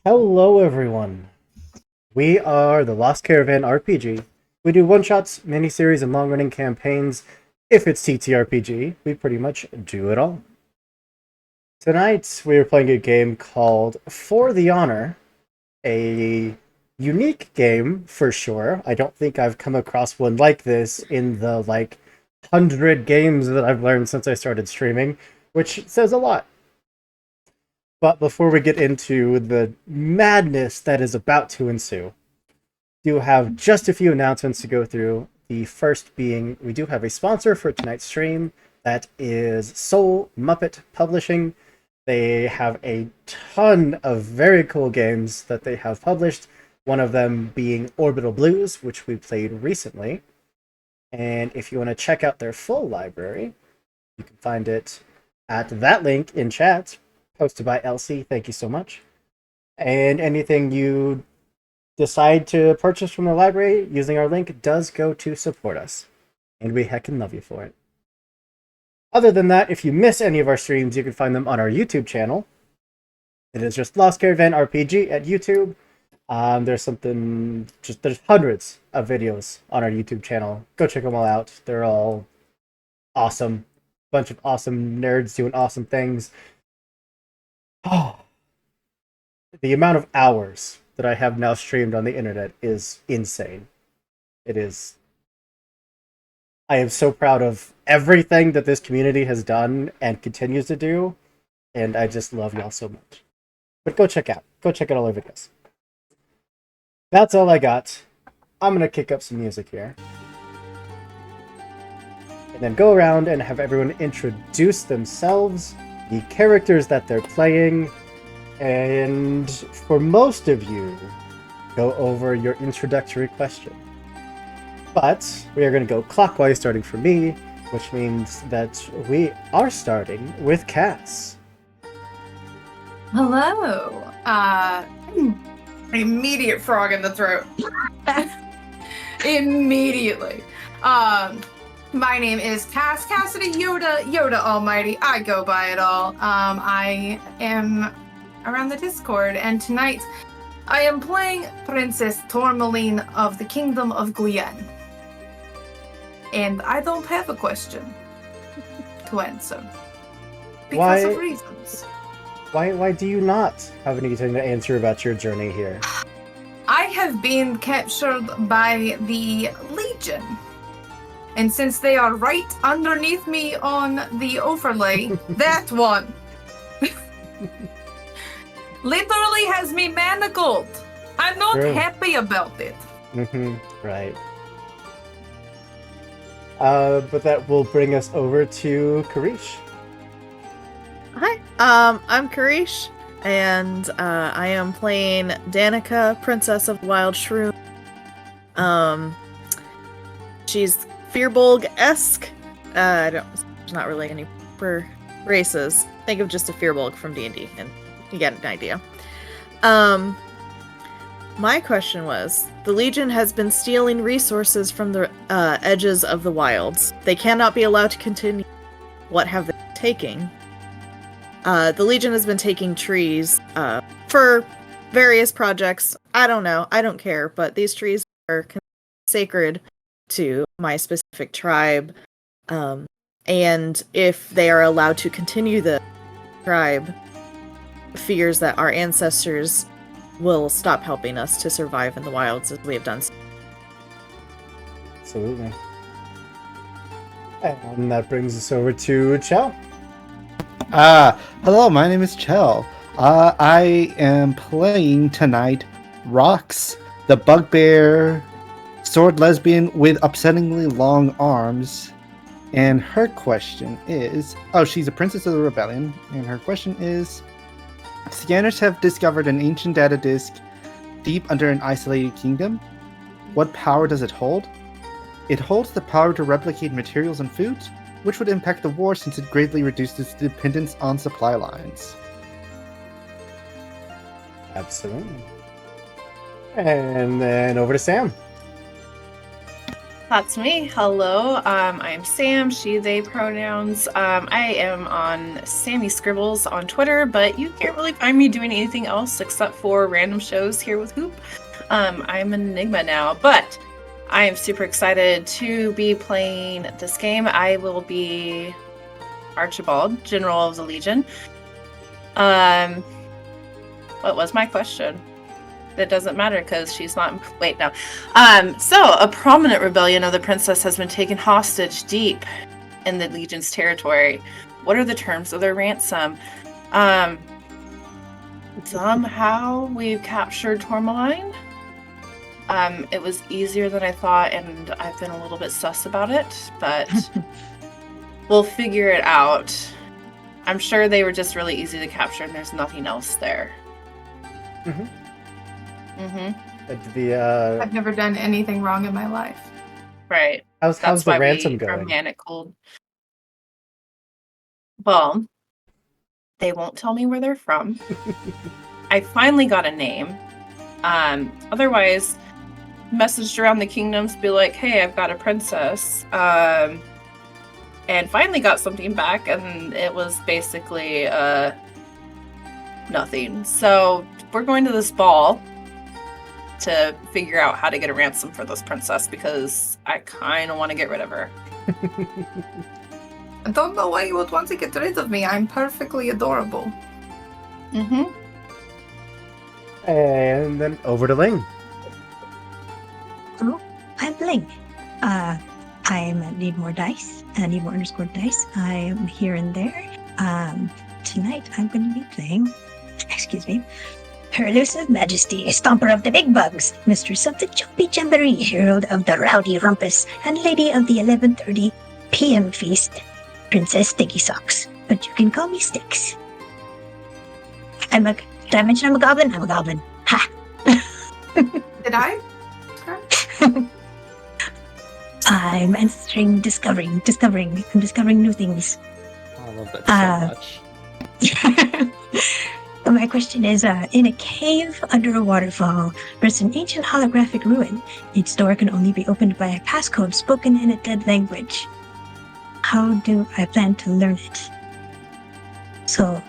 Hello, everyone. We are the Lost Caravan RPG. We do one-shots, miniseries, and long-running campaigns. If it's TTRPG, we pretty much do it all. Tonight, we are playing a game called For the Honor, a unique game for sure. I don't think I've come across one like this in the 100 games that I've learned since I started streaming, which says a lot. But before we get into the madness that is about to ensue, we do have just a few announcements to go through. The first being we do have a sponsor for tonight's stream. That is Soul Muppet Publishing. They have a ton of very cool games that they have published. One of them being Orbital Blues, which we played recently. And if you want to check out their full library, you can find it at that link in chat, posted by Elsie. Thank you so much. And anything you decide to purchase from the library using our link does go to support us. And we heckin' love you for it. Other than that, if you miss any of our streams, you can find them on our YouTube channel. It is just Lost Caravan RPG at YouTube. There's hundreds of videos on our YouTube channel. Go check them all out. They're all awesome. Bunch of awesome nerds doing awesome things. Oh, the amount of hours that I have now streamed on the internet is insane. It is. I am so proud of everything that this community has done and continues to do, and I just love y'all so much. But go check out all our videos. That's all I got. I'm gonna kick up some music here. And then go around and have everyone introduce themselves, the characters that they're playing, and for most of you, go over your introductory question. But we are going to go clockwise, starting for me, which means that we are starting with Cass. Hello. Immediate frog in the throat. Immediately. My name is Cass Cassidy Yoda Almighty. I go by it all. I am around the Discord, and tonight I am playing Princess Tourmaline of the Kingdom of Guyenne. And I don't have a question to answer. Because of reasons. Why do you not have anything to answer about your journey here? I have been captured by the Legion. And since they are right underneath me on the overlay, that one literally has me manacled. I'm not happy about it. Right. But that will bring us over to Karish. Hi, I'm Karish, and I am playing Danica, Princess of Wild Shroom. She's Firbolg-esque. There's not really any proper races. Think of just a Firbolg from D&D, and you get an idea. My question was, the Legion has been stealing resources from the edges of the wilds. They cannot be allowed to continue. What have they been taking? The Legion has been taking trees for various projects. I don't know. I don't care. But these trees are sacred to my specific tribe. And if they are allowed to continue the tribe, fears that our ancestors will stop helping us to survive in the wilds as we have done. Absolutely. And that brings us over to Chell. Hello, my name is Chell. I am playing tonight Rox, the bugbear sword lesbian with upsettingly long arms. And her question is... Oh, she's a princess of the rebellion. And her question is... Scanners have discovered an ancient data disk deep under an isolated kingdom. What power does it hold? It holds the power to replicate materials and foods, which would impact the war since it greatly reduces dependence on supply lines. Absolutely. And then over to Sam. That's me. Hello. I am Sam, she, they pronouns. I am on Sammy Scribbles on Twitter, but you can't really find me doing anything else except for random shows here with Hoop. I'm an Enigma now, but I am super excited to be playing this game. I will be Archibald, General of the Legion. What was my question? It doesn't matter because she's not. Wait, no. So a prominent rebellion of the princess has been taken hostage deep in the Legion's territory. What are the terms of their ransom? Somehow we've captured Tourmaline. It was easier than I thought, and I've been a little bit sus about it, but we'll figure it out. I'm sure they were just really easy to capture, and there's nothing else there. I've never done anything wrong in my life. Right. How's That's the why ransom we are going? manacled. Well, they won't tell me where they're from. I finally got a name. Otherwise, messaged around the kingdoms, be like, hey, I've got a princess. And finally got something back, and it was basically nothing. So we're going to this ball to figure out how to get a ransom for this princess because I kind of want to get rid of her. I don't know why you would want to get rid of me. I'm perfectly adorable. And then over to Ling. Hello, I'm Ling. I am at Need More Dice, Need More _ Dice. I am here and there. Tonight I'm going to be playing, excuse me, Her Elusive Majesty, Stomper of the Big Bugs, Mistress of the Jumpy Jamboree, Herald of the Rowdy Rumpus, and Lady of the 11:30 p.m. Feast, Princess Sticky Socks. But you can call me Sticks. Did I mention I'm a goblin? I'm a goblin. Ha! Did I? I'm answering, discovering. I'm discovering new things. I love that so much. So my question is, in a cave under a waterfall, there's an ancient holographic ruin. Its door can only be opened by a passcode spoken in a dead language. How do I plan to learn it? So,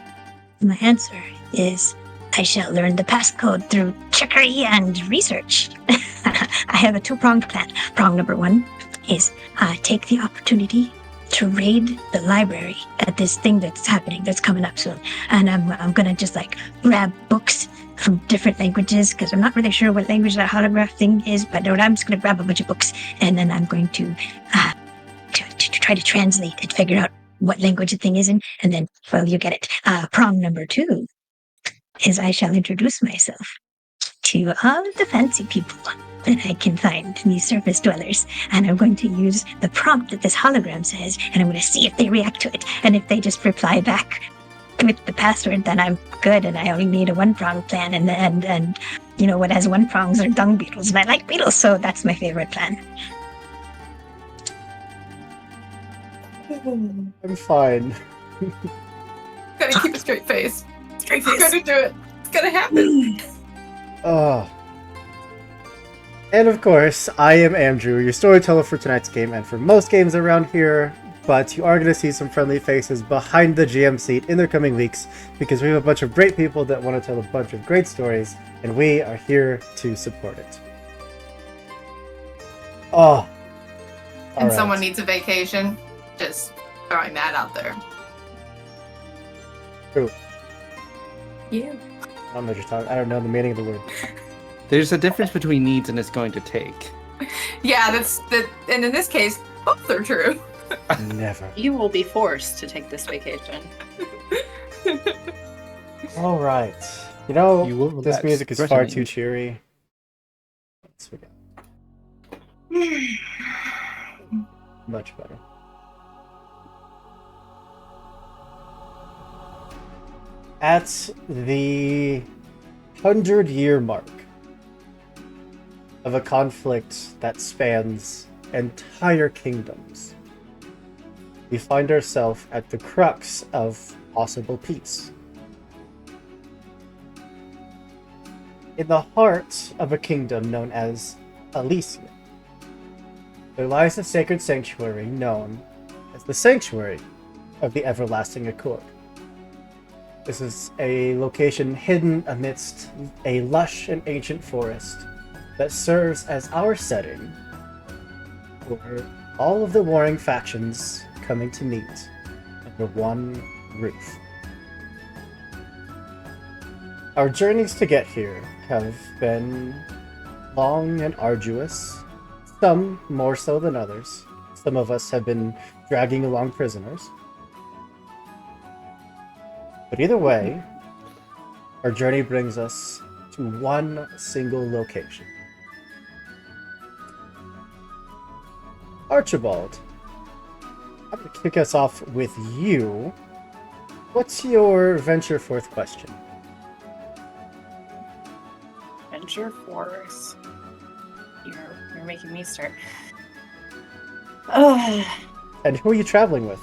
my answer is, I shall learn the passcode through trickery and research. I have a two-pronged plan. Prong number one is take the opportunity to raid the library at this thing that's happening, that's coming up soon. And I'm gonna just like grab books from different languages because I'm not really sure what language that holograph thing is, but I'm just gonna grab a bunch of books and then I'm going to try to translate and figure out what language the thing is in, and then, well, you get it. Prong number two is I shall introduce myself to all the fancy people that I can find, these surface dwellers, and I'm going to use the prompt that this hologram says, and I'm going to see if they react to it, and if they just reply back with the password, then I'm good, and I only need a one-prong plan, and you know, what has one prongs are dung beetles, and I like beetles, so that's my favorite plan. I'm fine. Gotta keep a straight face. Straight face. Gotta do it. It's gonna happen. Oh. And of course, I am Andrew, your storyteller for tonight's game and for most games around here, but you are going to see some friendly faces behind the GM seat in the coming weeks because we have a bunch of great people that want to tell a bunch of great stories, and we are here to support it. Oh. And someone needs a vacation. Just throwing that out there. Who? You. I don't know what you're talking. I don't know the meaning of the word. There's a difference between needs and it's going to take. Yeah, and in this case, both are true. Never. You will be forced to take this vacation. All right. You know, You will this relax. music is far Threatening. too cheery. Let's forget. Much better. At the 100-year mark of a conflict that spans entire kingdoms, we find ourselves at the crux of possible peace. In the heart of a kingdom known as Elysia, there lies a sacred sanctuary known as the Sanctuary of the Everlasting Accord. This is a location hidden amidst a lush and ancient forest that serves as our setting for all of the warring factions coming to meet under one roof. Our journeys to get here have been long and arduous, some more so than others. Some of us have been dragging along prisoners. But either way, our journey brings us to one single location. Archibald, I'm going to kick us off with you. What's your venture forth question? Venture forth. You're making me start. Oh. And who are you traveling with?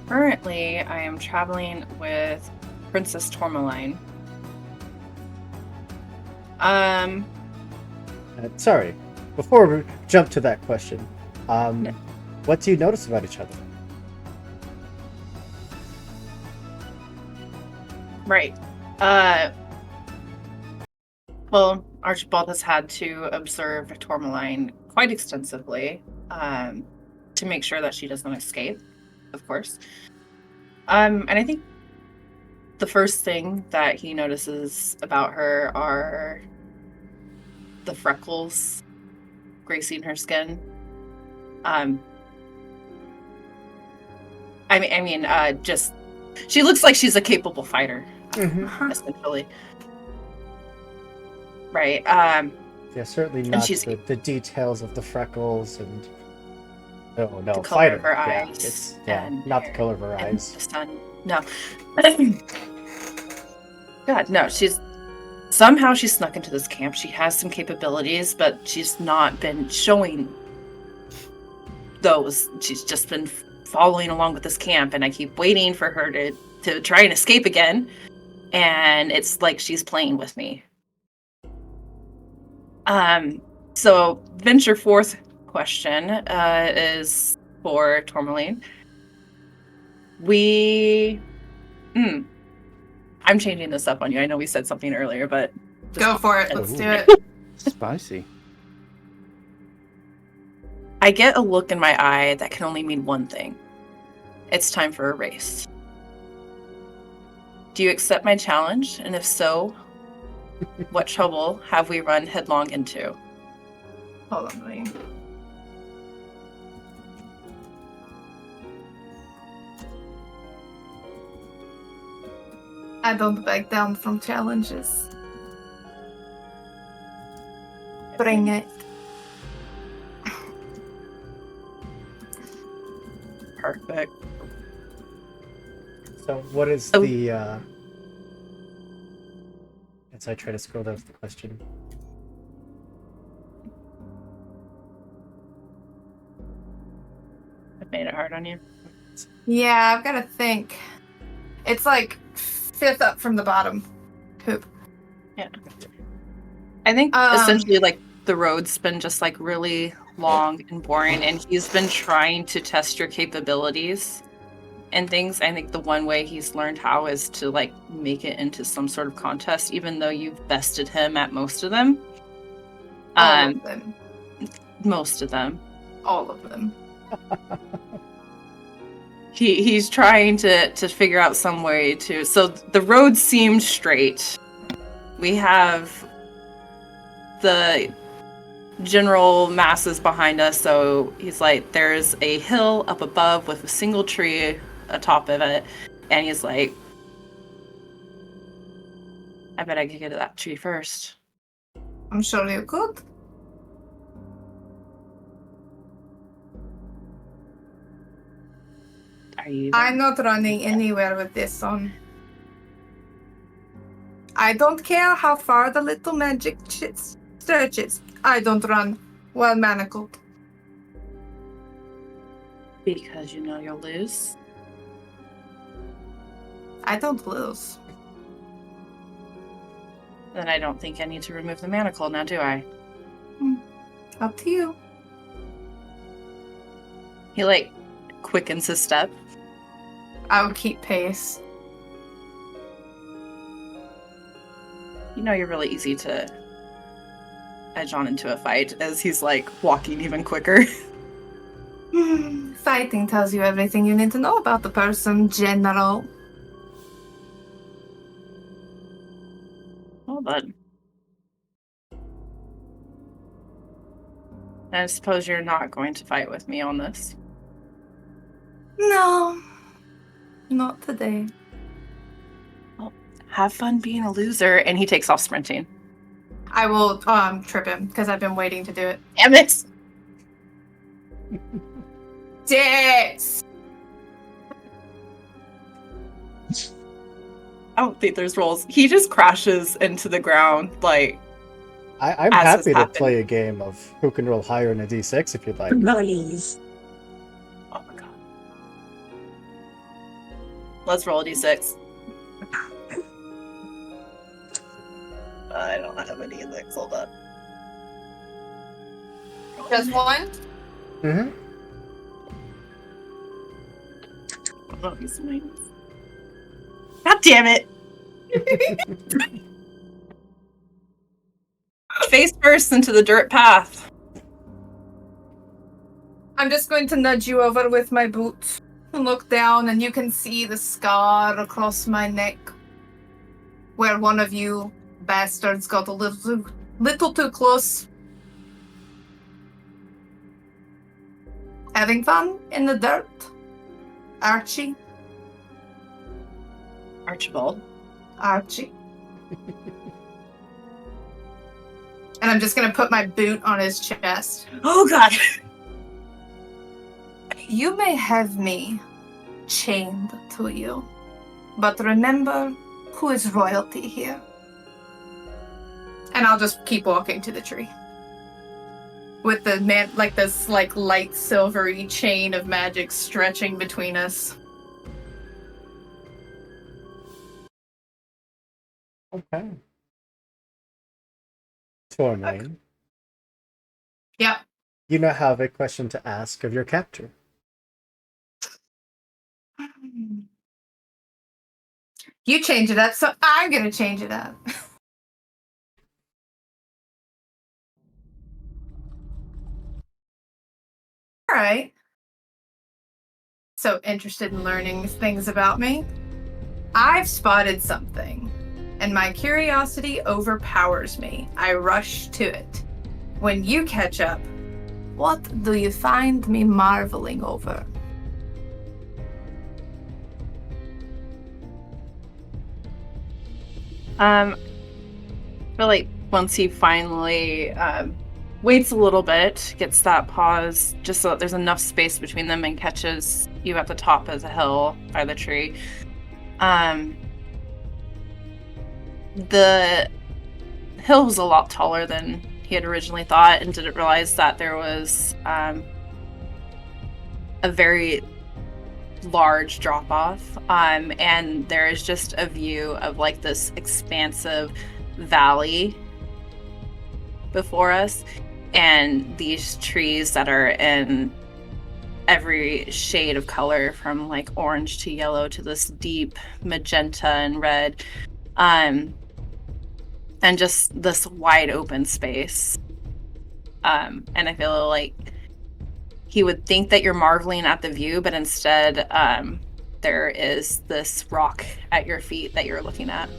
Currently, I am traveling with Princess Tourmaline. Sorry, before we jump to that question, what do you notice about each other? Right. Well, Archibald has had to observe Tourmaline quite extensively to make sure that she doesn't escape, of course. And I think the first thing that he notices about her are the freckles gracing her skin. Just she looks like she's a capable fighter, essentially. Right. Yeah, certainly not she's- the details of the freckles and no, the color fighting. of her Yeah, eyes. it's and not the color of her and eyes. the sun. No. God, no. She's snuck into this camp. She has some capabilities, but she's not been showing those. She's just been following along with this camp, and I keep waiting for her to try and escape again. And it's like she's playing with me. So venture forth question is for Tourmaline. I'm changing this up on you. I know we said something earlier, but Go for it. Let's do it. Spicy. I get a look in my eye that can only mean one thing. It's time for a race. Do you accept my challenge? And if so, what trouble have we run headlong into? Hold on, wait. I don't back down from challenges. Bring it. Perfect. So what is Oh. the as I try to scroll down to the question. I've made it hard on you. Yeah, I've got to think. It's like fifth up from the bottom. Poop. I think Um, essentially like the road's been just like really long and boring, and he's been trying to test your capabilities and things. I think the one way he's learned how is to like make it into some sort of contest, even though you've bested him at most of them. All of them. Most of them. All of them. He's trying to figure out some way to. So the road seemed straight. We have the general masses behind us, so he's like, there's a hill up above with a single tree atop of it, and he's like, I bet I could get to that tree first. I'm sure you could. Are you? I'm not running anywhere with this on. I don't care how far the little magic stretches. I don't run while manacled. Because you know you'll lose. I don't lose. Then I don't think I need to remove the manacle now, do I? Up to you. He quickens his step. I would keep pace. You know you're really easy to edge on into a fight as he's walking even quicker. Fighting tells you everything you need to know about the person, General. Well done. I suppose you're not going to fight with me on this. No, not today. Well, have fun being a loser. And he takes off sprinting. I will trip him because I've been waiting to do it. Damn it! Dicks! I don't think there's rolls. He just crashes into the ground, I'm As has happy to happened. play a game of who can roll higher in a d6 if you'd like. Lollies. oh my god. Let's roll a d6. I don't have any d6, hold on. Just one? Mm-hmm. Oh, he's minus. God damn it! Face first into the dirt path. I'm just going to nudge you over with my boot and look down, and you can see the scar across my neck where one of you bastards got a little too close. Having fun in the dirt, Archie? Archibald. Archie. And I'm just going to put my boot on his chest. Oh god! You may have me chained to you, but remember who is royalty here. And I'll just keep walking to the tree. With the this light silvery chain of magic stretching between us. Okay. Tourmaline, Yep. you now have a question to ask of your captor. You change it up, so I'm gonna change it up. Alright. So interested in learning things about me? I've spotted something, and my curiosity overpowers me. I rush to it. When you catch up, what do you find me marveling over? I feel like once he finally waits a little bit, gets that pause, just so that there's enough space between them, and catches you at the top of the hill by the tree. The hill was a lot taller than he had originally thought, and didn't realize that there was a very large drop off, and there is just a view of this expansive valley before us, and these trees that are in every shade of color, from orange to yellow to this deep magenta and red, and just this wide open space. And I feel like he would think that you're marveling at the view, but instead there is this rock at your feet that you're looking at.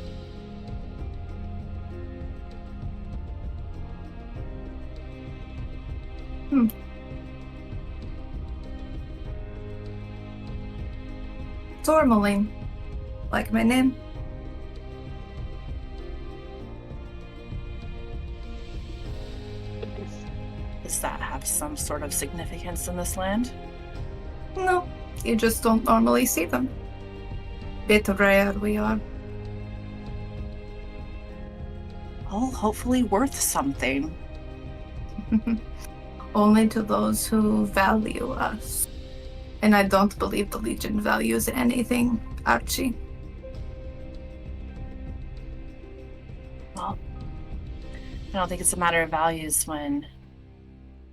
Tourmaline. Like my name? Does that have some sort of significance in this land? No, you just don't normally see them. Bit rare we are. Well, hopefully worth something. Only to those who value us. And I don't believe the Legion values anything, Archie. Well, I don't think it's a matter of values when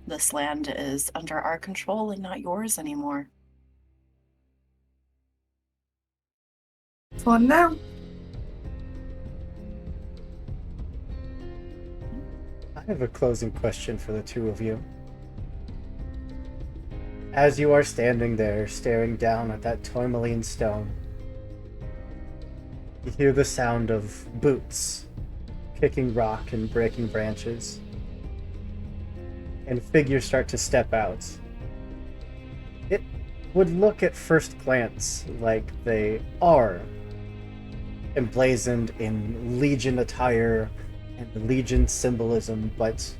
this land is under our control and not yours anymore. For now. I have a closing question for the two of you. As you are standing there, staring down at that tourmaline stone, you hear the sound of boots kicking rock and breaking branches, and figures start to step out. It would look at first glance like they are emblazoned in Legion attire and Legion symbolism, but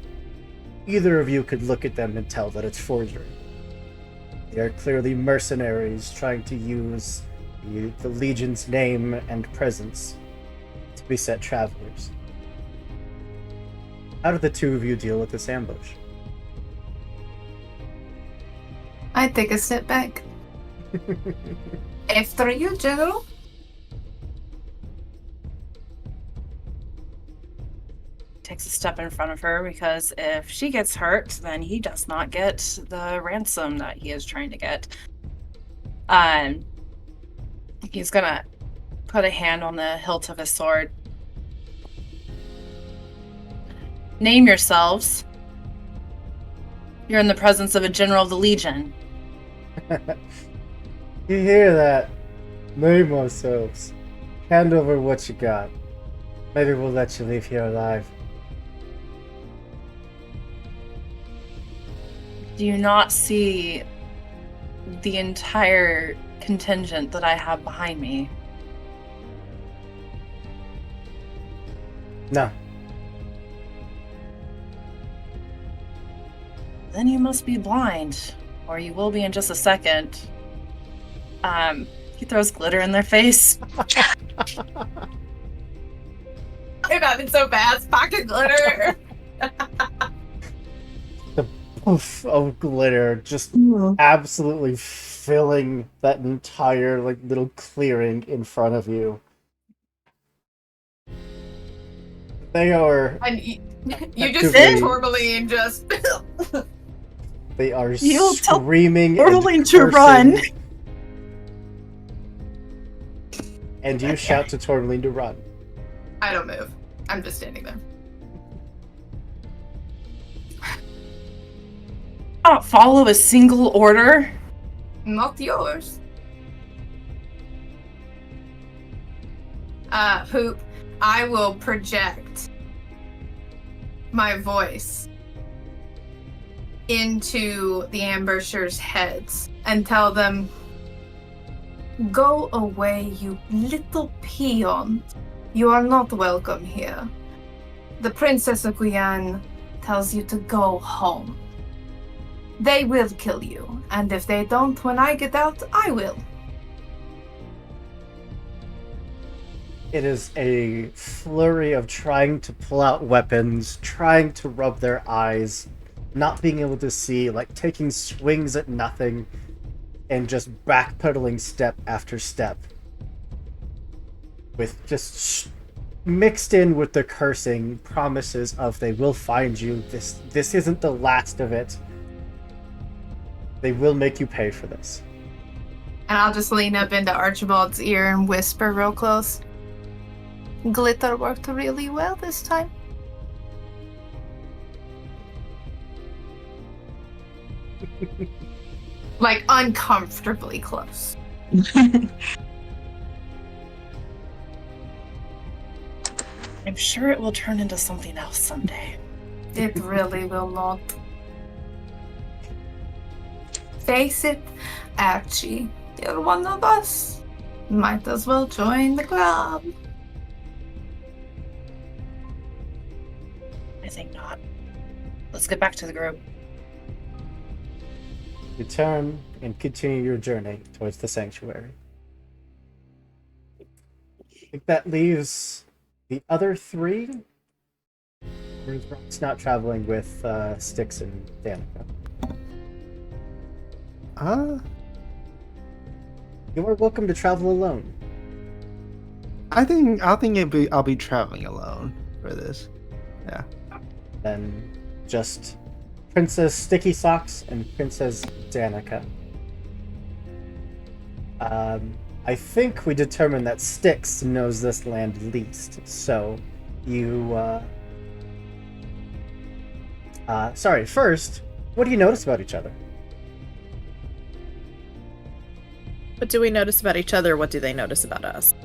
either of you could look at them and tell that it's forgery. They are clearly mercenaries trying to use the Legion's name and presence to beset travelers. How do the two of you deal with this ambush? I take a step back. After you, General. Takes a step in front of her because if she gets hurt, then he does not get the ransom that he is trying to get. He's gonna put a hand on the hilt of his sword. Name yourselves. You're in the presence of a general of the Legion. You hear that? Name ourselves. Hand over what you got. Maybe we'll let you leave here alive. Do you not see the entire contingent that I have behind me? No. Then you must be blind, or you will be in just a second. He throws glitter in their face. If I've been so fast, pocket glitter. The poof of glitter just Ooh. absolutely filling that entire little clearing in front of you. They are And you just see Actively- Tourmaline just. they are You'll tell screaming Tourmaline and to cursing. run. And you shout to Tourmaline to run. I don't move. I'm just standing there. Not follow a single order. Not yours. Hoop, I will project my voice into the ambushers' heads and tell them, "Go away, you little peon. You are not welcome here. The Princess of Guyane tells you to go home. They will kill you, and if they don't when I get out, I will." It is a flurry of trying to pull out weapons, trying to rub their eyes, not being able to see, taking swings at nothing, and just backpedaling step after step. With just mixed in with the cursing promises of they will find you. This isn't the last of it. They will make you pay for this. And I'll just lean up into Archibald's ear and whisper real close. "Glitter worked really well this time." Uncomfortably close. I'm sure it will turn into something else someday. It really will not. Face it, Archie. You're one of us. Might as well join the club. I think not. Let's get back to the group. You turn and continue your journey towards the sanctuary. I think that leaves the other three. It's not traveling with Styx and Danica. You are welcome to travel alone. I think I'll be traveling alone for this. Then just Princess Sticky Socks and Princess Danica. I think we determined that Styx knows this land least, so you, sorry, first, what do you notice about each other? What do we notice about each other? What do they notice about us?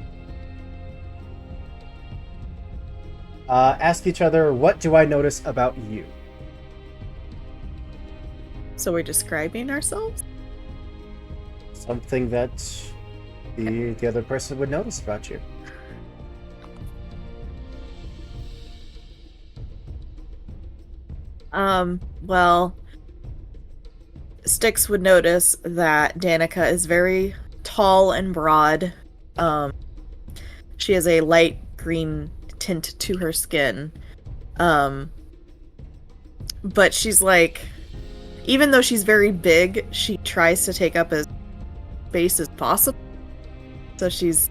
Ask each other, what do I notice about you? So we're describing ourselves? Something that the other person would notice about you. Well, Styx would notice that Danica is very tall and broad. She has a light green tint to her skin. But she's like, even though she's very big, she tries to take up as space as possible. So she's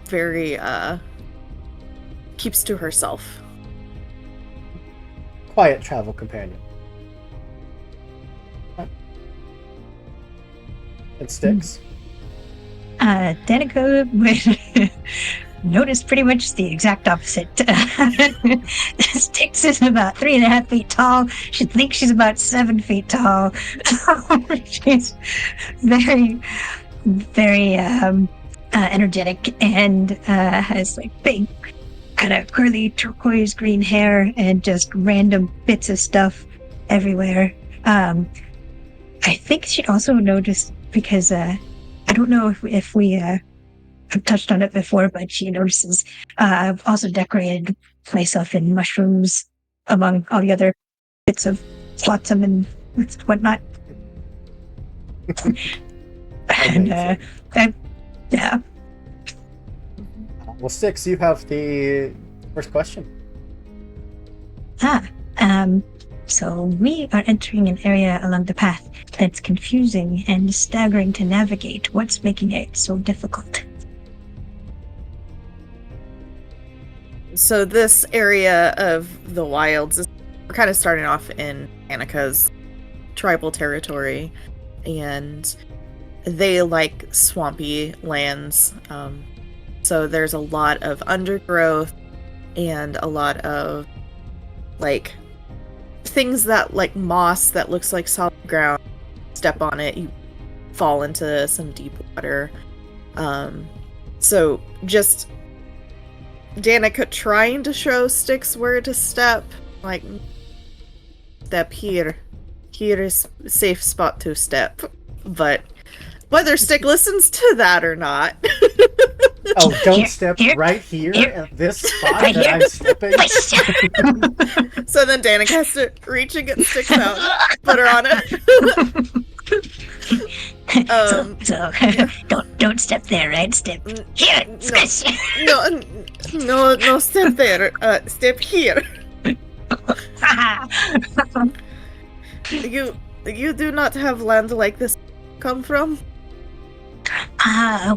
very, keeps to herself. Quiet travel companion. And Styx? Danica would notice pretty much the exact opposite. Styx is about 3.5 feet tall. She thinks she's about 7 feet tall. She's very, very energetic and has like big, kind of curly turquoise green hair and just random bits of stuff everywhere. I think she'd also noticed because I don't know if we have touched on it before, but she notices I've also decorated myself in mushrooms among all the other bits of flotsam and whatnot. And yeah. Well, Styx, you have the first question. So we are entering an area along the path that's confusing and staggering to navigate. What's making it so difficult? So this area of the wilds is we're kind of starting off in Danica's tribal territory, and they like swampy lands. So there's a lot of undergrowth and a lot of like things that like moss that looks like solid ground. Step on it, you fall into some deep water. So just Danica trying to show Styx where to step, like step here. Here is a safe spot to step. But whether Styx listens to that or not. Oh, don't step here, right here at this spot right that here. I'm stepping. So then Danica has to reach and get Styx out, put her on it. So don't step there, right? Step here. No, step there. Step here. You do not have land like this come from?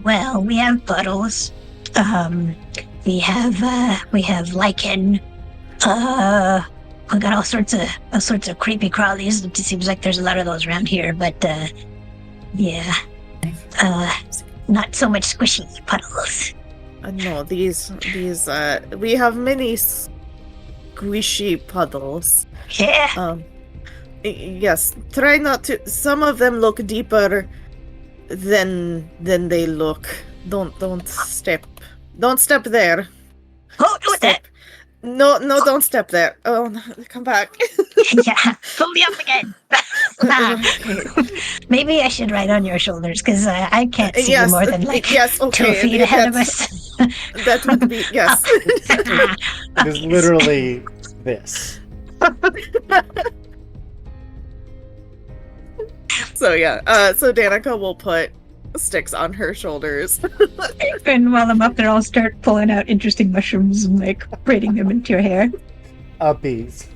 Well, we have puddles. We have lichen. We got all sorts of creepy crawlies. It seems like there's a lot of those around here, but yeah. Not so much squishy puddles. No, these we have many squishy puddles. Yeah. Yes, try not to. Some of them look deeper than they look. Don't step. Don't step there. Oh, do that. No, don't step there. Oh, no, come back. Yeah, pull me up again. Maybe I should ride on your shoulders because I can't see you more than like 2 feet ahead of us. That would be yes. It is literally this. So yeah, so Danica will put Styx on her shoulders. And while I'm up there, I'll start pulling out interesting mushrooms and like braiding them into your hair. Bees.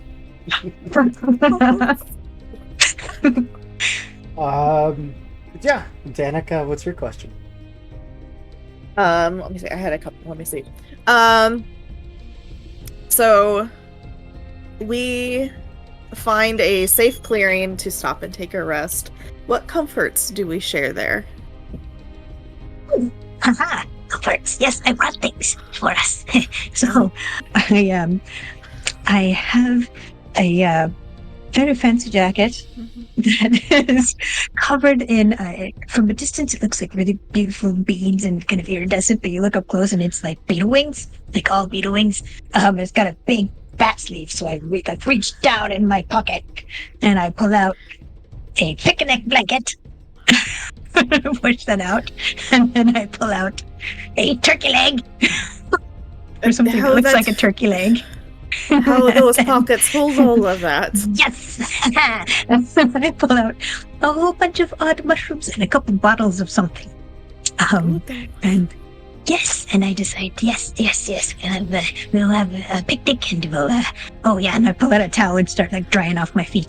Yeah, Danica, what's your question? Let me see. I had a couple. Let me see. So we find a safe clearing to stop and take a rest. What comforts do we share there? Haha, comforts. Yes, I brought things for us. So, I have a very fancy jacket that is covered in. From a distance, it looks like really beautiful beads and kind of iridescent. But you look up close, and it's like beetle wings, like all beetle wings. It's got a big bat sleeve, so I reach down in my pocket and I pull out a picnic blanket. Push that out, and then I pull out a turkey leg or something that looks like a turkey leg. How those pockets hold all of that? Yes! I pull out a whole bunch of odd mushrooms and a couple bottles of something. And yes, and I decide, yes, and we'll have a picnic, and we'll, oh yeah, and I pull out a towel and start like drying off my feet.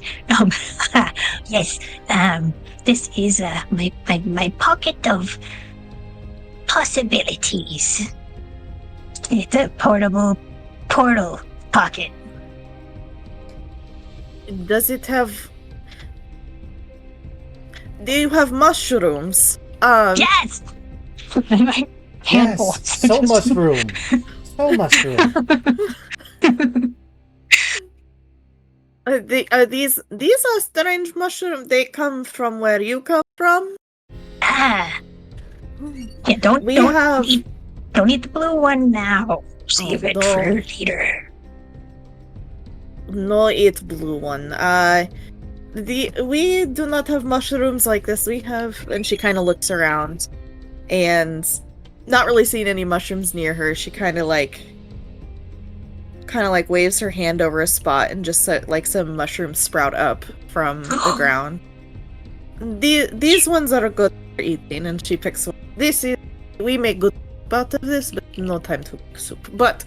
Yes, this is my pocket of possibilities. It's a portable portal pocket. Does it have... Do you have mushrooms? Yes! Handful. Yes, so much room. So much room. These are strange mushrooms. They come from where you come from? Yeah, don't eat the blue one now. Save it for later. No, eat blue one. We do not have mushrooms like this. We have, and she kind of looks around, and not really seeing any mushrooms near her. She kind of like waves her hand over a spot, and just like some mushrooms sprout up from the ground. These ones are good for eating, and she picks one. We make good soup out of this, but no time to make soup. But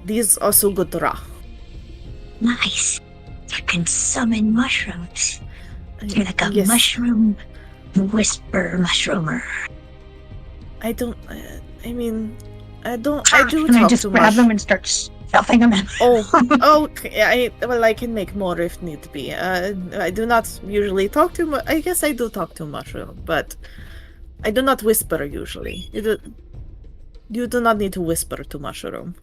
these are so good raw. Nice. You can summon mushrooms. You're like a Yes. mushroom whisper mushroomer. I do And I talk just to grab them and start stuffing them in. Okay. I can make more if need be. I do not usually talk to. I guess I do talk to mushroom, but I do not whisper usually. You do not need to whisper to mushroom.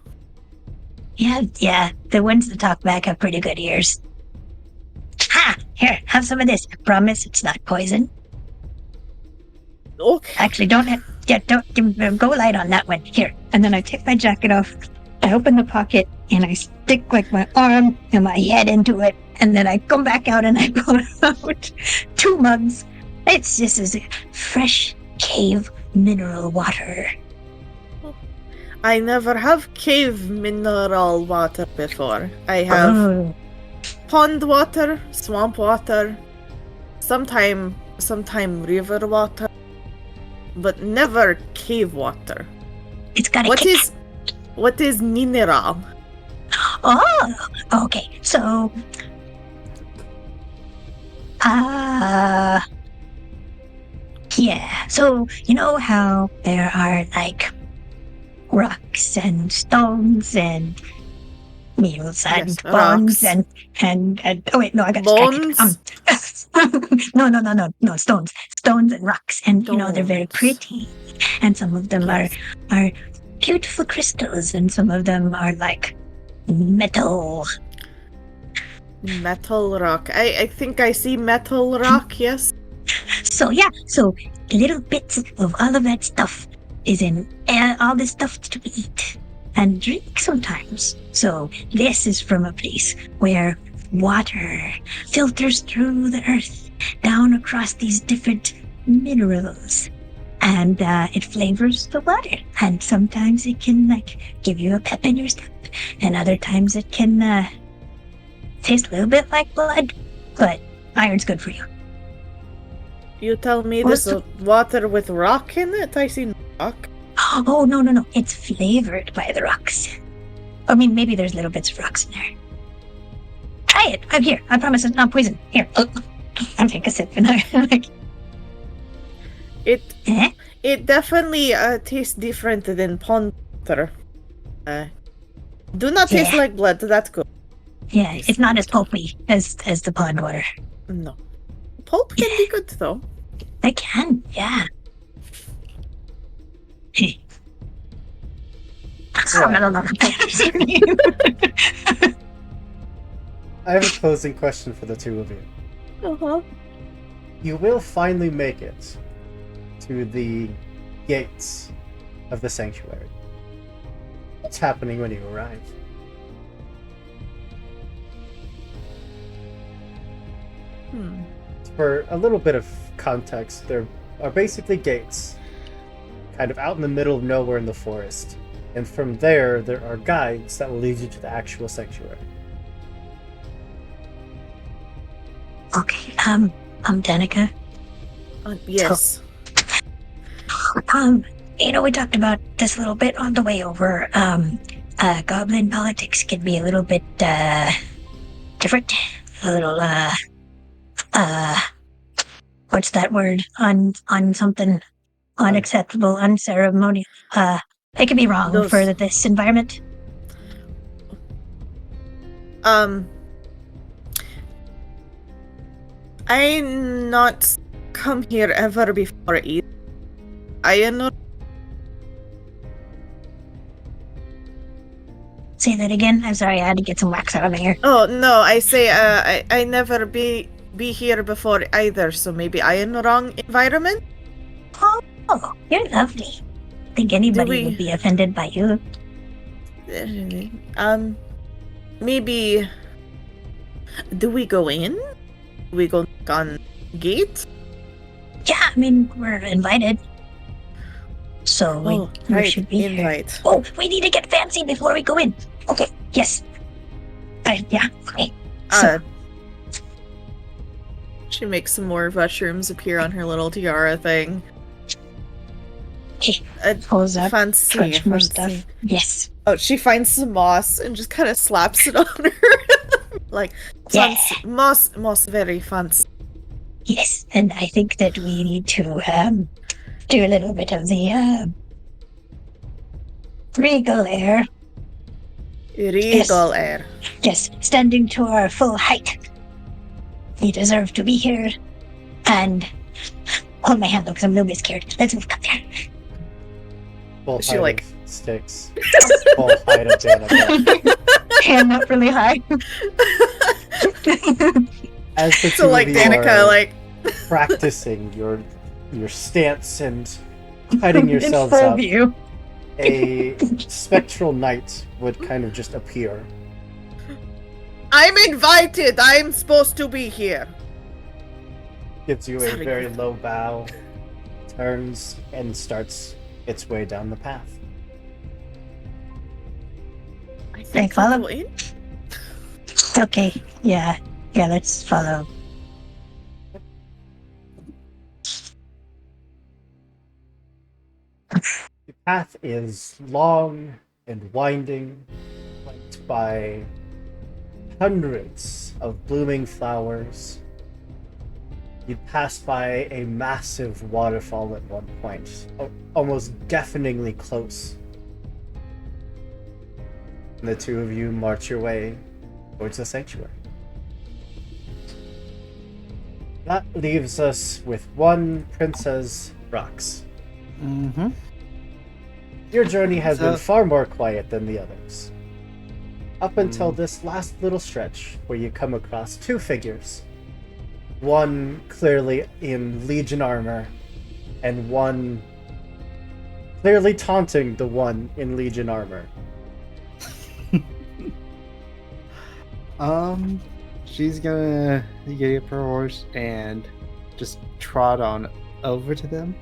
Yeah. The ones that talk back have pretty good ears. Ha! Here, have some of this. I promise it's not poison. Okay. Actually, don't go light on that one. Here. And then I take my jacket off. I open the pocket and I stick like my arm and my head into it. And then I come back out and I pull out 2 mugs. This is fresh cave mineral water. I never have cave mineral water before. I have pond water, swamp water, sometime river water, but never cave water. It's got a What is mineral? Oh, okay. So, yeah. So, you know how there are like rocks and stones and meals and Yes, bones rocks. and oh wait, no, I got Bones? distracted. No, stones and rocks, and you know they're very Stones. pretty, and some of them Yes. are beautiful crystals, and some of them are like metal. Metal rock. I think I see metal rock, yes. So yeah, so little bits of all of that stuff is in all this stuff to eat and drink sometimes. So this is from a place where water filters through the earth down across these different minerals, and it flavors the water. And sometimes it can like give you a pep in your step, and other times it can taste a little bit like blood, but iron's good for you. You tell me What's this is water with rock in it? I see rock. Oh, no. It's flavored by the rocks. I mean, maybe there's little bits of rocks in there. Try it. I'm here. I promise it's not poison. Here. I'm taking a sip and I'm like, eh? It definitely tastes different than pond water. Do not taste Yeah. like blood. That's good. Yeah, it's not as pulpy as the pond water. No. Pulp can be good though. I can, yeah. I have a closing question for the two of you. Uh-huh. You will finally make it to the gates of the sanctuary. What's happening when you arrive? For a little bit of context, there are basically gates, kind of out in the middle of nowhere in the forest. And from there are guides that will lead you to the actual sanctuary. Okay, I'm Danica. Yes. We talked about this a little bit on the way over. Goblin politics can be a little bit, different. A little, what's that word? On something unacceptable, unceremonial. It can be wrong Those- for this environment. I not come here ever before either. I know. Say that again. I'm sorry, I had to get some wax out of my hair. Oh no, I say I never be here before either, so maybe I in the wrong environment? Oh, you're lovely. Think anybody we- would be offended by you. Maybe do we go in? Do we go knock on gate? Yeah, I mean, we're invited. So we should be here. invite. Oh, we need to get fancy before we go in. Okay, yes. Yeah, okay. So, She makes some more mushrooms appear on her little tiara thing. okay, Uh, pulls up, fancy, crunch more fancy. stuff. Yes. Oh, she finds some moss and just kind of slaps it on her. Like, fancy. Moss, very fancy. Yes, and I think that we need to do a little bit of the regal air. Regal air. Yes, standing to our full height. We deserve to be here. And hold my hand though, because I'm a little bit scared. Let's move up there. Full She, height like- of sticks. Full height of Danica. Hand up really high. As the two So like of you Danica, are like practicing your stance and hiding In yourselves full up, view. a spectral knight would kind of just appear. I'm invited. I'm supposed to be here. Gives you a Sorry. very low bow, turns, and starts its way down the path. I think follow? we'll go in. Okay, yeah, let's follow. The path is long and winding, flanked by hundreds of blooming flowers. You pass by a massive waterfall at one point, almost deafeningly close. And the two of you march your way towards the sanctuary. That leaves us with one Princess Rox. Mm-hmm. Your journey has been So- far more quiet than the others. Up until this last little stretch where you come across two figures. One clearly in Legion armor, and one clearly taunting the one in Legion armor. She's gonna get up her horse and just trot on over to them.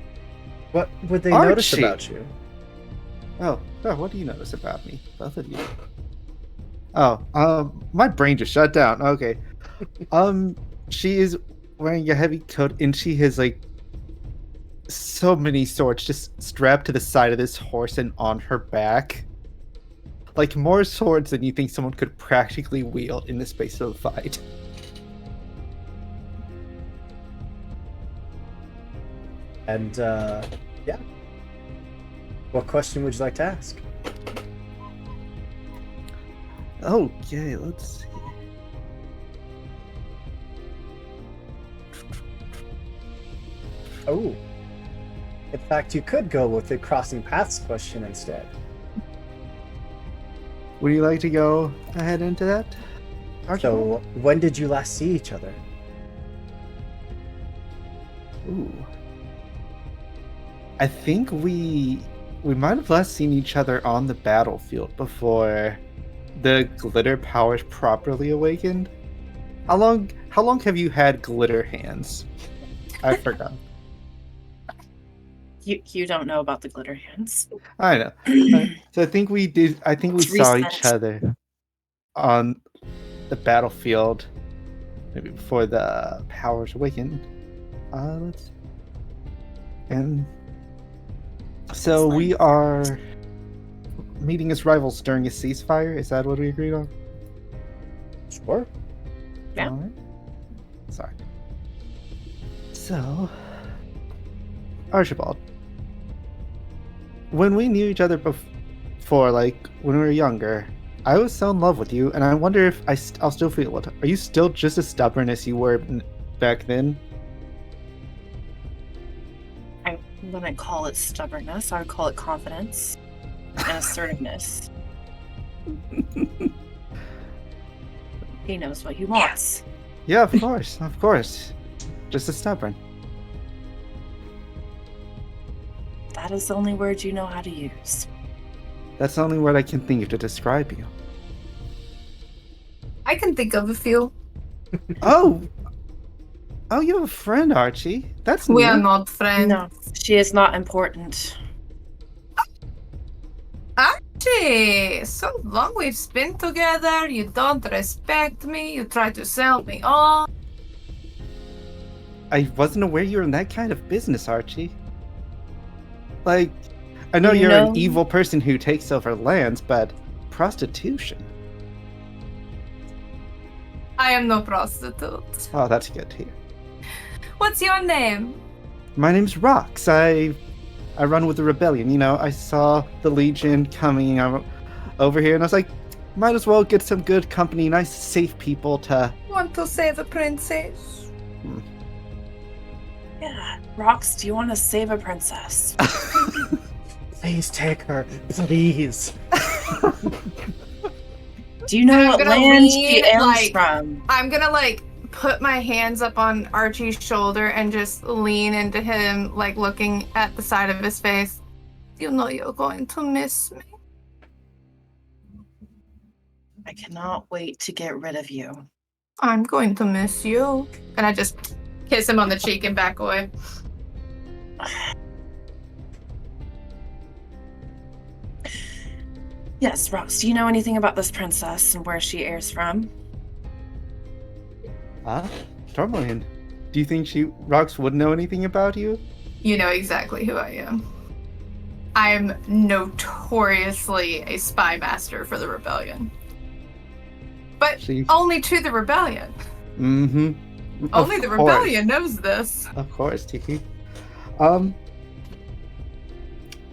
What would they Aren't notice she? about you? Oh, what do you notice about me? Both of you. Oh, my brain just shut down. Okay. She is wearing a heavy coat and she has like so many swords just strapped to the side of this horse and on her back. Like more swords than you think someone could practically wield in the space of a fight. And, yeah. What question would you like to ask? Okay, let's see. Oh. In fact, you could go with the crossing paths question instead. Would you like to go ahead into that? Archibald? So, when did you last see each other? Ooh. I think we might have last seen each other on the battlefield before the glitter powers properly awakened. How long have you had glitter hands? I forgot. You don't know about the glitter hands. I know. So I think we saw each Recent. other on the battlefield maybe before the powers awakened. And so we are meeting as rivals during a ceasefire. Is that what we agreed on? Sure. Yeah. All right. Sorry. So, Archibald, when we knew each other before, like when we were younger, I was so in love with you, and I wonder if I'll still feel it. Are you still just as stubborn as you were back then? I wouldn't call it stubbornness. I would call it confidence and assertiveness. He knows what he wants. Yeah, of course. Just as stubborn. That is the only word you know how to use. That's the only word I can think of to describe you. I can think of a few. Oh, you have a friend, Archie. That's We new. are not friends. No, she is not important. Gee, so long we've been together. You don't respect me. You try to sell me off. I wasn't aware you were in that kind of business, Archie. Like, I know You you're know- an evil person who takes over lands, but prostitution. I am no prostitute. Oh, that's good to hear. What's your name? My name's Rox. I run with the rebellion. You know, I saw the Legion coming over here, and I was like, might as well get some good company, nice, safe people to. Want to save a princess? Yeah. Rox, do you want to save a princess? Please take her. Please. Do you know I'm what gonna land she lean, aims like- from? I'm gonna put my hands up on Archie's shoulder and just lean into him, looking at the side of his face. You know you're going to miss me. I cannot wait to get rid of you. I'm going to miss you. And I just kiss him on the cheek and back away. Yes, Rox, do you know anything about this princess and where she heirs from? Tourmaline. Do you think Rox would know anything about you? You know exactly who I am. I am notoriously a spy master for the rebellion. But She. only to the rebellion. Mm-hmm. Only the rebellion knows this. Of course, Tiki.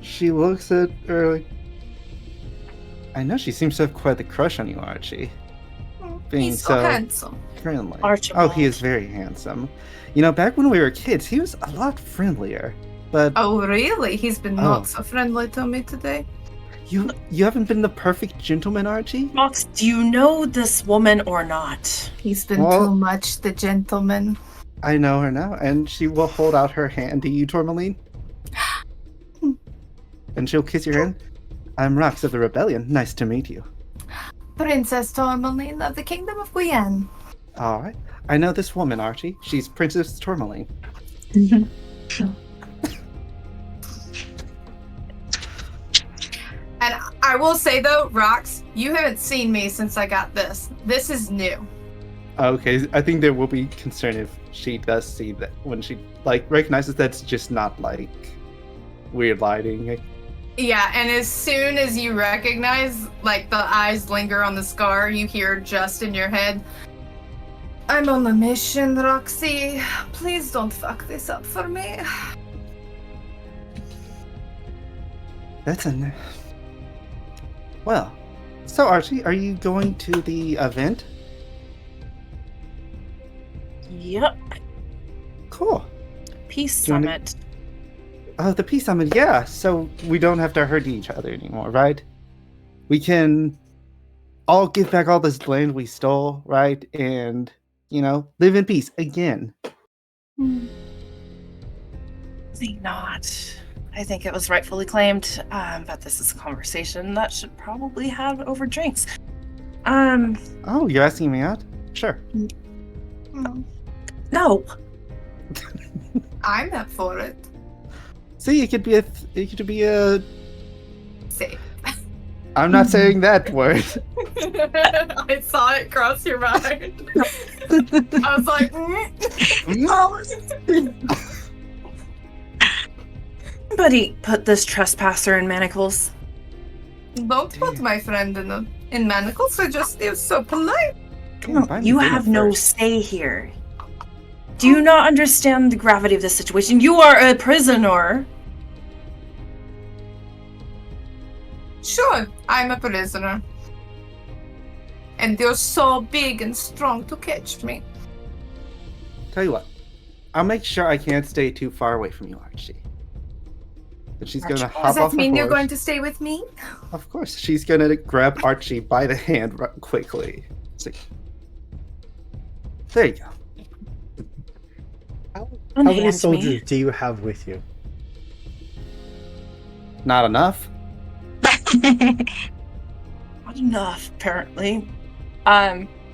She looks at her like, I know she seems to have quite the crush on you, Archie. Being He's so so handsome. friendly. Archibald. Oh, he is very handsome. You know, back when we were kids, he was a lot friendlier. But Oh, really? He's been Oh. not so friendly to me today. you haven't been the perfect gentleman, Archie? Rox, do you know this woman or not? He's been Well- too much the gentleman. I know her now, and she will hold out her hand to you, Tourmaline. And she'll kiss your hand. I'm Rox of the Rebellion. Nice to meet you. Princess Tourmaline of the Kingdom of Guyenne. All right. I know this woman, Archie. She's Princess Tourmaline. And I will say though, Rox, you haven't seen me since I got this. This is new. Okay, I think there will be concern if she does see that when she recognizes that's just not weird lighting. Yeah, and as soon as you recognize, the eyes linger on the scar, you hear just in your head, I'm on a mission, Roxy. Please don't fuck this up for me. Well, so Archie, are you going to the event? Yep. Cool. peace Do you wanna- summit. Oh, the peace summit, yeah. So we don't have to hurt each other anymore, right? We can all give back all this land we stole, right? And, live in peace again. Probably not. I think it was rightfully claimed, but this is a conversation that should probably have over drinks. Oh, you're asking me out? Sure. No. I'm up for it. See, it could be a. Say. I'm not saying that word. I saw it cross your mind. I was like, Somebody put this trespasser in manacles. don't put my friend in manacles. I just is so polite. Buy me You dinner have no first. say here. Do you not understand the gravity of this situation? You are a prisoner. Sure, I'm a prisoner. And you're so big and strong to catch me. Tell you what, I'll make sure I can't stay too far away from you, Archie. But she's gonna hop Does off that mean her you're horse. going to stay with me? Of course, she's gonna grab Archie by the hand quickly. It's like, there you go. How many Unhand soldiers me. do you have with you? Not enough. Not enough, apparently.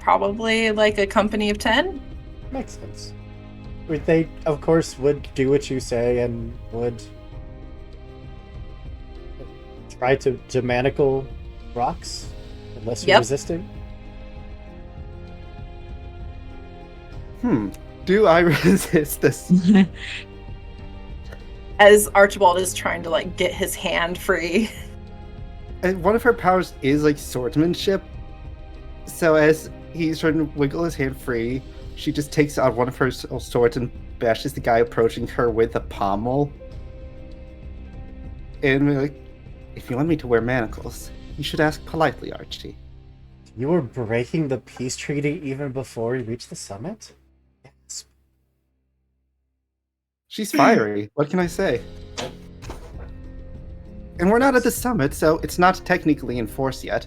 Probably like a company of 10. Makes sense. They, of course, would do what you say and would try to manacle rocks unless you're Yep. resisting. Do I resist this? As Archibald is trying to like get his hand free. And one of her powers is like swordsmanship. So as he's trying to wiggle his hand free, she just takes out one of her swords and bashes the guy approaching her with a pommel. And we're like, if you want me to wear manacles, you should ask politely, Archie. You were breaking the peace treaty even before we reached the summit? Yes. She's fiery. What can I say? And we're not at the summit, so it's not technically in force yet.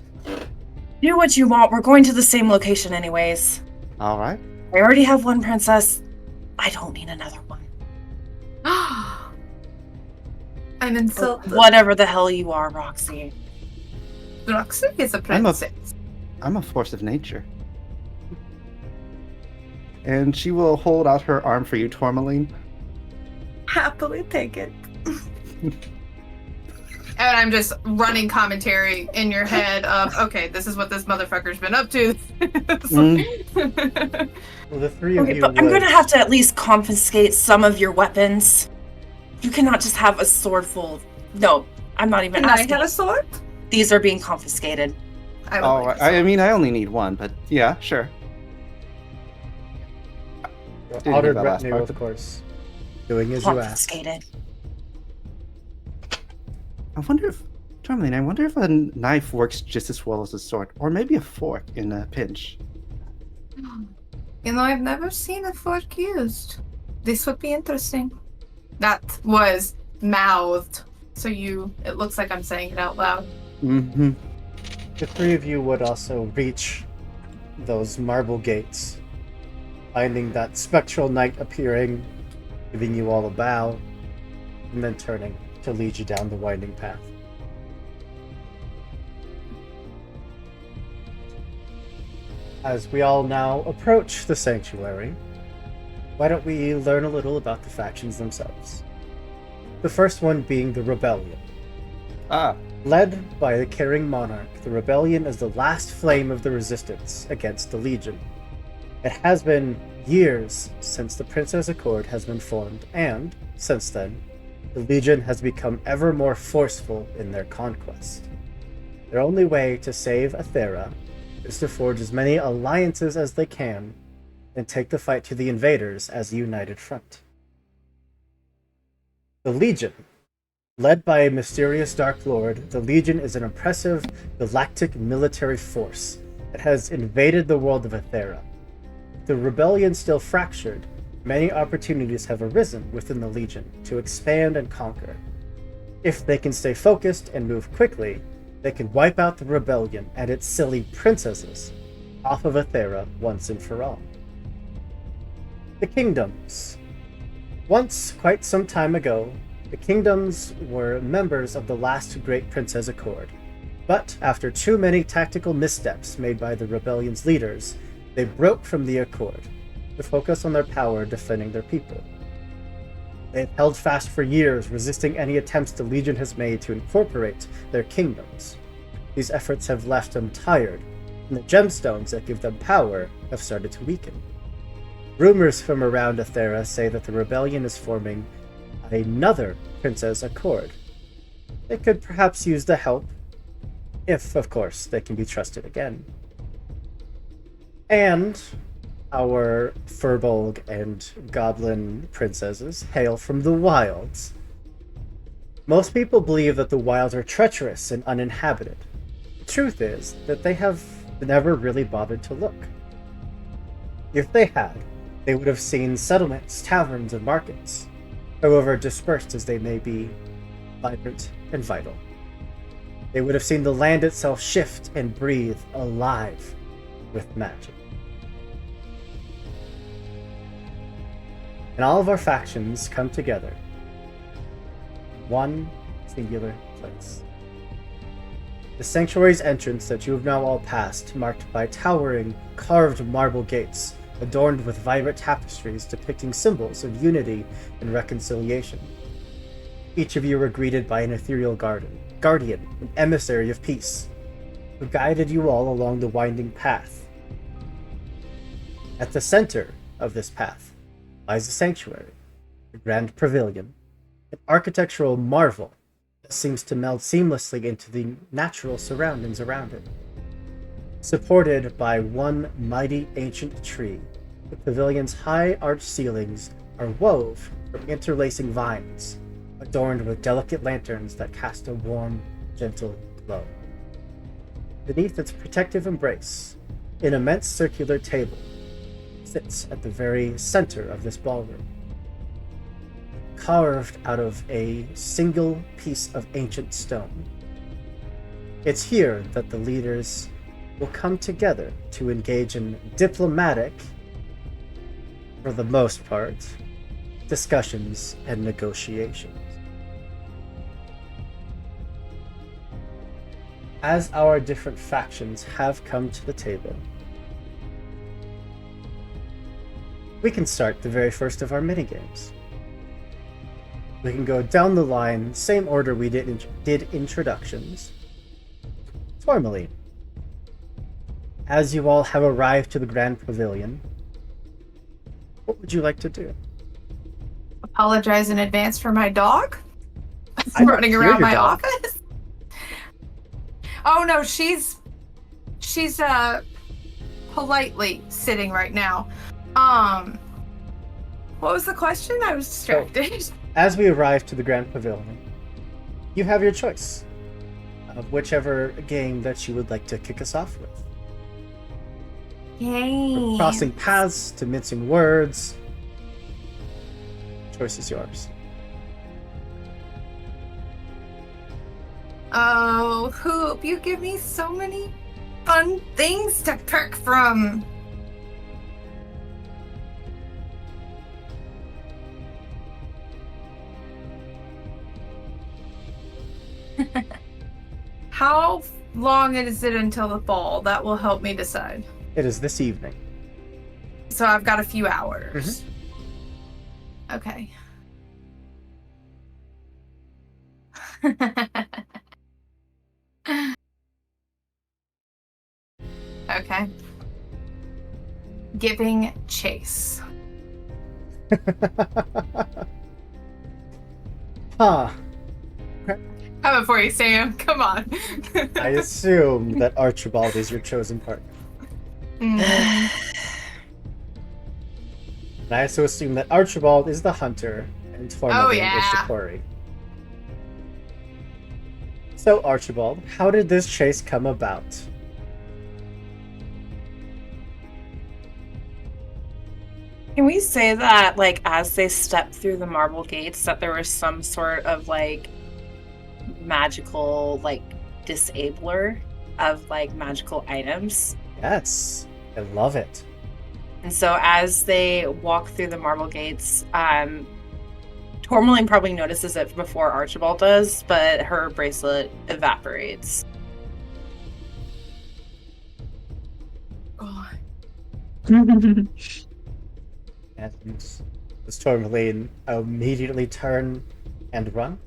Do what you want. We're going to the same location anyways. All right. I already have one princess. I don't need another one. I'm insulted. Whatever the hell you are, Roxy. Roxy is a I'm a- princess. I'm a force of nature. And she will hold out her arm for you, Tourmaline. Happily take it. And I'm just running commentary in your head of, okay, this is what this motherfucker's been up to. Well, the three of Okay, you but I'm would- gonna have to at least confiscate some of your weapons. You cannot just have a sword full. No, I'm not even Can I asking. have a sword? These are being confiscated. I would Oh, like a I sword. mean, I only need one, but yeah, sure. your Didn't honored hear that last retinue, part. of course, doing as you ask. Confiscated. I wonder if, Tourmaline, I wonder if a knife works just as well as a sword, or maybe a fork in a pinch. You know, I've never seen a fork used. This would be interesting. That was mouthed. So it looks like I'm saying it out loud. Mm-hmm. The three of you would also reach those marble gates, finding that spectral knight appearing, giving you all a bow, and then turning to lead you down the winding path. As we all now approach the sanctuary, why don't we learn a little about the factions themselves? The first one being the Rebellion. Ah, Led by the Caring Monarch, the Rebellion is the last flame of the resistance against the Legion. It has been years since the Princess Accord has been formed, and, since then, the Legion has become ever more forceful in their conquest. Their only way to save Athera is to forge as many alliances as they can and take the fight to the invaders as a united front. The Legion. Led by a mysterious Dark Lord, the Legion is an impressive galactic military force that has invaded the world of Athera. The rebellion still fractured, many opportunities have arisen within the Legion to expand and conquer. If they can stay focused and move quickly, they can wipe out the rebellion and its silly princesses off of Athera once and for all. The Kingdoms. Once, quite some time ago, the Kingdoms were members of the last Great Princess Accord. But after too many tactical missteps made by the rebellion's leaders, they broke from the Accord to focus on their power defending their people. They have held fast for years, resisting any attempts the Legion has made to incorporate their kingdoms. These efforts have left them tired, and the gemstones that give them power have started to weaken. Rumors from around Athera say that the rebellion is forming another Princess Accord. They could perhaps use the help, if, of course, they can be trusted again. And our Furbolg and Goblin princesses hail from the wilds. Most people believe that the wilds are treacherous and uninhabited. The truth is that they have never really bothered to look. If they had, they would have seen settlements, taverns, and markets, however dispersed as they may be, vibrant and vital. They would have seen the land itself shift and breathe alive with magic. And all of our factions come together in one singular place. The sanctuary's entrance that you have now all passed, marked by towering, carved marble gates, adorned with vibrant tapestries depicting symbols of unity and reconciliation. Each of you were greeted by an ethereal guardian, an emissary of peace, who guided you all along the winding path. At the center of this path lies the sanctuary, the Grand Pavilion, an architectural marvel that seems to meld seamlessly into the natural surroundings around it. Supported by one mighty ancient tree, the pavilion's high arched ceilings are wove from interlacing vines, adorned with delicate lanterns that cast a warm, gentle glow. Beneath its protective embrace, an immense circular table sits at the very center of this ballroom, carved out of a single piece of ancient stone. It's here that the leaders will come together to engage in diplomatic, for the most part, discussions and negotiations. As our different factions have come to the table, we can start the very first of our minigames. We can go down the line, same order we did introductions. Formally, as you all have arrived to the Grand Pavilion, what would you like to do? Apologize in advance for my dog I don't running hear around your my dog. office. Oh no, she's politely sitting right now. What was the question? I was distracted. As we arrive to the Grand Pavilion, you have your choice of whichever game that you would like to kick us off with. Yay. From crossing paths to mincing words. Choice is yours. Oh, Hoop, you give me so many fun things to pick from. How long is it until the fall? That will help me decide. It is this evening. So I've got a few hours. Okay. Okay. Giving chase. Huh. Coming for you, Sam. Come on. I assume that Archibald is your chosen partner. Mm. And I also assume that Archibald is the hunter and Tormund is yeah. Shikori. So, Archibald, how did this chase come about? Can we say that, like, as they stepped through the marble gates, that there was some sort of, like, magical, like, disabler of, like, magical items? Yes, I love it. And so as they walk through the marble gates, Tourmaline probably notices it before Archibald does, but her bracelet evaporates. Oh, And does Tourmaline immediately turn and run?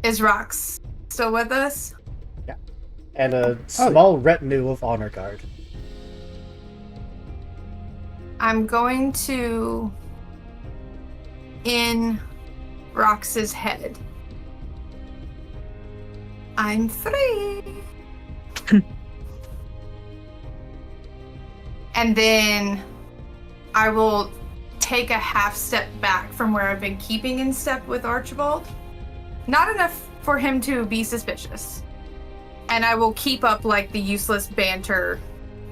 is Rox still with us? And a small retinue of honor guard. I'm going to in Rox's head. I'm free. And then I will take a half step back from where I've been keeping in step with Archibald. Not enough for him to be suspicious. And I will keep up like the useless banter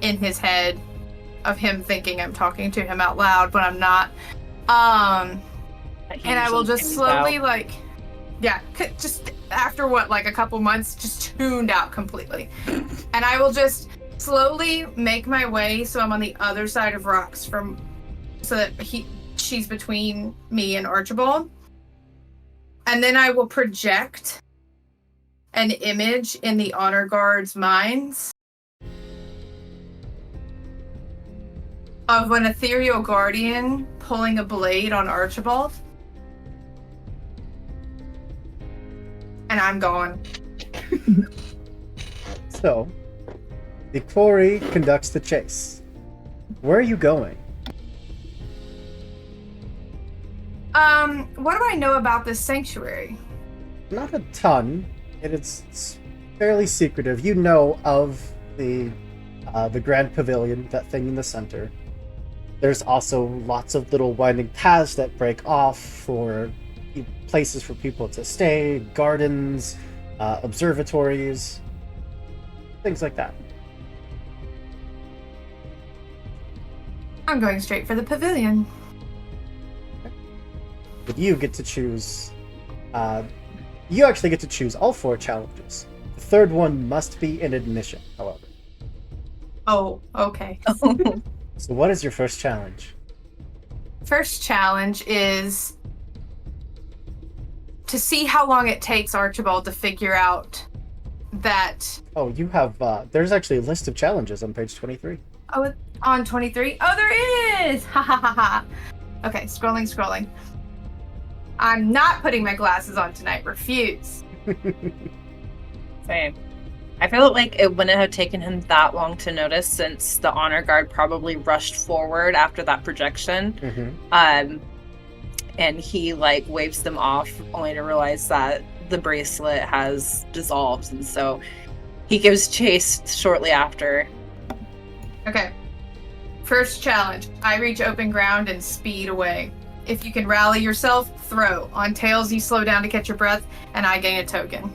in his head of him thinking I'm talking to him out loud, but I'm not. And I will just slowly just after a couple months, just tuned out completely. And I will just slowly make my way so I'm on the other side of Rox so that she's between me and Archibald. And then I will project an image in the honor guard's minds of an ethereal guardian pulling a blade on Archibald. And I'm gone. So, the quarry conducts the chase. Where are you going? What do I know about this sanctuary? Not a ton. It's fairly secretive. You know of the Grand Pavilion, that thing in the center. There's also lots of little winding paths that break off for places for people to stay, gardens, observatories, things like that. I'm going straight for the pavilion. But you get to choose. You actually get to choose all 4 challenges. The third one must be an admission, however. Oh, okay. So what is your first challenge? First challenge is to see how long it takes Archibald to figure out that. Oh, you have. There's actually a list of challenges on page 23. Oh, on 23? Oh, there is! Ha ha ha ha. Okay, scrolling. I'm not putting my glasses on tonight. Refuse. Same. I feel like it wouldn't have taken him that long to notice, since the honor guard probably rushed forward after that projection. Mm-hmm. And he waves them off, only to realize that the bracelet has dissolved, and so he gives chase shortly after. Okay. First challenge. I reach open ground and speed away. If you can rally yourself, throw. On tails, you slow down to catch your breath, and I gain a token.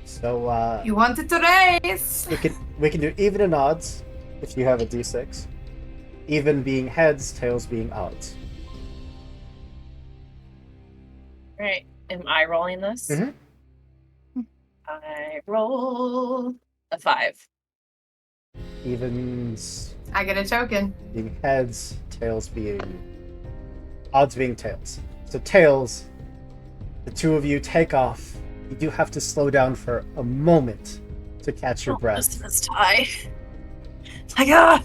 So, You wanted to race! we can do even and odds if you have a d6. Even being heads, tails being odds. Right. Am I rolling this? Mm-hmm. I roll a 5. Evens I get a token. being heads, tails being odds being tails. So tails, the two of you take off. You do have to slow down for a moment to catch your breath. This tie. It's like, ah!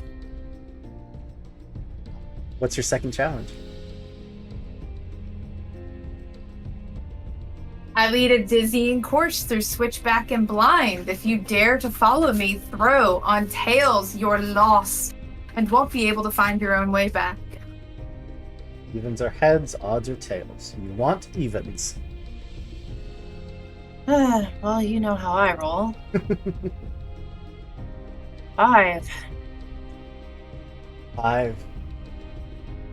What's your second challenge? I lead a dizzying course through Switchback and Blind. If you dare to follow me, throw. On tails, you're lost and won't be able to find your own way back. Evens are heads, odds are tails. You want evens. Well, you know how I roll. 5. 5.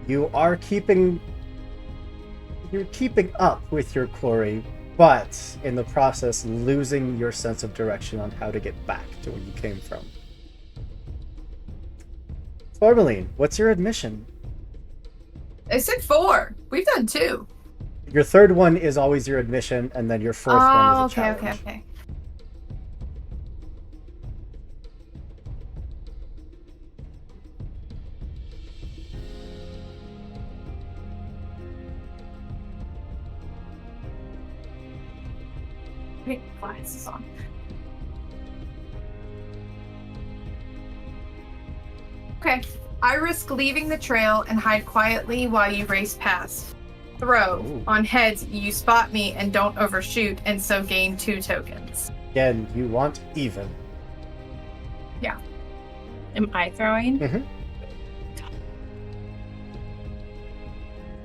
You're keeping up with your quarry, but in the process losing your sense of direction on how to get back to where you came from. Tourmaline, what's your admission? I said 4. We've done 2. Your third one is always your admission, and then your fourth one is a okay, challenge. okay. Put glasses on. Okay. I risk leaving the trail and hide quietly while you race past. Throw. Ooh. On heads, you spot me and don't overshoot, and so gain 2 tokens. Again, you want even. Am I throwing? Mhm.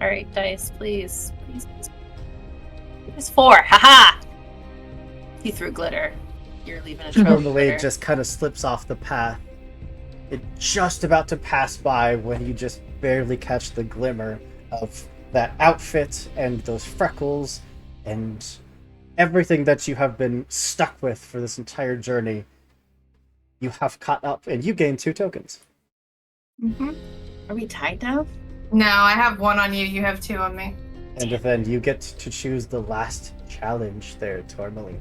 All right, dice, please. Please. It's 4. Haha! He threw glitter. You're leaving a trail of Tourmaline glitter. just kind of slips off the path. It's just about to pass by when you just barely catch the glimmer of that outfit and those freckles and everything that you have been stuck with for this entire journey. You have caught up and you gain 2 tokens. Mm-hmm. Are we tied now? No, I have 1 on you. You have 2 on me. And then you get to choose the last challenge there, Tourmaline.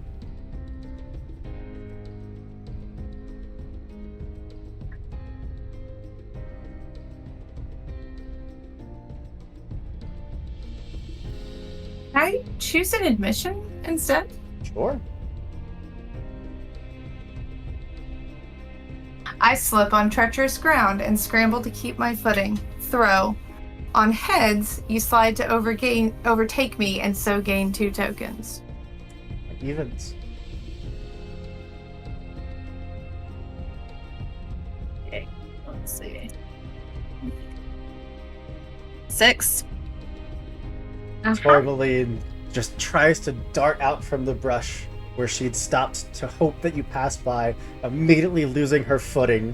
Can I choose an admission instead? Sure. I slip on treacherous ground and scramble to keep my footing. Throw. On heads, you slide to overtake me and so gain 2 tokens. Evens. Okay, let's see. 6. Tourmaline just tries to dart out from the brush where she'd stopped to hope that you passed by, immediately losing her footing,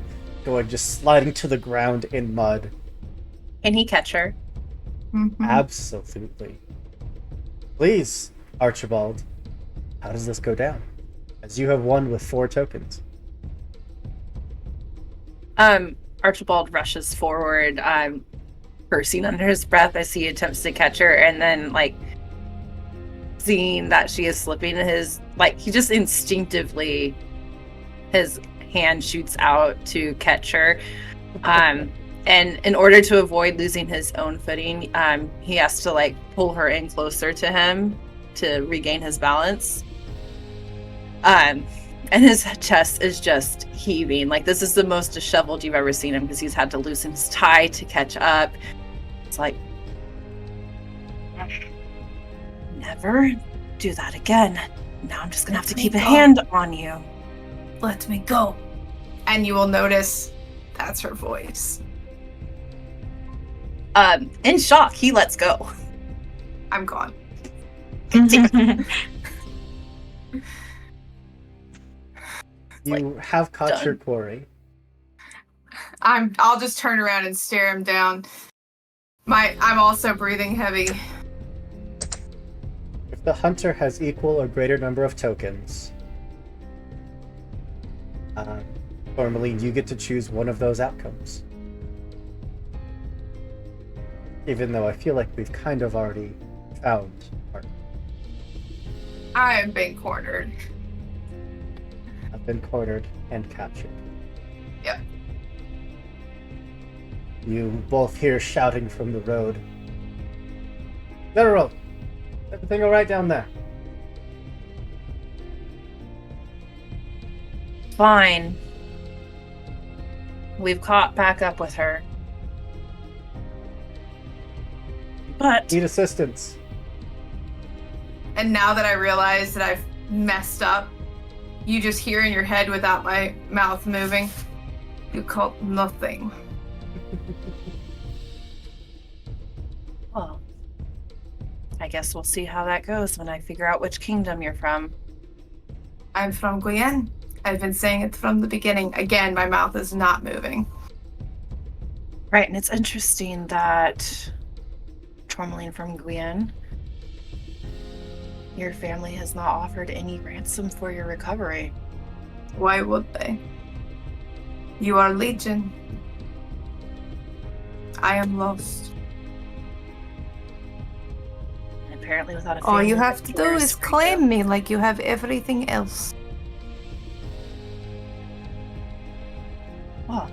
just sliding to the ground in mud. Can he catch her? Mhm. Absolutely. Please, Archibald, how does this go down? As you have won with 4 tokens. Archibald rushes forward, cursing under his breath as he attempts to catch her, and then seeing that she is slipping, he just instinctively, his hand shoots out to catch her. And in order to avoid losing his own footing, he has to pull her in closer to him to regain his balance. And his chest is just heaving. This is the most disheveled you've ever seen him, because he's had to loosen his tie to catch up. It's never do that again. Now I'm just gonna have to keep a hand on you. Let me go. And you will notice that's her voice. In shock, he lets go. I'm gone. You have caught done. your quarry. I'll just turn around and stare him down. I'm also breathing heavy. If the hunter has equal or greater number of tokens, Tourmaline, you get to choose one of those outcomes. Even though I feel like we've kind of already found our... I am being cornered. I've been cornered and captured. Yep. You both hear shouting from the road. General, everything all right down there? Fine. We've caught back up with her. But Need assistance. And now that I realize that I've messed up, you just hear in your head without my mouth moving. You caught nothing. well, I guess we'll see how that goes when I figure out which kingdom you're from. I'm from Guyenne. I've been saying it from the beginning. Again, my mouth is not moving. Right, and it's interesting that Tourmaline from Guyenne, your family has not offered any ransom for your recovery. Why would they? You are Legion. I am lost. And apparently, without a All you family, have to do there's is freedom. claim me like you have everything else. Well,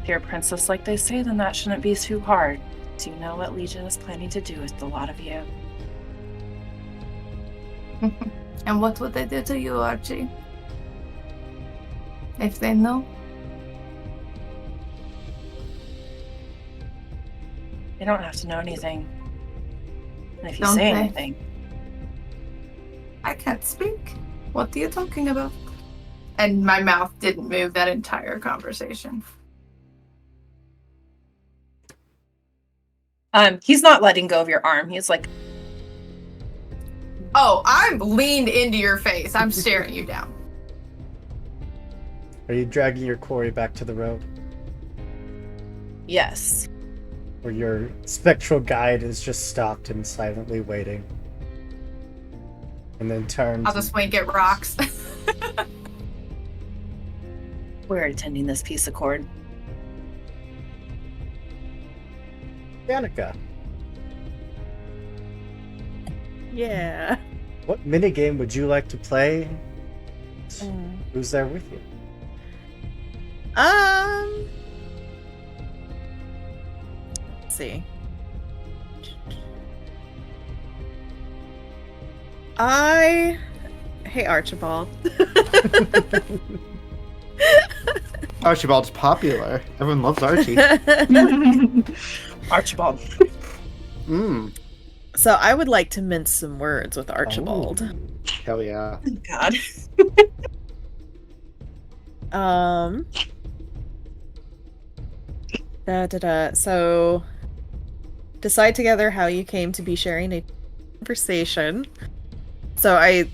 if you're a princess like they say, then that shouldn't be too hard. Do you know what Legion is planning to do with the lot of you? And what would they do to you, Archie? If they know? They don't have to know anything. And if you Don't say they? anything, I can't speak. What are you talking about? And my mouth didn't move that entire conversation. he's not letting go of your arm. He's like, Oh, I'm leaned into your face. I'm staring you down. Are you dragging your quarry back to the road? yes. Or your spectral guide is just stopped and silently waiting? And then turns. I'll just wink at rocks. We're attending this peace accord. Danica, Yeah. what minigame would you like to play? Who's there with you? Let's see. Hey, Archibald. Archibald's popular. Everyone loves Archie. Archibald. Mm. So I would like to mince some words with Archibald. Hell yeah. God. So decide together how you came to be sharing a conversation. So I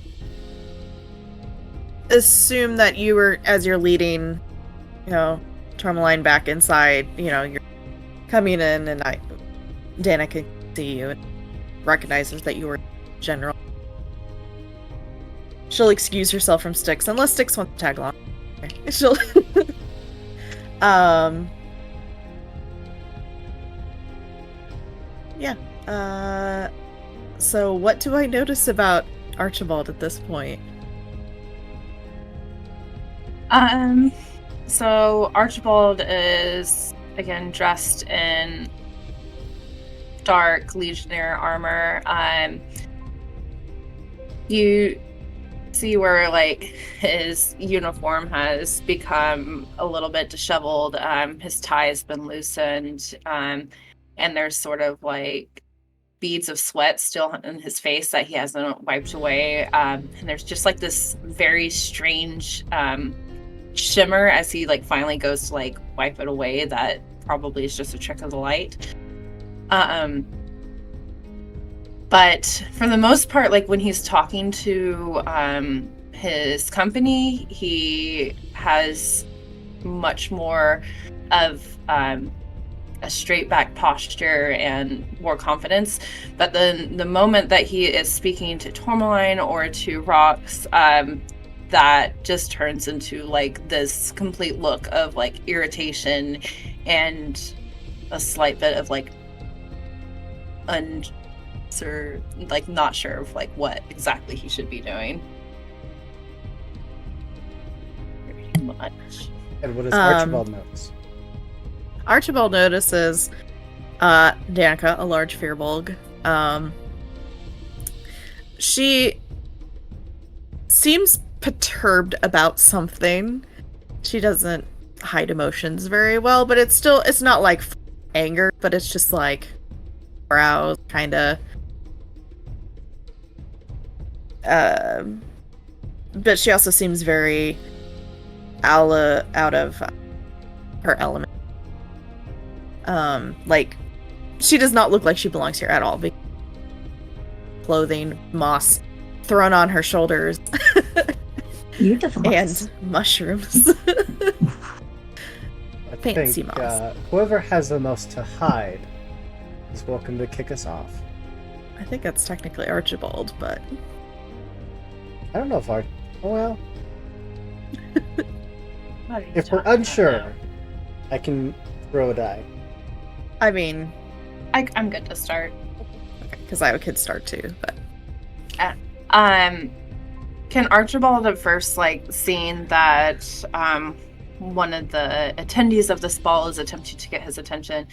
assume that you were, as you're leading, Tourmaline back inside, you're coming in and Danica can see you and recognizes that you were general. She'll excuse herself from Styx, unless Styx wants to tag along. She'll yeah. So what do I notice about Archibald at this point? So Archibald is again dressed in dark legionnaire armor. You see where his uniform has become a little bit disheveled. His tie has been loosened, and there's sort of beads of sweat still in his face that he hasn't wiped away. And there's just this very strange shimmer as he finally goes to wipe it away. That probably is just a trick of the light. But for the most part, when he's talking to his company, he has much more of a straight back posture and more confidence. But then the moment that he is speaking to Tourmaline or to Rox, that just turns into this complete look of irritation and a slight bit of not sure of what exactly he should be doing. Pretty much. And what does Archibald notice? Archibald notices Danica, a large firbolg. She seems perturbed about something. She doesn't hide emotions very well, but it's not anger, but it's just brows kind of. But she also seems very out of her element. She does not look like she belongs here at all. Clothing, moss thrown on her shoulders, Beautiful. and mushrooms. I Fancy think moss. whoever has the most to hide is welcome to kick us off. I think that's technically Archibald, but I don't know if well, What are you if we're talking unsure, about? I can throw a die. I mean, I'm good to start. because I could start too, but Can Archibald at first, like, seeing that one of the attendees of this ball is attempting to get his attention,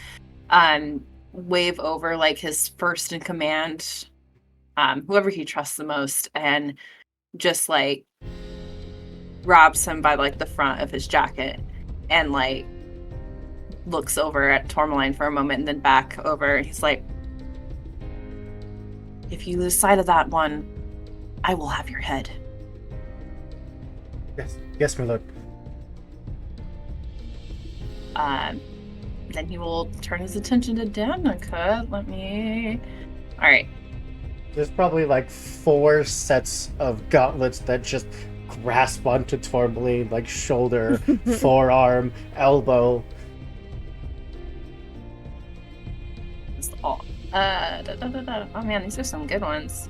wave over like his first in command, whoever he trusts the most, and just like grabs him by like the front of his jacket and like looks over at Tourmaline for a moment and then back over. He's like, if you lose sight of that one, I will have your head. Yes, my lord. Then he will turn his attention to Danica. All right. There's probably like 4 sets of gauntlets that just grasp onto Tourmaline, like shoulder, forearm, elbow. That's all. Oh man, these are some good ones.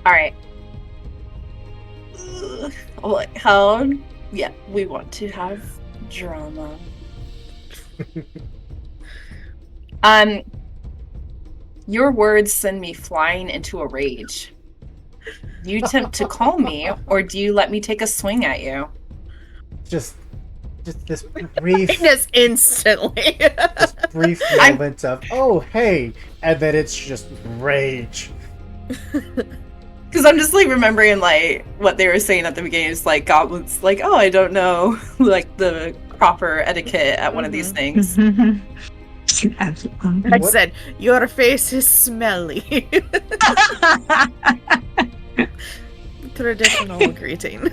All right. Like how? Yeah, we want to have drama. Your words send me flying into a rage. Do you attempt to calm me, or do you let me take a swing at you? Just this brief, just instantly. brief moment of, oh, hey, and then it's just rage. Because I'm just like remembering like what they were saying at the beginning. It's like goblins, like, oh, I don't know, like the proper etiquette at one of these things. Absolutely. I What? said, your face is smelly. Traditional greeting.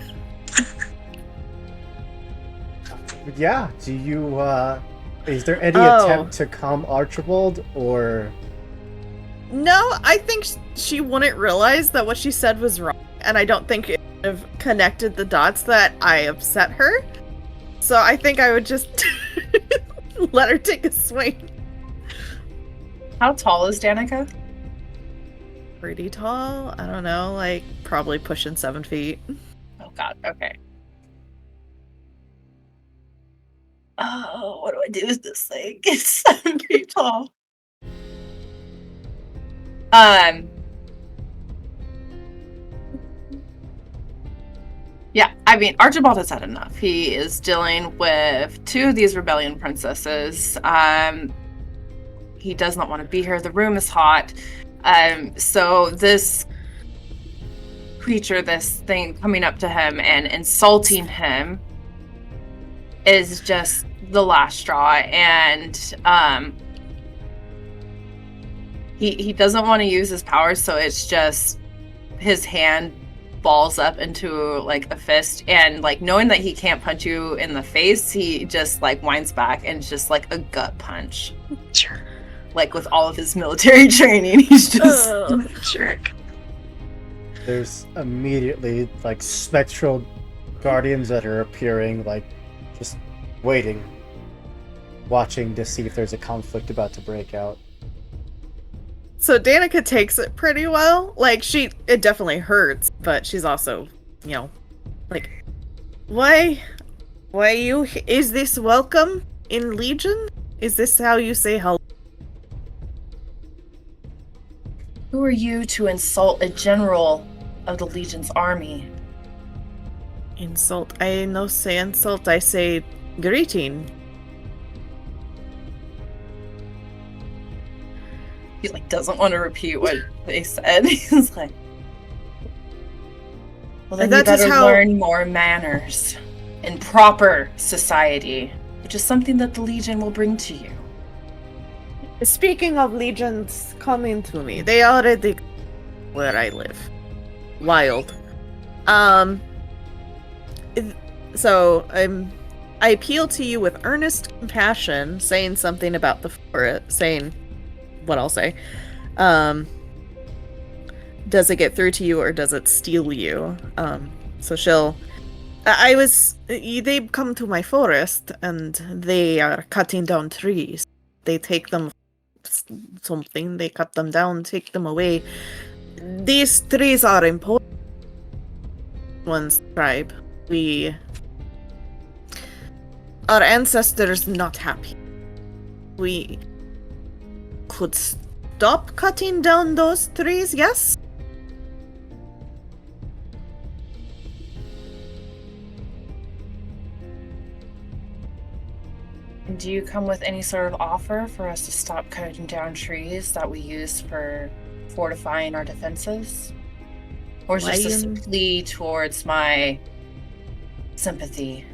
Yeah, do you, is there any Oh. attempt to calm Archibald, or... No, I think she wouldn't realize that what she said was wrong, and I don't think it would have connected the dots that I upset her. So I think I would just let her take a swing. How tall is Danica? Pretty tall. I don't know, like probably pushing 7 feet. Oh God. Okay. Oh, what do I do with this thing? It's 7 feet tall. Yeah, I mean, Archibald has had enough. He is dealing with 2 of these rebellion princesses. He does not want to be here. The room is hot. So this creature, this thing coming up to him and insulting him is just the last straw. And he doesn't want to use his powers, so it's just his hand balls up into like a fist, and like knowing that he can't punch you in the face, he just like winds back and it's just like a gut punch. Sure. Like with all of his military training, he's just Jerk. There's immediately like spectral guardians that are appearing, like just waiting, watching to see if there's a conflict about to break out. So Danica takes it pretty well. Like it definitely hurts, but she's also, like, why is this welcome in Legion? Is this how you say hello? Who are you to insult a general of the Legion's army? Insult. I no say insult, I say greeting. He like doesn't want to repeat what they said. He's like, well, then That you is better how- learn more manners in proper society, which is something that the Legion will bring to you. Speaking of legions coming to me, they already where I live. Wild. So I appeal to you with earnest compassion, saying something about the forest, saying what I'll say. Does it get through to you or does it steal you? So they come to my forest and they are cutting down trees. They take them something, they cut them down, take them away. These trees are important. one's tribe. Our ancestors not happy. We could stop cutting down those trees, yes? Do you come with any sort of offer for us to stop cutting down trees that we use for fortifying our defenses? Or is it just a plea towards my sympathy?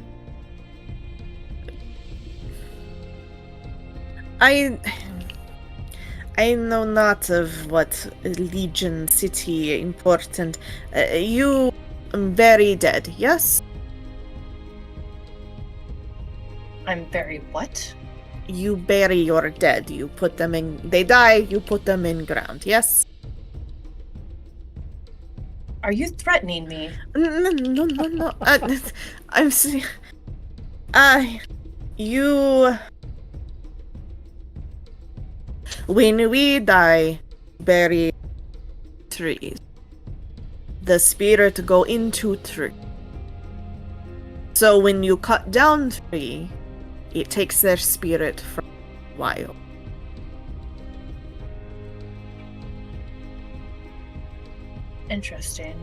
I know not of what Legion City important. You very dead, yes? I'm very what? You bury your dead. You put them in. They die. You put them in ground. Yes. Are you threatening me? No. I'm. You. When we die, bury trees. The spirit go into tree. So when you cut down tree, it takes their spirit from the wild. Interesting.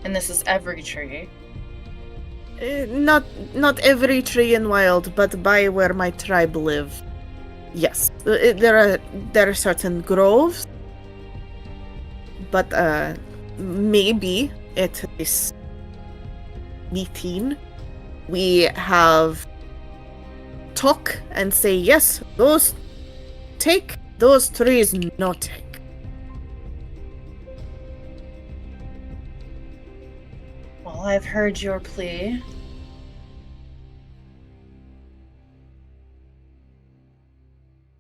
And this is every tree? Not every tree in wild, but by where my tribe live. Yes, there are certain groves, but maybe at this meeting we have talk and say yes, those take, those trees no take. Well, I've heard your plea.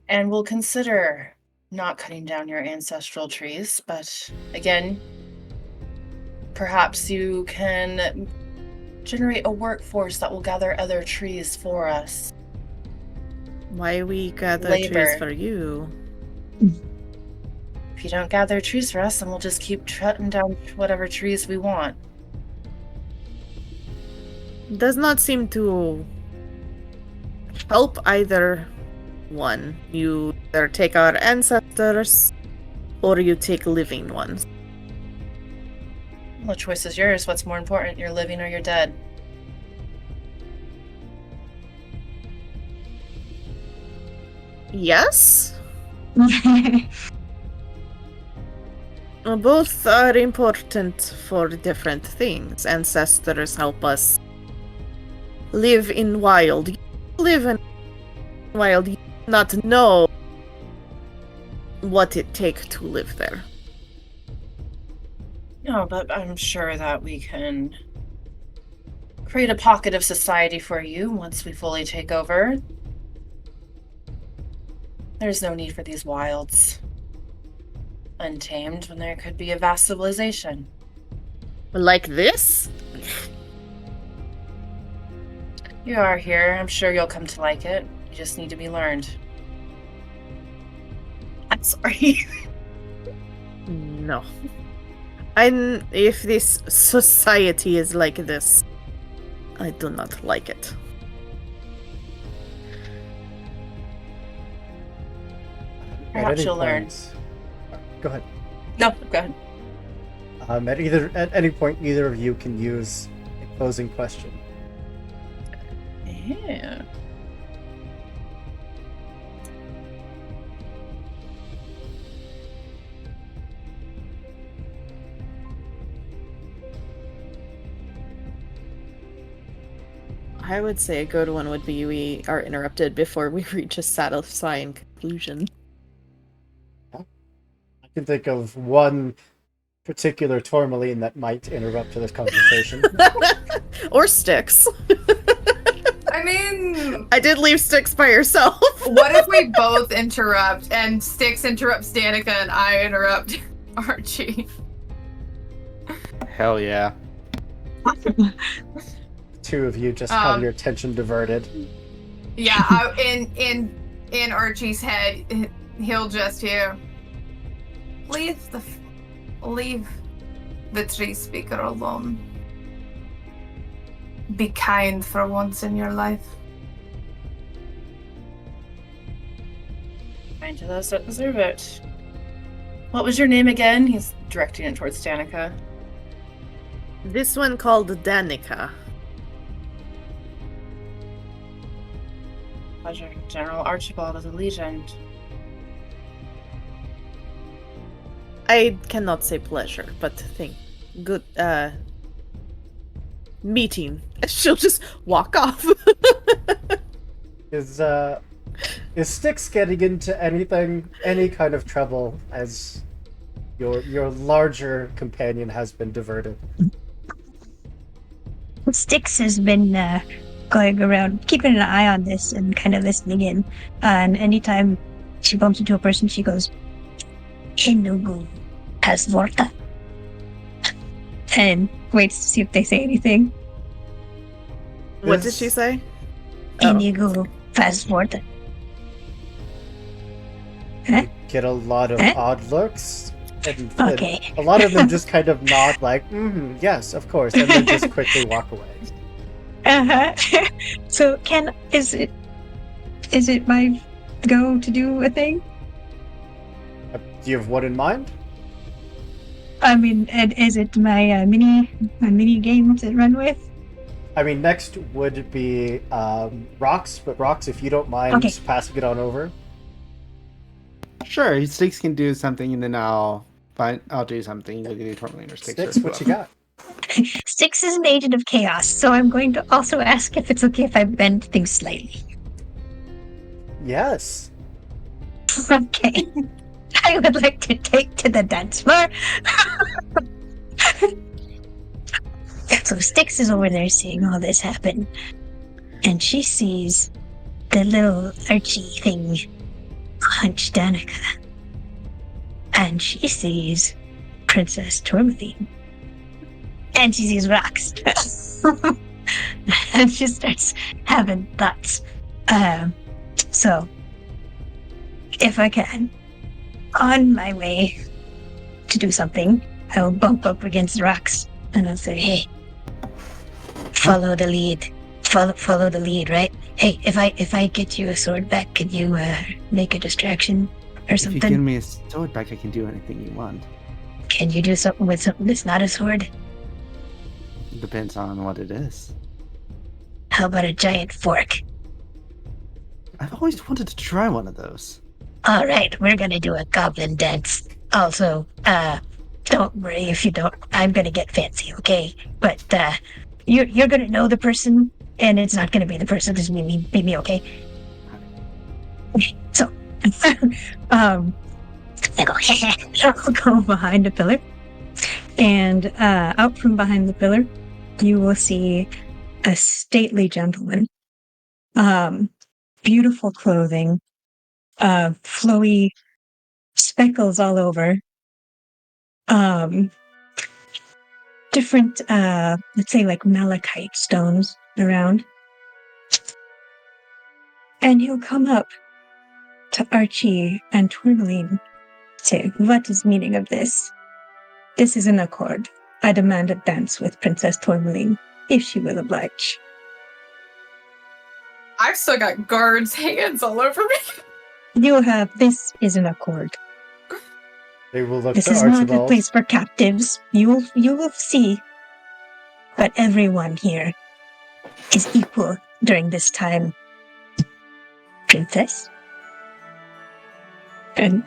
And we'll consider not cutting down your ancestral trees, but again, perhaps you can generate a workforce that will gather other trees for us. Why we gather Labor. trees for you? If you don't gather trees for us, then we'll just keep cutting down whatever trees we want. Does not seem to help either one. You either take our ancestors or you take living ones. The choice is yours. What's more important, you're living or you're dead? Yes? Both are important for different things. Ancestors help us live in wild. You live in wild, you do not know what it takes to live there. No, but I'm sure that we can create a pocket of society for you once we fully take over. There's no need for these wilds untamed when there could be a vast civilization. Like this? You are here. I'm sure you'll come to like it. You just need to be learned. I'm sorry. No. If this society is like this, I do not like it. Perhaps any you'll learn. point- Go ahead. No, go ahead. At any point, either of you can use a closing question. Yeah. I would say a good one would be we are interrupted before we reach a satisfying conclusion. I can think of one particular tourmaline that might interrupt this conversation. Or Styx. I mean, I did leave Styx by herself. what if we both interrupt and Styx interrupts Danica and I interrupt Archie? Hell yeah. Two of you just have your attention diverted. Yeah, in Archie's head, he'll just hear, leave the tree speaker alone. Be kind for once in your life. Kind to those that deserve it. What was your name again? He's directing it towards Danica. This one called Danica. Pleasure. General Archibald of the Legion. I cannot say pleasure, but think good meeting. She'll just walk off. Is Styx getting into any kind of trouble as your larger companion has been diverted? Styx has been going around, keeping an eye on this and kind of listening in. And anytime she bumps into a person, she goes, "Enugu has Vorta," and waits to see if they say anything. What did This- she say? Enugu has Vorta. Huh? Get a lot of odd looks, and Okay. a lot of them just kind of nod like, yes, of course, and then just quickly walk away. Uh-huh. So is it my go to do a thing? Do you have one in mind? I mean, is it my mini game to run with? I mean, next would be Rox, but Rox, if you don't mind Okay. passing it on over. Sure, Styx can do something, and then I'll do something. You can do Tourmaline or Styx. Styx, what you got? Styx is an agent of chaos, so I'm going to also ask if it's okay if I bend things slightly. Yes. Okay. I would like to take to the dance floor. So Styx is over there seeing all this happen, and she sees the little Archie thing punch Danica. And she sees Princess Tourmaline. And she sees rocks. And she starts having thoughts. So, if I can, on my way to do something, I will bump up against the rocks and I'll say, "Hey, follow the lead. Follow the lead, right? Hey, if I get you a sword back, can you make a distraction or If you give something? me a sword back, I can do anything you want. Can you do something with something that's not a sword? Depends on what it is. How about a giant fork? I've always wanted to try one of those. All right, we're gonna do a goblin dance. Also, don't worry if you don't. I'm gonna get fancy, okay? But you're gonna know the person, and it's not gonna be the person. Just be me, okay? Okay, so, I go, I'll go behind a pillar, and out from behind the pillar, you will see a stately gentleman. Beautiful clothing, flowy speckles all over. Different, let's say like malachite stones around. And he'll come up to Archie and Tourmaline. Say, "What is meaning of this? This is an accord. I demand a dance with Princess Tourmaline, if she will oblige." I've still got guards' hands all over me. You have, this is an accord. They will look This to is not a Archibald. place for captives. You will see. But everyone here is equal during this time. Princess? And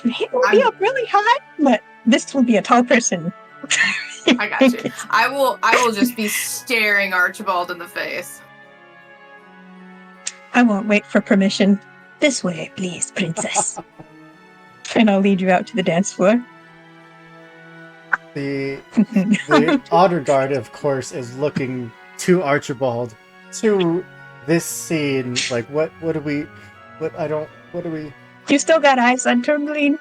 he will be up really high, but this will be a tall person. I got you. I will just be staring Archibald in the face. I won't wait for permission. This way, please, princess. And I'll lead you out to the dance floor. The honor guard, of course, is looking to Archibald, to this scene. Like, what do we? You still got eyes on Tourmaline?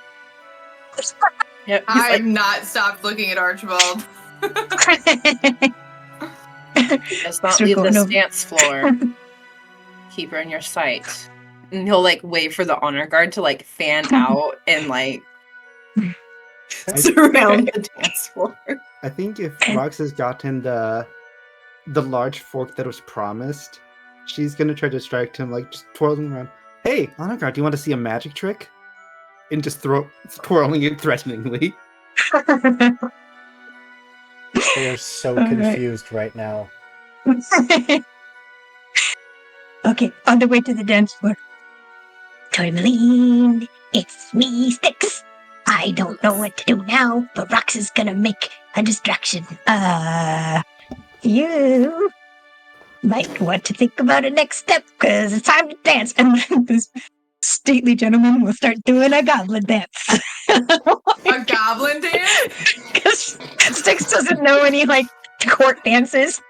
Yep. He's like, I've not stopped looking at Archibald. let's not So leave going this over- dance floor. Keep her in your sight. And he'll like wait for the honor guard to like fan out and like surround the dance floor. I think if Rox has gotten the large fork that was promised, she's gonna try to distract him, like just twirling around. Hey, Anagar, do you want to see a magic trick? And just twirling it threateningly. They are so All right. confused right now. Okay, on the way to the dance floor. Tourmaline, it's me, Sticks. I don't know what to do now, but Rox is gonna make a distraction. You might want to think about a next step, because it's time to dance. And then this stately gentleman will start doing a goblin dance. A goblin dance? Because Sticks doesn't know any, like, court dances.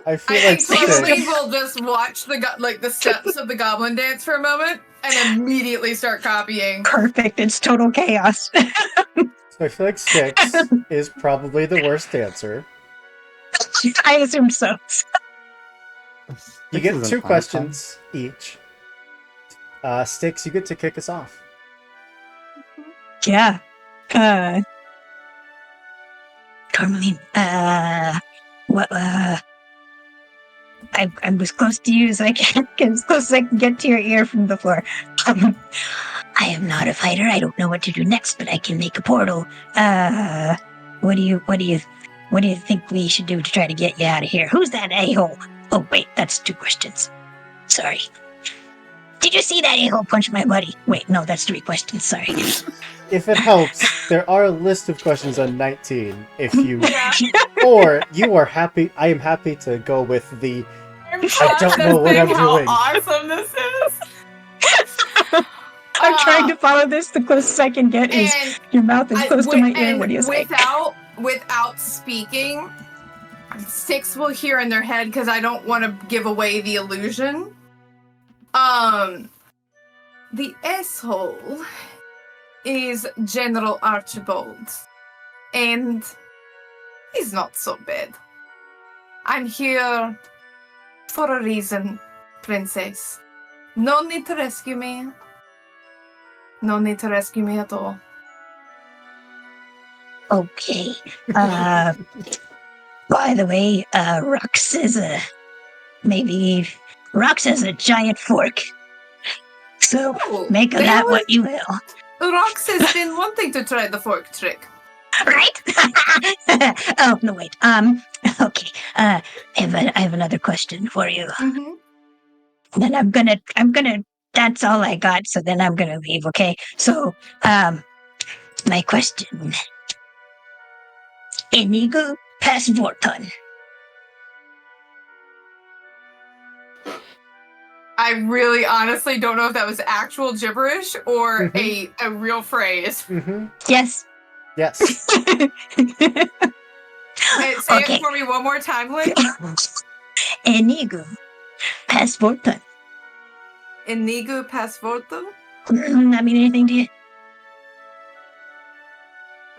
I feel I like think Tourmaline Sticks, will just watch the steps of the goblin dance for a moment and immediately start copying. Perfect, it's total chaos. so I feel like Sticks is probably the worst dancer. I assume so. You get 2 questions each. Sticks, you get to kick us off. Yeah. Tourmaline, what, I'm as close to you as I can, as close as I can get to your ear from the floor. I am not a fighter. I don't know what to do next, but I can make a portal. What do you think we should do to try to get you out of here? Who's that a-hole? Oh, wait, that's 2 questions. Sorry. Did you see that a-hole punch my buddy? Wait, no, that's 3 questions. Sorry. If it helps, there are a list of questions on 19. If you Yeah. or you are happy, I am happy to go with the I'm I don't know what I'm processing doing. How awesome this is. I'm trying to follow this. The closest I can get is And your mouth is close to my ear. and What do you say? without speaking, Six will hear in their head because I don't want to give away the illusion. The asshole is General Archibald, and he's not so bad. I'm here for a reason, princess. No need to rescue me. No need to rescue me at all. Okay. By the way, Rox is Rox has a giant fork. So Oh, make of that what you will. Rox has been wanting to try the fork trick. Right? Oh no, wait. Okay. I have another question for you. Mm-hmm. Then I'm gonna. That's all I got. So then I'm gonna leave. Okay. So, my question. Inigo Passvorton. I really honestly don't know if that was actual gibberish or Mhm. a real phrase. Mm-hmm. Yes. Yes. Say Okay. it for me one more time, Lynn. Inigo Passvorton. Inigo Passvorto? I mean, anything to you?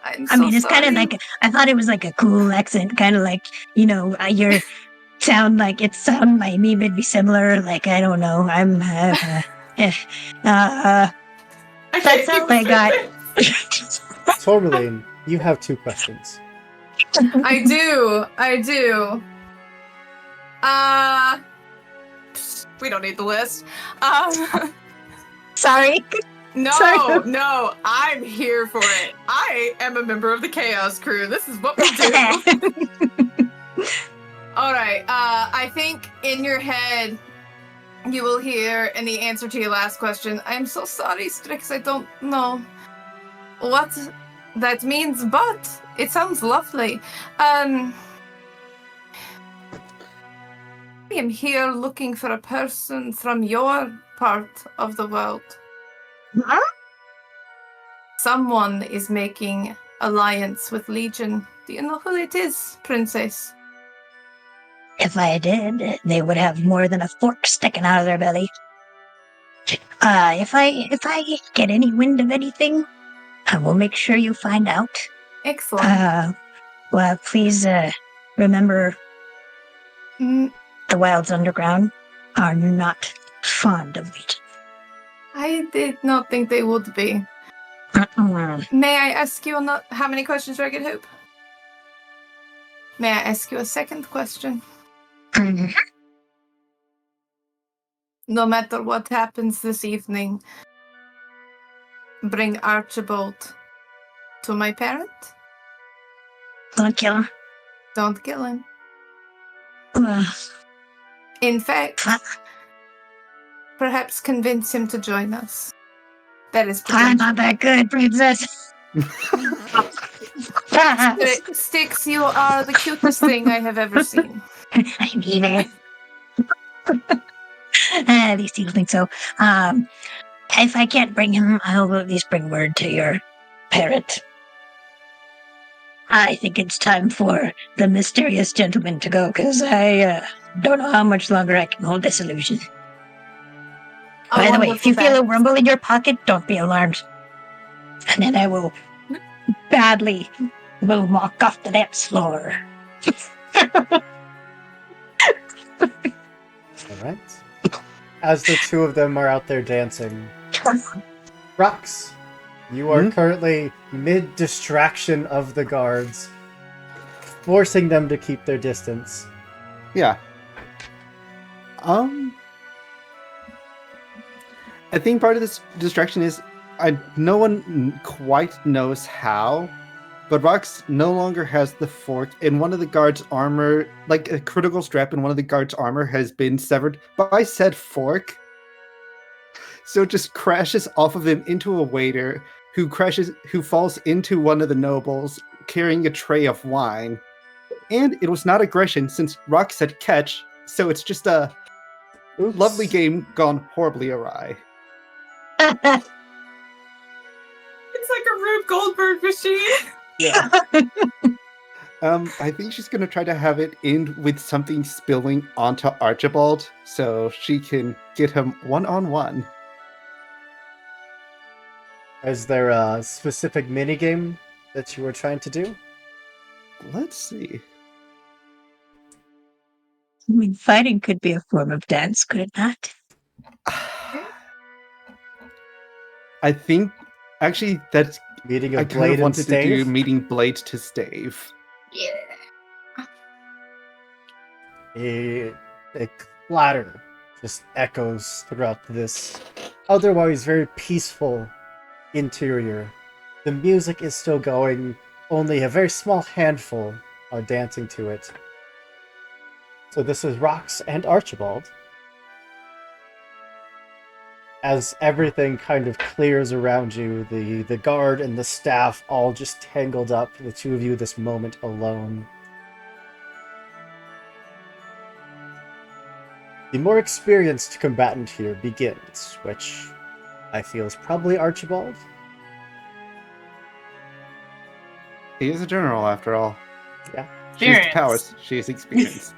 I mean, it's kind of like, I thought it was like a cool accent, kind of like, your sound like, it sound like me, but be similar, like, I don't know, that's all I got. Tourmaline, you have 2 questions. I do. We don't need the list. Sorry. No, Sorry. no, I'm here for it. I am a member of the Chaos Crew. This is what we do. All right. I think in your head, you will hear in the answer to your last question. I'm so sorry, Strix. I don't know what that means, but it sounds lovely. I am here looking for a person from your part of the world. Huh? Someone is making alliance with Legion. Do you know who it is, Princess? If I did, they would have more than a fork sticking out of their belly. If I get any wind of anything, I will make sure you find out. Excellent. Well, please, remember Mm, the Wilds Underground are not fond of Legion. I did not think they would be. May I ask you how many questions, Ragged Hope? May I ask you a second question? No matter what happens this evening, bring Archibald to my parent. Don't kill him. Don't kill him. Uh, In fact, perhaps convince him to join us. That is I'm potential. not that good, princess. Styx, you are the cutest thing I have ever seen. I mean it. At least you think so. If I can't bring him, I'll at least bring word to your parent. I think it's time for the mysterious gentleman to go, because I don't know how much longer I can hold this illusion. By the way, if you feel a rumble in your pocket, don't be alarmed. And then I will badly walk off the dance floor. Alright. As the two of them are out there dancing, Rox, you are currently mid-distraction of the guards, forcing them to keep their distance. Yeah. I think part of this distraction is no one quite knows how, but Rox no longer has the fork, and one of the guards' armor, like a critical strap in one of the guards' armor, has been severed by said fork. So it just crashes off of him into a waiter who falls into one of the nobles carrying a tray of wine. And it was not aggression since Rox said catch, so it's just a Oops. lovely game gone horribly awry. It's like a Rube Goldberg machine. Yeah. I think she's gonna try to have it end with something spilling onto Archibald, so she can get him one-on-one. Is there a specific minigame that you were trying to do? Let's see. I mean, fighting could be a form of dance, could it not? I think actually that's Meeting I of kind Blade of and wanted to do Stave? meeting blade to stave. Yeah. A clatter just echoes throughout this otherwise very peaceful interior. The music is still going, only a very small handful are dancing to it. So this is Rox and Archibald. As everything kind of clears around you, the guard and the staff all just tangled up, the two of you this moment alone. The more experienced combatant here begins, which I feel is probably Archibald. He is a general after all. Yeah. She has the Experience. powers. She has experience.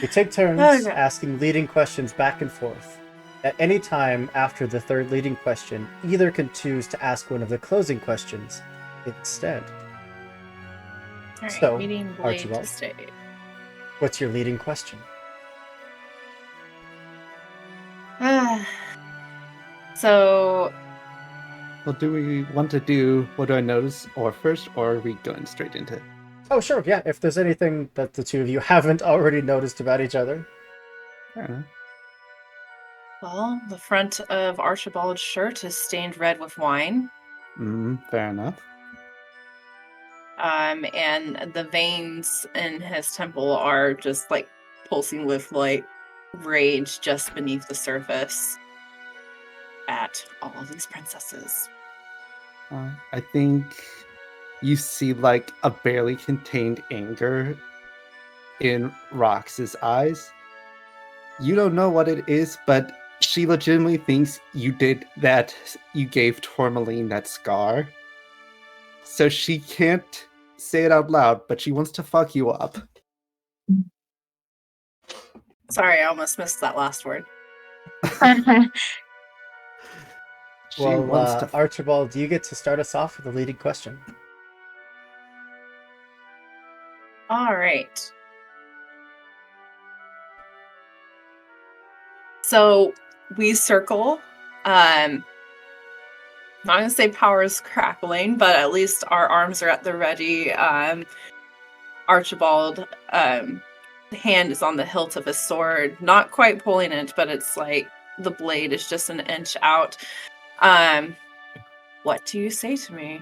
We take turns Okay. asking leading questions back and forth. At any time after the third leading question, either can choose to ask one of the closing questions instead. All right, So, meeting Blade Archibald. to stay. What's your leading question? So, Well, do we want to do what do I notice or first, or are we going straight into it? Oh, sure, yeah, if there's anything that the two of you haven't already noticed about each other. I don't know. well, the front of Archibald's shirt is stained red with wine. Fair enough. And the veins in his temple are just like pulsing with like rage just beneath the surface at all of these princesses. I think you see like a barely contained anger in Rox's eyes. You don't know what it is, but she legitimately thinks you did that. You gave Tourmaline that scar. So she can't say it out loud, but she wants to fuck you up. Sorry, I almost missed that last word. She Well, wants to. Archibald, you get to start us off with the leading question. All right. So we circle not gonna say power is crackling, but at least our arms are at the ready. Archibald, the hand is on the hilt of his sword, not quite pulling it, but it's like the blade is just an inch out. What do you say to me?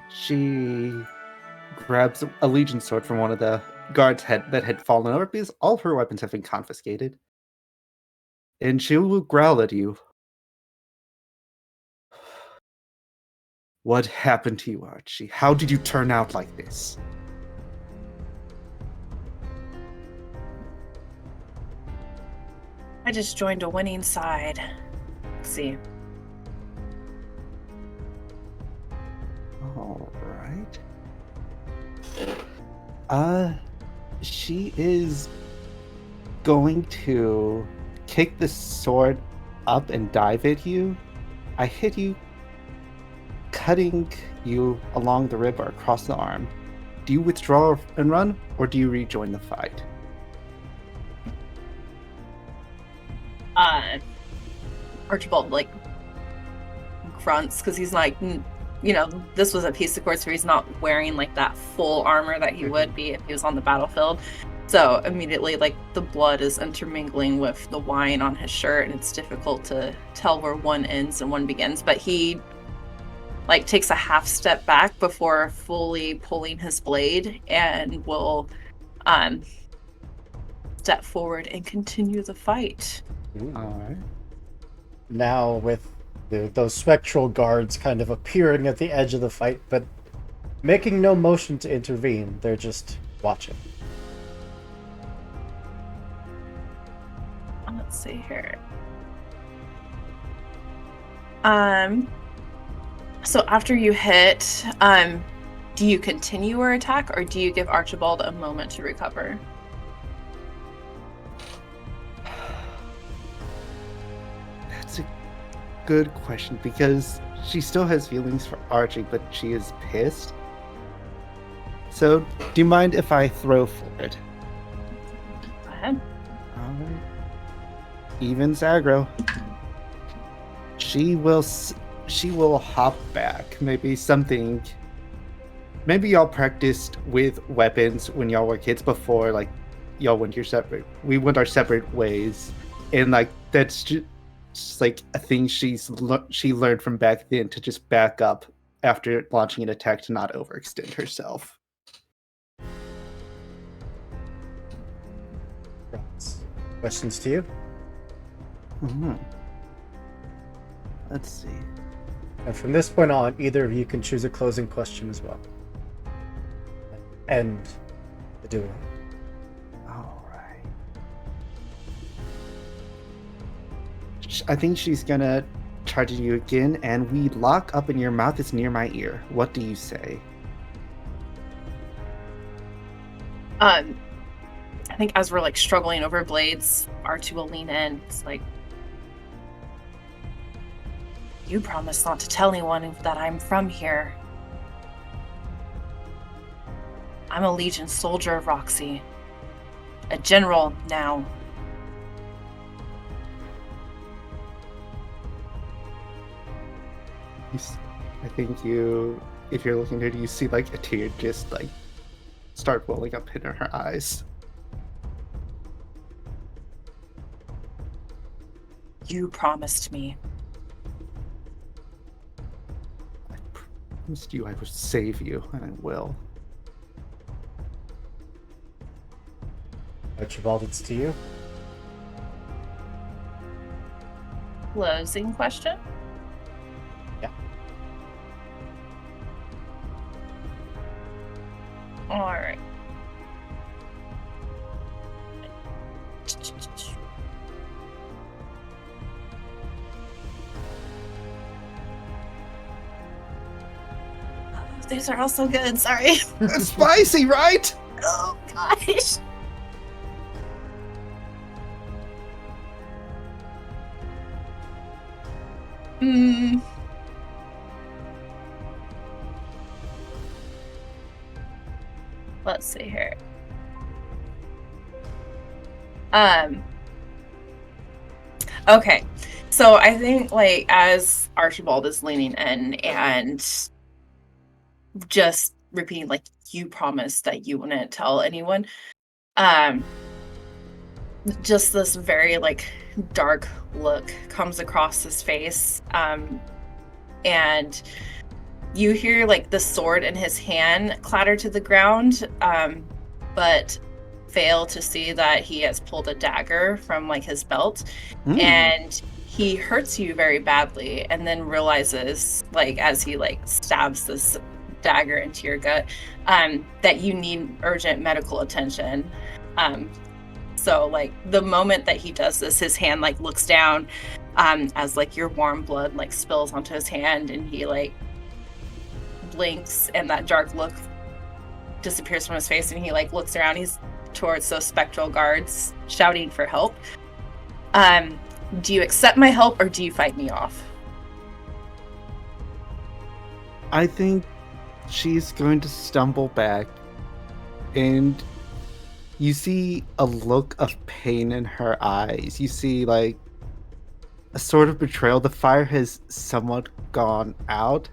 She grabs a Legion sword from one of the guards that had fallen over because all of her weapons have been confiscated. And she will growl at you. What happened to you, Archie? How did you turn out like this? I just joined a winning side. Let's see. All right. She is going to kick the sword up and dive at you. I hit you, cutting you along the rib or across the arm. Do you withdraw and run, or do you rejoin the fight? Archibald like grunts because he's like, this was a piece of quartz where he's not wearing like that full armor that he would be if he was on the battlefield. So immediately, like, the blood is intermingling with the wine on his shirt, and it's difficult to tell where one ends and one begins. But he like takes a half step back before fully pulling his blade and will step forward and continue the fight. All right. Now with those spectral guards kind of appearing at the edge of the fight, but making no motion to intervene. They're just watching. Let's see here. So after you hit, do you continue your attack, or do you give Archibald a moment to recover? That's a good question, because she still has feelings for Archie, but she is pissed. So, do you mind if I throw for it? Go ahead. Alright. Evens aggro. She will hop back. Maybe y'all practiced with weapons when y'all were kids before, like, y'all went we went our separate ways. And, like, that's just like a thing she learned from back then, to just back up after launching an attack to not overextend herself. Questions to you? Mm-hmm. Let's see. And from this point on, either of you can choose a closing question as well. End the duel. All right. I think she's gonna charge at you again, and we lock up, and your mouth is near my ear. What do you say? I think as we're like struggling over blades, R2 will lean in. It's like, you promised not to tell anyone that I'm from here. I'm a Legion soldier of Roxy. A general now. I think if you're looking at her, you see like a tear just like start welling up in her eyes. You promised me. I promised you I would save you, and I will. Archibald, it's to you. Closing question? Yeah. Alright. These are all so good, sorry. That's spicy, right? Oh gosh. Let's see here. Okay. So I think, like, as Archibald is leaning in and just repeating, like, you promised that you wouldn't tell anyone, um, just this very, like, dark look comes across his face, and you hear, like, the sword in his hand clatter to the ground, but fail to see that he has pulled a dagger from, like, his belt, and he hurts you very badly, and then realizes, like, as he, like, stabs this dagger into your gut, that you need urgent medical attention. So, like, the moment that he does this, his hand, like, looks down, as, like, your warm blood, like, spills onto his hand, and he, like, blinks, and that dark look disappears from his face, and he, like, looks around. He's towards those spectral guards, shouting for help. Do you accept my help, or do you fight me off? I think she's going to stumble back, and you see a look of pain in her eyes. You see, like, a sort of betrayal. The fire has somewhat gone out,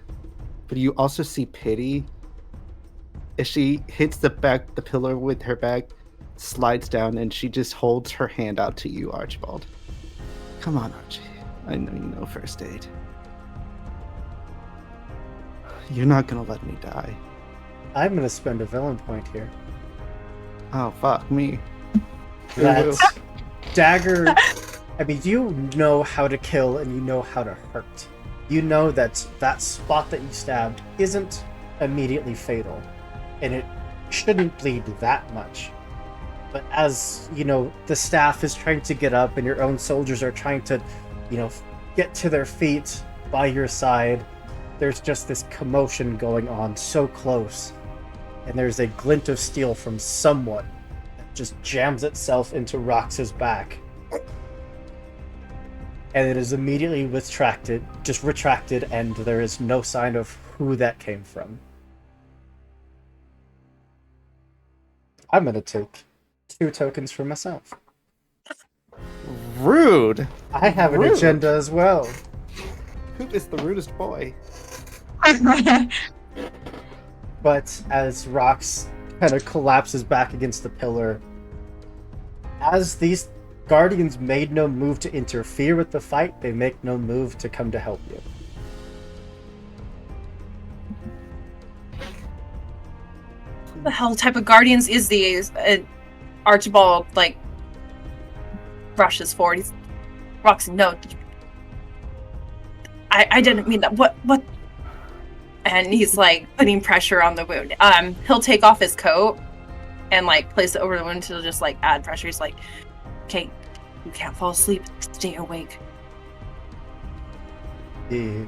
but you also see pity as she hits the pillar with her back, slides down, and she just holds her hand out to you, Archibald. Come on, Archie. I know you know first aid. You're not gonna let me die. I'm gonna spend a villain point here. Oh, fuck me. That dagger. I mean, you know how to kill and you know how to hurt. You know that that spot that you stabbed isn't immediately fatal, and it shouldn't bleed that much. But as, you know, the staff is trying to get up and your own soldiers are trying to, you know, get to their feet by your side, there's just this commotion going on so close. And there's a glint of steel from someone that just jams itself into Rox's back. And it is immediately retracted, and there is no sign of who that came from. I'm gonna take 2 tokens for myself. Rude! I have an Rude. agenda as well. Who is the rudest boy? But as Rox kind of collapses back against the pillar, as these Guardians made no move to interfere with the fight, they make no move to come to help you. What the hell type of guardians is these? Archibald, like, rushes forward. He's, Roxy, no. I didn't mean that. What? And he's, like, putting pressure on the wound. He'll take off his coat and, like, place it over the wound to just, like, add pressure. He's like, okay, you can't fall asleep. Stay awake. The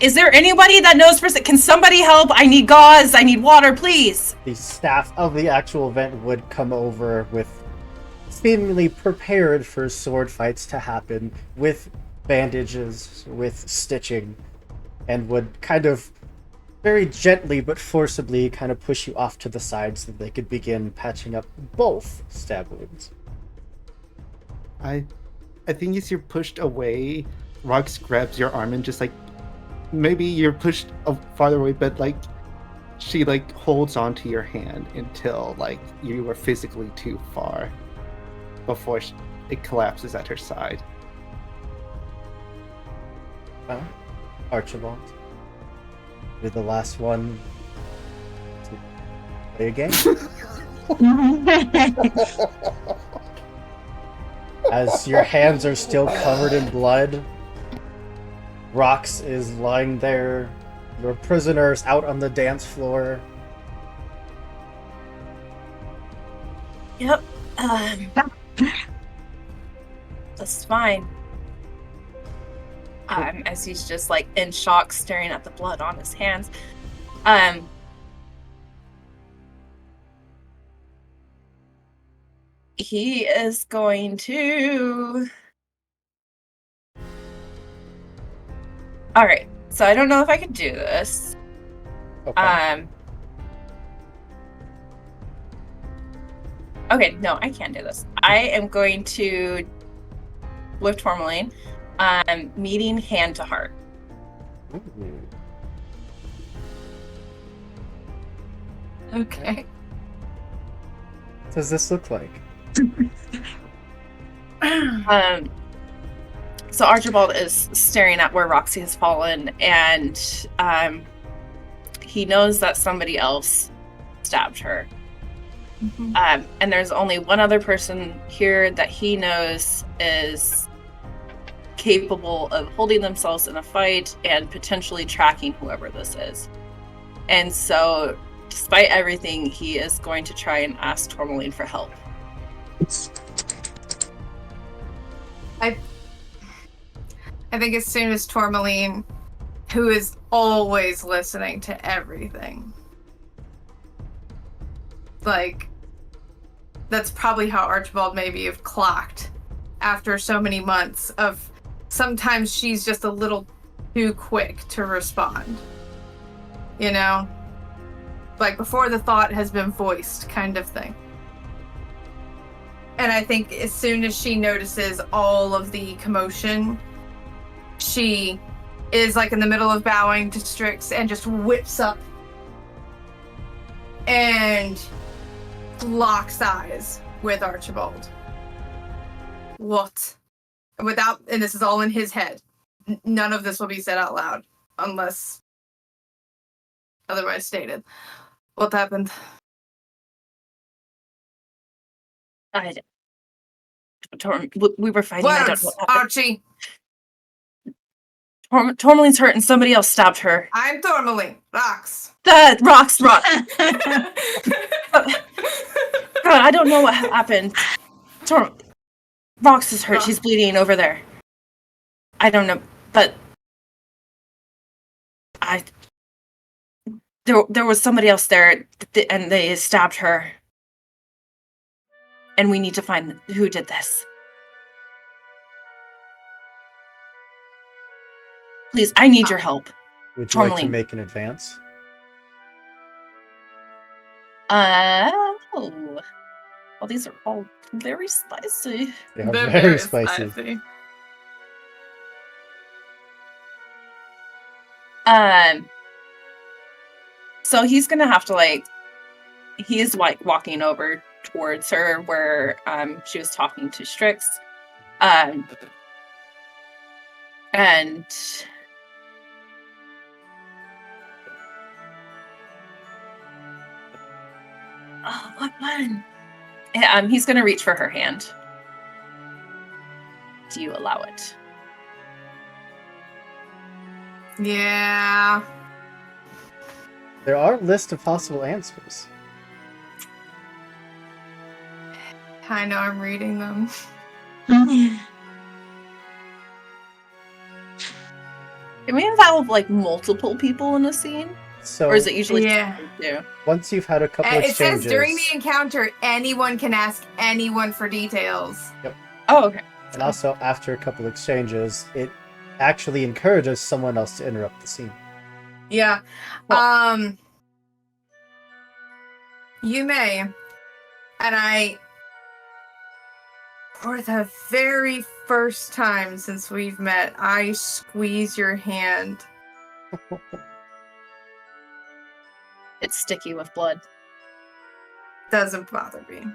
Is there anybody that knows for can somebody help? I need gauze. I need water, please. the staff of the actual event would come over with seemingly prepared for sword fights to happen, with bandages, with stitching, and would kind of very gently but forcibly kind of push you off to the side so that they could begin patching up both stab wounds. I think as you're pushed away, Rox grabs your arm and just, like, maybe you're pushed farther away, but, like, she, like, holds onto your hand until, like, you are physically too far before it collapses at her side. Well, Archibald, you're the last one to play a game. As your hands are still covered in blood, Rox is lying there. Your prisoners out on the dance floor. Yep. That's fine. As he's just, like, in shock, staring at the blood on his hands. He is going to... Alright, so I don't know if I could do this. Okay. Okay, no, I can't do this. I am going to lift tourmaline, Meeting hand to heart. Ooh. Okay. What does this look like? So Archibald is staring at where Roxy has fallen, and he knows that somebody else stabbed her. Mhm. And there's only one other person here that he knows is capable of holding themselves in a fight and potentially tracking whoever this is. And so, despite everything, he is going to try and ask Tourmaline for help. I think as soon as Tourmaline, who is always listening to everything, like, that's probably how Archibald maybe have clocked after so many months of sometimes she's just a little too quick to respond. You know? Like before the thought has been voiced, kind of thing. And I think as soon as she notices all of the commotion, she is like in the middle of bowing to Strix and just whips up and locks eyes with Archibald. What? Without, and this is all in his head. None of this will be said out loud unless otherwise stated. What happened? We were fighting. I don't know Words, what happened. Archie. Tourmaline's hurt and somebody else stabbed her. I'm Tourmaline. Rox. Rocks. God, I don't know what happened. Rox is hurt. She's bleeding over there. I don't know, but there was somebody else there, and they stabbed her. And we need to find who did this. Please, I need your help. Would you like to Tourmaline. make an advance? Oh. Well, these are all very spicy. They are They're very spicy. So he's gonna have to he's walking over towards her where she was talking to Strix. And oh, what one? He's gonna reach for her hand. Do you allow it? Yeah. There are a list of possible answers. I know, I'm reading them. Can we involve multiple people in a scene? So Or is it usually Yeah. two? once you've had a couple It exchanges, says during the encounter, anyone can ask anyone for details. Oh, okay. and also after a couple exchanges, it actually encourages someone else to interrupt the scene. Yeah. You may. And for the very first time since we've met, I squeeze your hand. It's sticky with blood. Doesn't bother me.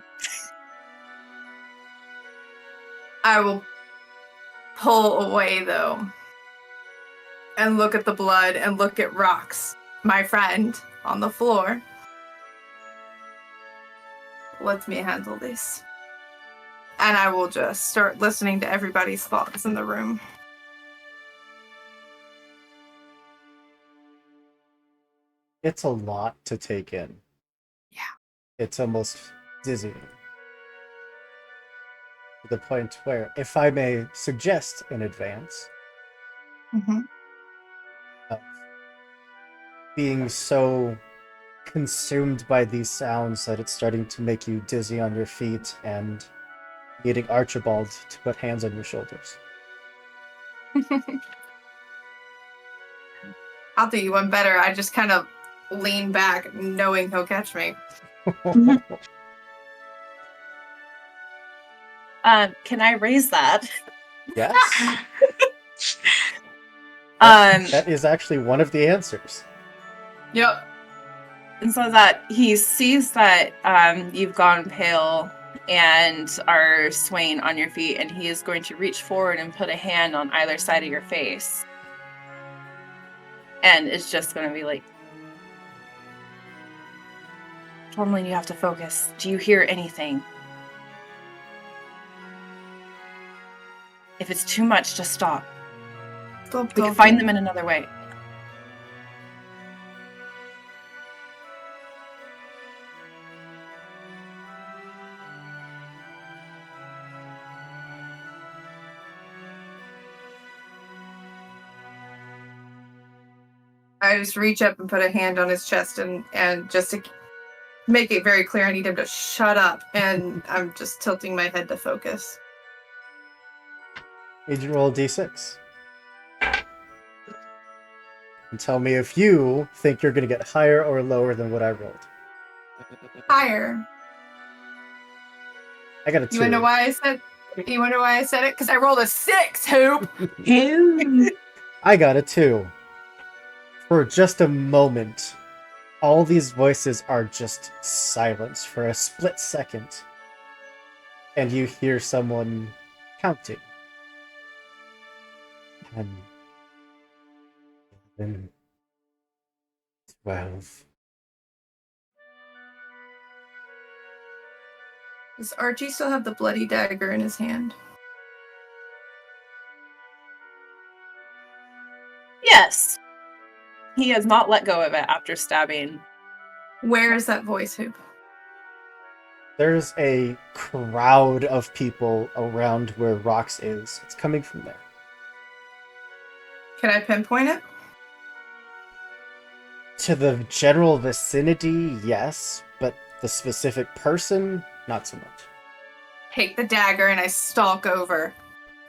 I will pull away, though, and look at the blood and look at Rox, my friend, on the floor. Let me handle this. And I will just start listening to everybody's thoughts in the room. It's a lot to take in. Yeah. It's almost dizzying. To the point where, if I may suggest in advance, Mm-hmm. of being so consumed by these sounds that it's starting to make you dizzy on your feet and needing Archibald to put hands on your shoulders. I'll do you one better. I just kind of lean back, knowing he'll catch me. Can I raise that? Yes. That is actually one of the answers. Yep. And so that he sees that you've gone pale and are swaying on your feet, and he is going to reach forward and put a hand on either side of your face. And it's just going to be like, Tourmaline, you have to focus. Do you hear anything? If it's too much, just stop. Stop We can find them in another way. I just reach up and put a hand on his chest and just to make it very clear I need him to shut up, and I'm just tilting my head to focus. Need you to roll a d6. And tell me if you think you're going to get higher or lower than what I rolled. Higher. I got a 2. You wanna know why I said it? Because I rolled a 6, Hoop! Ew. I got a 2. For just a moment, all these voices are just silence for a split second. And you hear someone counting. 10, 11, 12. Does Archie still have the bloody dagger in his hand? Yes. He has not let go of it after stabbing. Where is that voice, Hoop? There's a crowd of people around where Rox is. It's coming from there. Can I pinpoint it? To the general vicinity, yes, but the specific person, not so much. Take the dagger and I stalk over.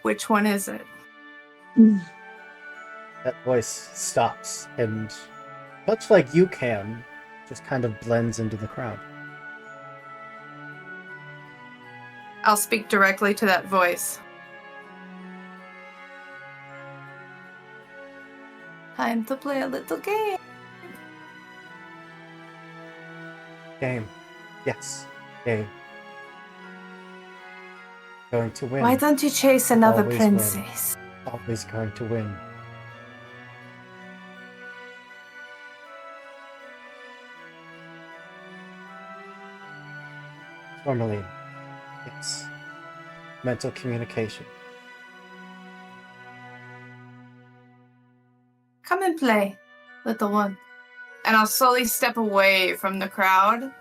Which one is it? That voice stops and, much like you can, just kind of blends into the crowd. I'll speak directly to that voice. Time to play a little game. Game. Yes. Game. Going to win. Why don't you chase another Always princess? Always going to win. Tourmaline. Yes. Mental communication. Come and play, little one. And I'll slowly step away from the crowd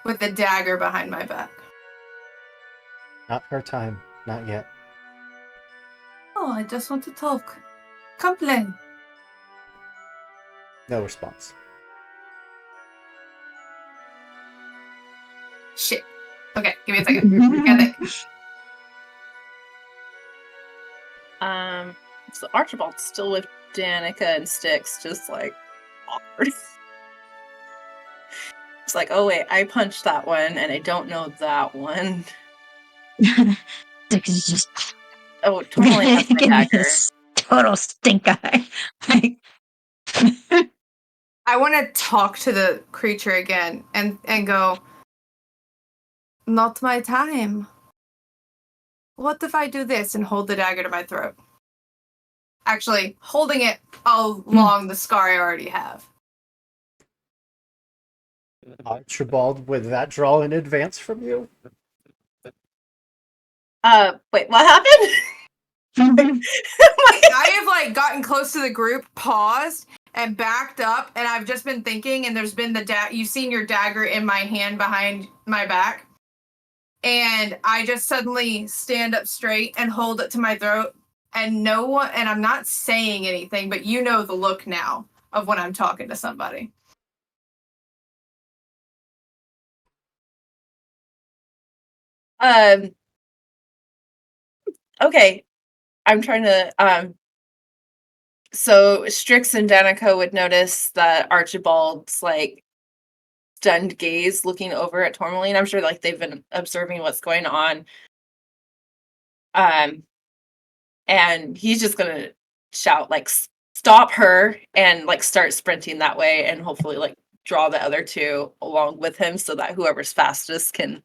with the dagger behind my back. Not her time. Not yet. Oh, I just want to talk. Come play. No response. Shit. Okay, give me a second. Gotta think. So Archibald's still with Danica and Styx, just like awkward. It's like, oh wait, I punched that one, and I don't know that one. Dick is just Oh, totally has my give me dagger. this total stink eye. Like, I want to talk to the creature again and go, not my time. What if I do this and hold the dagger to my throat? Actually, holding it along the scar I already have. Archibald, with that draw in advance from you? Wait, what happened? I have gotten close to the group, paused, and backed up, and I've just been thinking, and there's been you've seen your dagger in my hand behind my back. And I just suddenly stand up straight and hold it to my throat, and and I'm not saying anything, but you know the look now of when I'm talking to somebody. Okay. I'm trying to so Strix and Danica would notice that Archibald's stunned gaze looking over at Tourmaline. I'm sure they've been observing what's going on. And he's just gonna shout stop her and like start sprinting that way, and hopefully like draw the other two along with him so that whoever's fastest can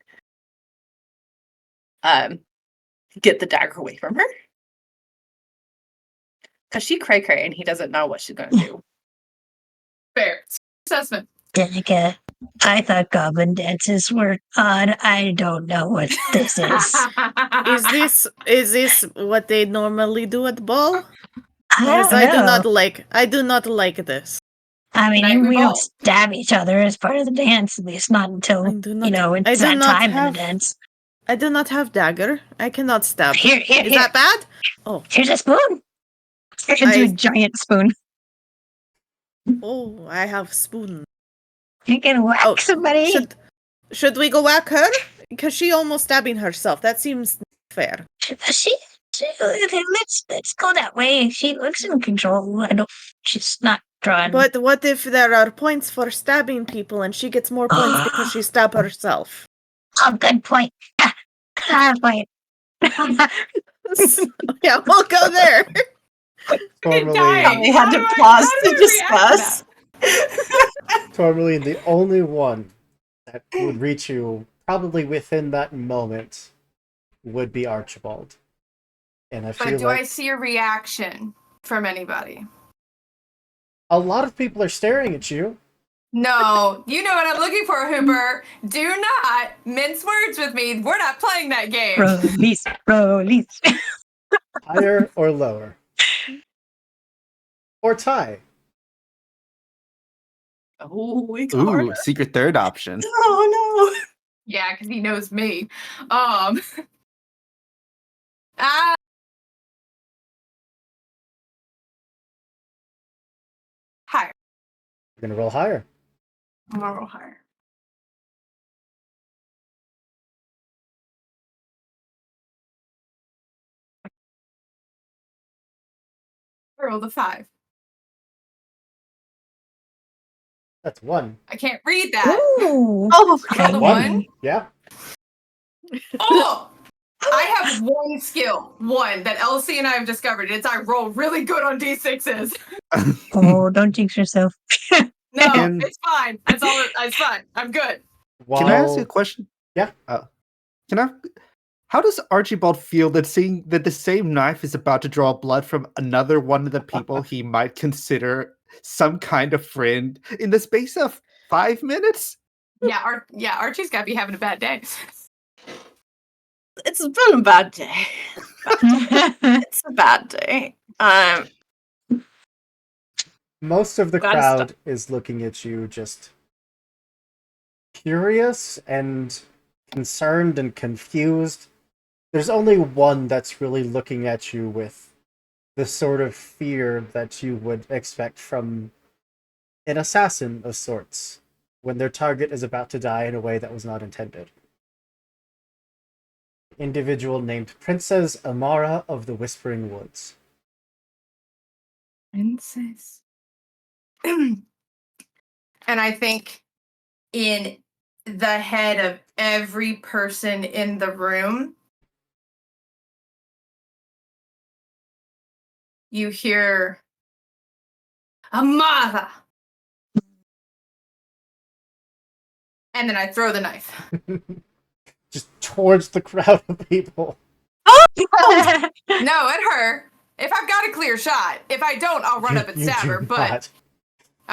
get the dagger away from her. Because she cray cray and he doesn't know what she's gonna do. Fair assessment. Danica, I thought goblin dances were odd. I don't know what this is. Is this what they normally do at ball? I Because don't know. I do not like this. I Night mean, we don't revolt. stab each other as part of the dance, at least not until, I do not I it's do that not time have- in the dance. I do not have dagger. I cannot stab. Here, Is that bad? Oh, Here's a spoon. Here's a giant spoon. oh, I have spoon. You can whack Oh, somebody. Should we go whack her? Because she almost stabbing herself. That seems fair. Let's go that way. She looks in control. She's not trying. But what if there are points for stabbing people and she gets more points because she stabbed herself? Oh, good point. Good point. Yeah, we'll go there. Tourmaline, They had to pause to discuss. Tourmaline, the only one that would reach you probably within that moment would be Archibald. And I But feel do I like see a reaction from anybody? a lot of people are staring at you. No, you know what I'm looking for, Hooper. Do not mince words with me. We're not playing that game. Release. Higher or lower? Or tie? Oh, it's Ooh, hard. secret third option. Oh no. Yeah, because he knows me. Ah. Higher. You're gonna roll higher. I'm gonna roll higher. Roll the 5. That's 1. I can't read that. Ooh. Oh, Roll the 1. Yeah. Oh! I have one skill, that Elsie and I have discovered. It's I roll really good on D6s. Oh, don't jinx yourself. No, And- it's fine. It's fine. I'm good. While, Can I ask you a question? Yeah. How does Archibald feel that seeing that the same knife is about to draw blood from another one of the people he might consider some kind of friend in the space of 5 minutes? Yeah, Archie's got to be having a bad day. it's been a bad day. It's a bad day. most of the Gotta crowd is looking at you just curious and concerned and confused. There's only one that's really looking at you with the sort of fear that you would expect from an assassin of sorts when their target is about to die in a way that was not intended. Individual named Princess Amara of the Whispering Woods. Princess. And I think in the head of every person in the room, you hear Amara. And then I throw the knife. Just towards the crowd of people. No, at her. If I've got a clear shot. If I don't, I'll run up and You stab do her. But not.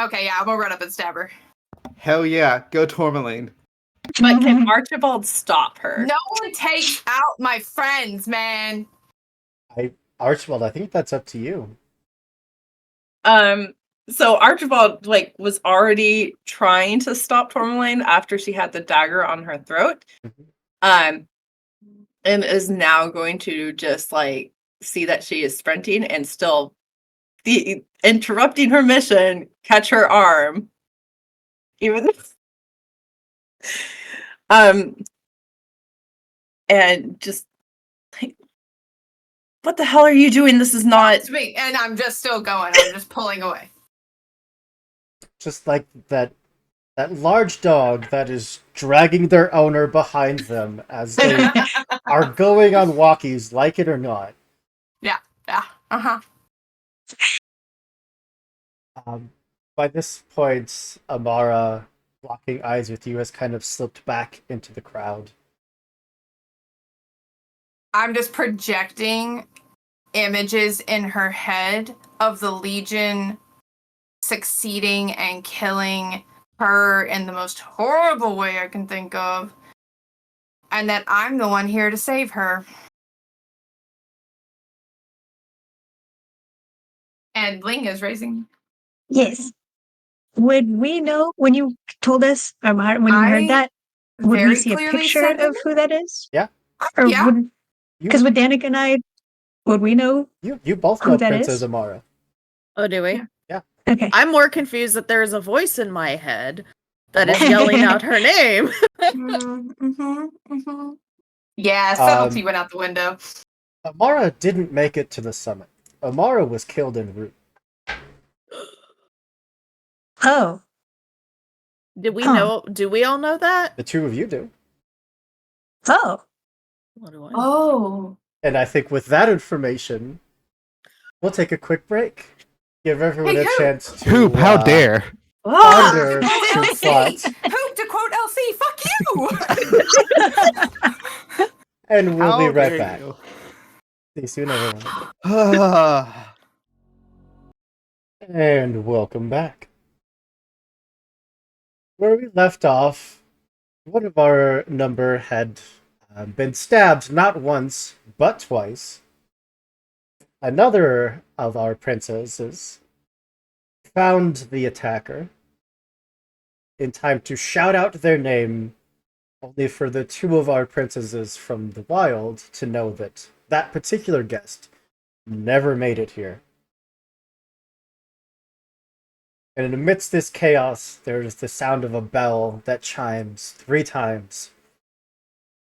okay, yeah, I'm gonna run up and stab her. Hell yeah, go Tourmaline. But can Archibald stop her? No one takes out my friends, man. Archibald, I think that's up to you. So Archibald was already trying to stop Tourmaline after she had the dagger on her throat. And is now going to just see that she is sprinting and still interrupting her mission, catch her arm. Even and just what the hell are you doing? This is not It's me, and I'm just still going. I'm just pulling away. Just like that large dog that is dragging their owner behind them as they are going on walkies, like it or not. Yeah. Uh-huh. By this point, Amara, locking eyes with you, has kind of slipped back into the crowd. I'm just projecting images in her head of the Legion succeeding and killing her in the most horrible way I can think of, and that I'm the one here to save her. And Ling is raising. Yes. Would we know when you told us, or when you heard I that? Would we very see a clearly picture said of who that is? Yeah. Or Yeah. would, because with Danica and I, would we know? You both Who know that Princess is? Amara. Oh, do we? Yeah. Okay. I'm more confused that there is a voice in my head that is yelling out her name. Yeah, subtlety went out the window. Amara didn't make it to the summit. Amara was killed en route. Oh, Do we Huh. know? Do we all know that? The two of you do. oh. What do I know? Oh. And I think with that information, we'll take a quick break. Give everyone Hey, a Hoop! chance to Hoop, how dare! ponder Quote Hoop's LC! thoughts, Hoop to quote LC, fuck you! and we'll be How right dare back. you. See you soon, everyone. Ah, And welcome back. Where we left off, one of our number had been stabbed not once, but twice. Another of our princesses found the attacker in time to shout out their name, only for the two of our princesses from the wild to know that that particular guest never made it here. And amidst this chaos, there is the sound of a bell that chimes 3 times.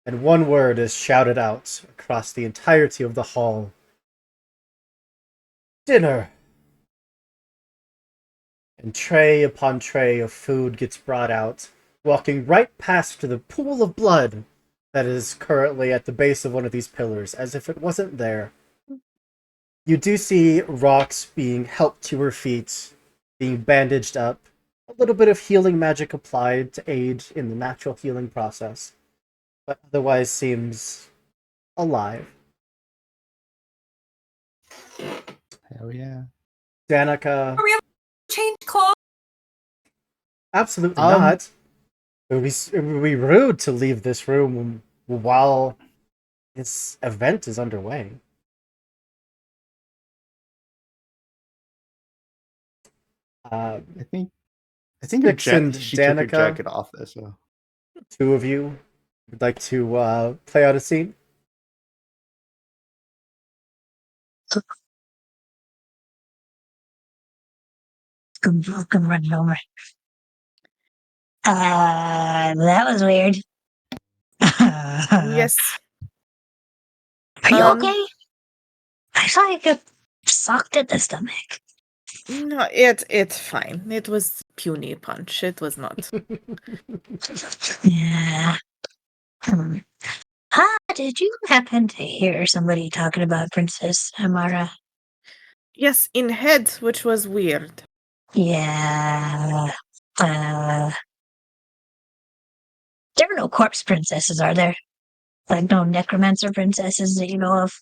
And one word is shouted out across the entirety of the hall. Dinner! And tray upon tray of food gets brought out, walking right past the pool of blood that is currently at the base of one of these pillars, as if it wasn't there. You do see Rox being helped to her feet, being bandaged up, a little bit of healing magic applied to aid in the natural healing process, but otherwise seems alive. hell yeah. Danica, Change clothes. absolutely Um, not. It would be rude to leave this room while this event is underway. I think your Styx and she took her Danica, jacket off though, so two of you would like to play out a scene? Come running over. That was weird. Yes. Are you Um, okay? I saw you get sucked at the stomach. No, it's fine. It was puny punch. It was not. Yeah. Hmm. Did you happen to hear somebody talking about Princess Amara? Yes, in head, which was weird. Yeah. There are no corpse princesses, are there? Like no necromancer princesses that you know of?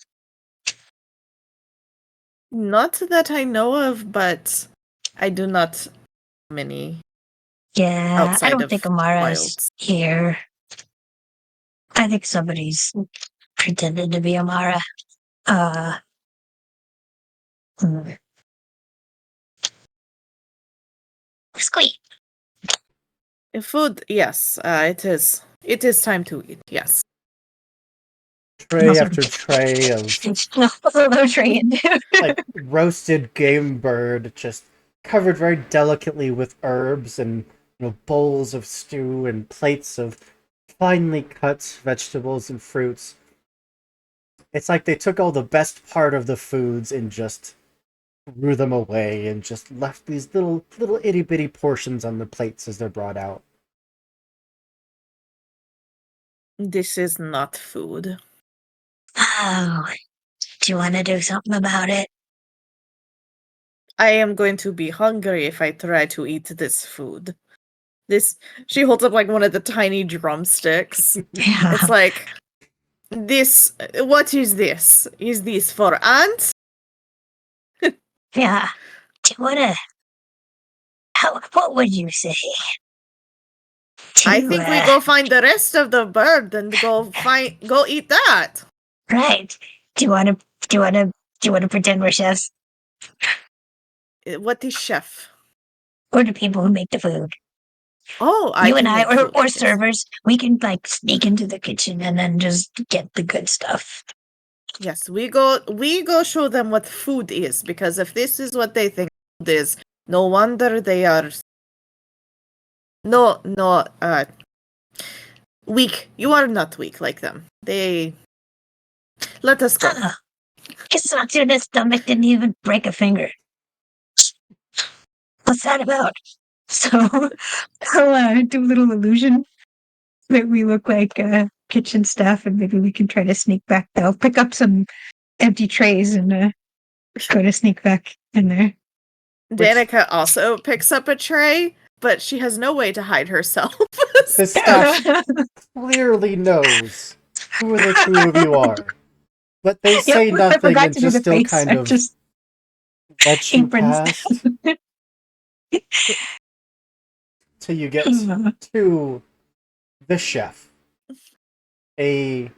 Not that I know of, but I do not know many Yeah, I outside don't of think Amara's wilds. here. I think somebody's pretended to be Amara. Hmm. Squeak. Food, yes, it is. It is time to eat. Yes. Tray Also- after tray of No train. like roasted game bird, just covered very delicately with herbs, and bowls of stew and plates of finely cut vegetables and fruits. It's like they took all the best part of the foods and just threw them away and just left these little itty bitty portions on the plates as they're brought out. This is not food. Oh, do you want to do something about it? I am going to be hungry if I try to eat this food. This she holds up like one of the tiny drumsticks. Yeah. It's like this what is this? Is this for ants? Yeah. Do you wanna? What would you say? I To, think we go find the rest of the bird and go eat that. right. Do you wanna? Do you wanna? Do you wanna pretend we're chefs? What is chef? Or the people who make the food? Oh, You and can I, make food, or guess. servers, we can like sneak into the kitchen and then just get the good stuff. Yes, we go show them what food is, because if this is what they think food is, no wonder they are no weak. You are not weak like them. They let us go. Kisatsuna's stomach didn't even break a finger. What's that about? So I'll do a little illusion that we look like kitchen staff, and maybe we can try to sneak back. I'll pick up some empty trays and try to sneak back in there. Danica also picks up a tray, but she has no way to hide herself. The staff clearly knows who the two of you are, but they say Yep, I nothing forgot and to do just the still face. kind I of just let you aprons. past till you get to the chef, a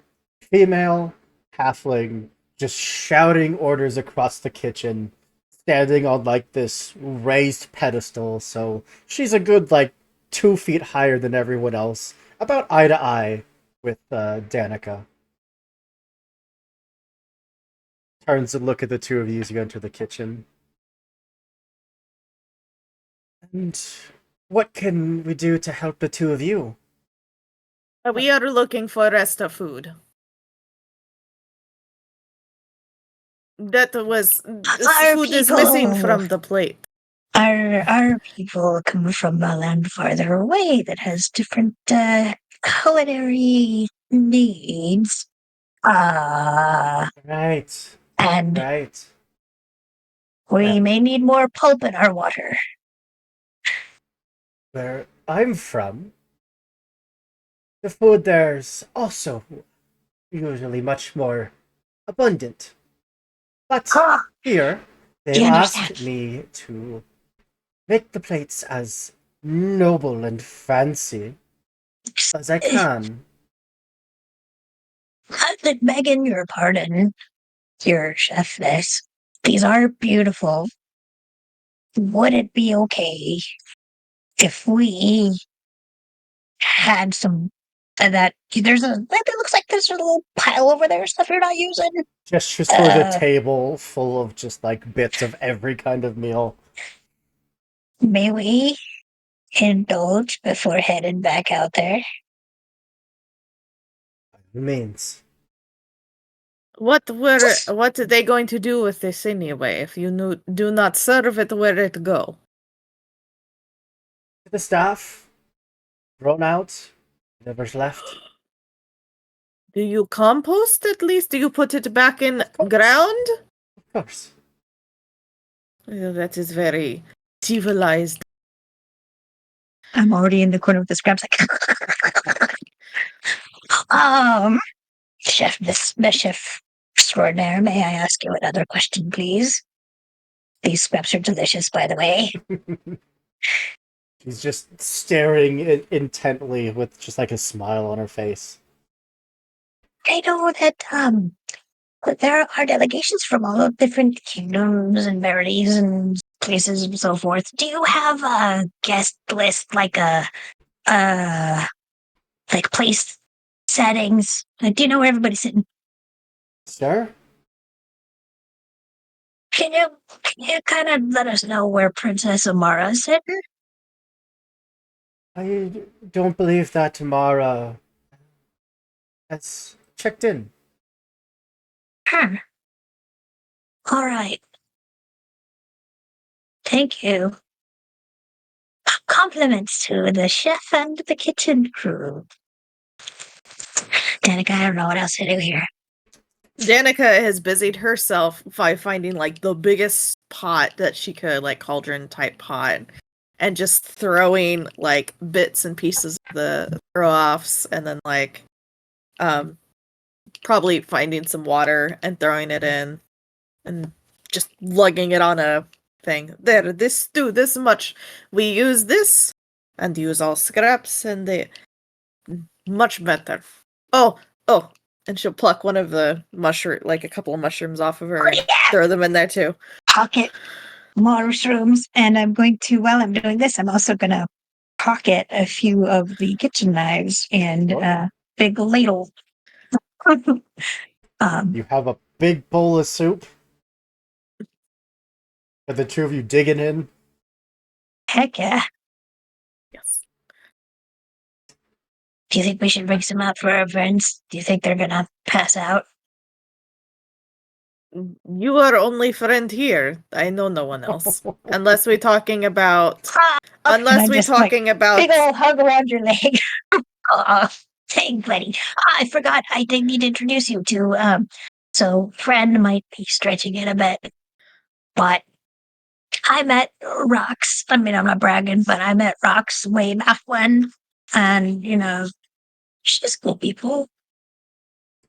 female halfling just shouting orders across the kitchen, standing on like this raised pedestal, so she's a good like 2 feet higher than everyone else, about eye to eye with Danica. Turns to look at the two of you as you enter the kitchen. And what can we do to help the two of you? We are looking for rest of food. Food is missing people. from the plate. Our people come from a land farther away that has different culinary needs. Right, And right. we may need more pulp in our water. Where I'm from, the food there's also usually much more abundant. But Ah, here, they've you asked understand. me to make the plates as noble and fancy as I can. Begging your pardon, your chefness. These are beautiful. Would it be okay if we had some of that? It looks like there's a little pile over there, stuff you're not using. Gestures toward a Uh, table full of just like bits of every kind of meal. May we indulge before heading back out there? Means. What are they going to do with this anyway? If you do not serve it, where it go? The staff, thrown out, whatever's left. Do you compost at least? Do you put it back in Of course. ground? Of course. That is very civilized. I'm already in the corner with the scraps. Like, chef, the chef extraordinaire. May I ask you another question, please? These scraps are delicious, by the way. She's just staring intently with just like a smile on her face. I know that there are delegations from all of different kingdoms and verities and places and so forth. Do you have a guest list, like like place settings? Like, do you know where everybody's sitting? Sir? Can you kind of let us know where Princess Amara is sitting? I don't believe that Tamara has checked in. Huh. All right. Thank you. Compliments to the chef and the kitchen crew. Danica, I don't know what else to do here. Danica has busied herself by finding like the biggest pot that she could, like cauldron type pot, and just throwing like bits and pieces of the throw offs, and then like probably finding some water and throwing it in, and just lugging it on a thing. There, this do this much. We use this and use all scraps, and they much better. Oh, and she'll pluck one of the mushroom, like a couple of mushrooms off of her, and throw them in there too. Pocket mushrooms, and I'm going to, while I'm doing this, I'm also going to pocket a few of the kitchen knives and big ladle. You have a big bowl of soup with the two of you digging in. Heck yeah. Yes. Do you think we should bring some out for our friends? Do you think they're gonna pass out? You are only friend here. I know no one else. Unless we're talking about Unless we're talking about big old hug around your leg. Oh, thank buddy. I forgot. I did need to introduce you to. So friend might be stretching it a bit, but I met Rox. I mean, I'm not bragging, but I met Rox way back when, and she's cool people.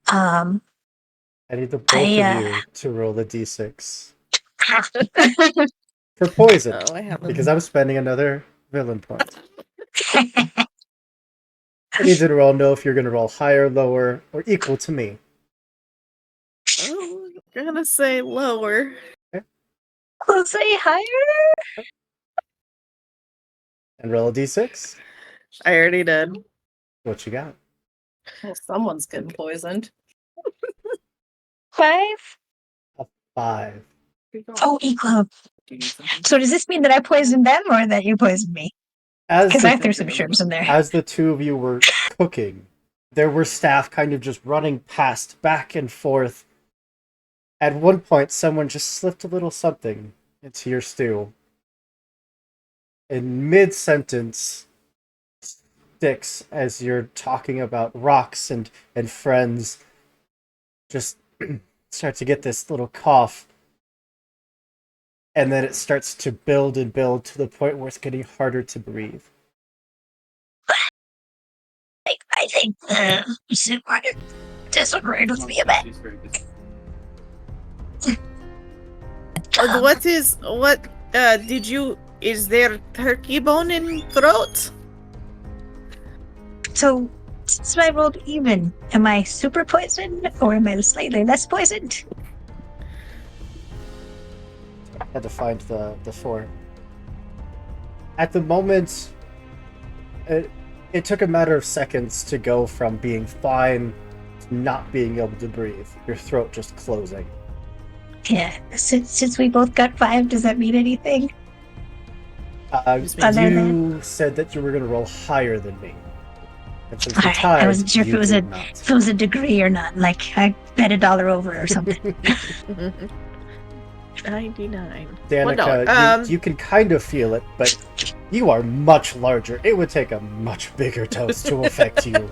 I need the both of you to roll a d6 for poison, I have because I'm spending another villain point. I need you to all know if you're going to roll higher, lower, or equal to me. I'm gonna say lower. We'll say higher. And roll a d6. I already did. What you got? Well, someone's getting poisoned. 5. A 5. Oh, equal. So does this mean that I poisoned them or that you poisoned me? Because I threw some shrooms in there. As the two of you were cooking, there were staff kind of just running past, back and forth. At one point, someone just slipped a little something into your stew. In mid-sentence, Sticks, as you're talking about rocks and friends, just start to get this little cough. And then it starts to build and build to the point where it's getting harder to breathe. I think Supermarket disagreed with me a bit. Is there turkey bone in throat? So, since I rolled even, am I super poisoned or am I slightly less poisoned? Had to find the fort. At the moment, it took a matter of seconds to go from being fine to not being able to breathe. Your throat just closing. Yeah, since we both got 5, does that mean anything? You said that you were going to roll higher than me. And since we tied, I wasn't sure if it was a degree or not. Like, I bet $1 over or something. 99. Danica, you can kind of feel it, but you are much larger. It would take a much bigger dose to affect you.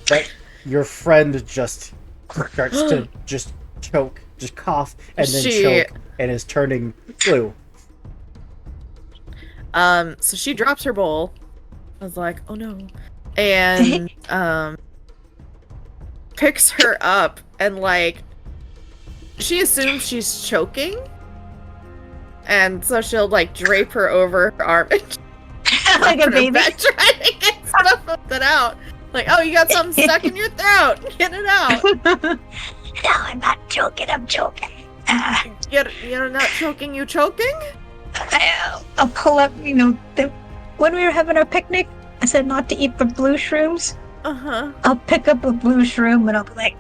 But your friend just starts to just choke, just cough, and then choke, and is turning blue. So she drops her bowl. I was like, oh no. And picks her up and like she assumes she's choking. And so she'll like drape her over her arm and like a baby trying to get stuff of it out. Like, oh, you got something stuck in your throat. Get it out. No, I'm not joking. I'm joking. You're not choking. You choking? I'll pull up. When we were having our picnic, I said not to eat the blue shrooms. I'll pick up a blue shroom and I'll be like,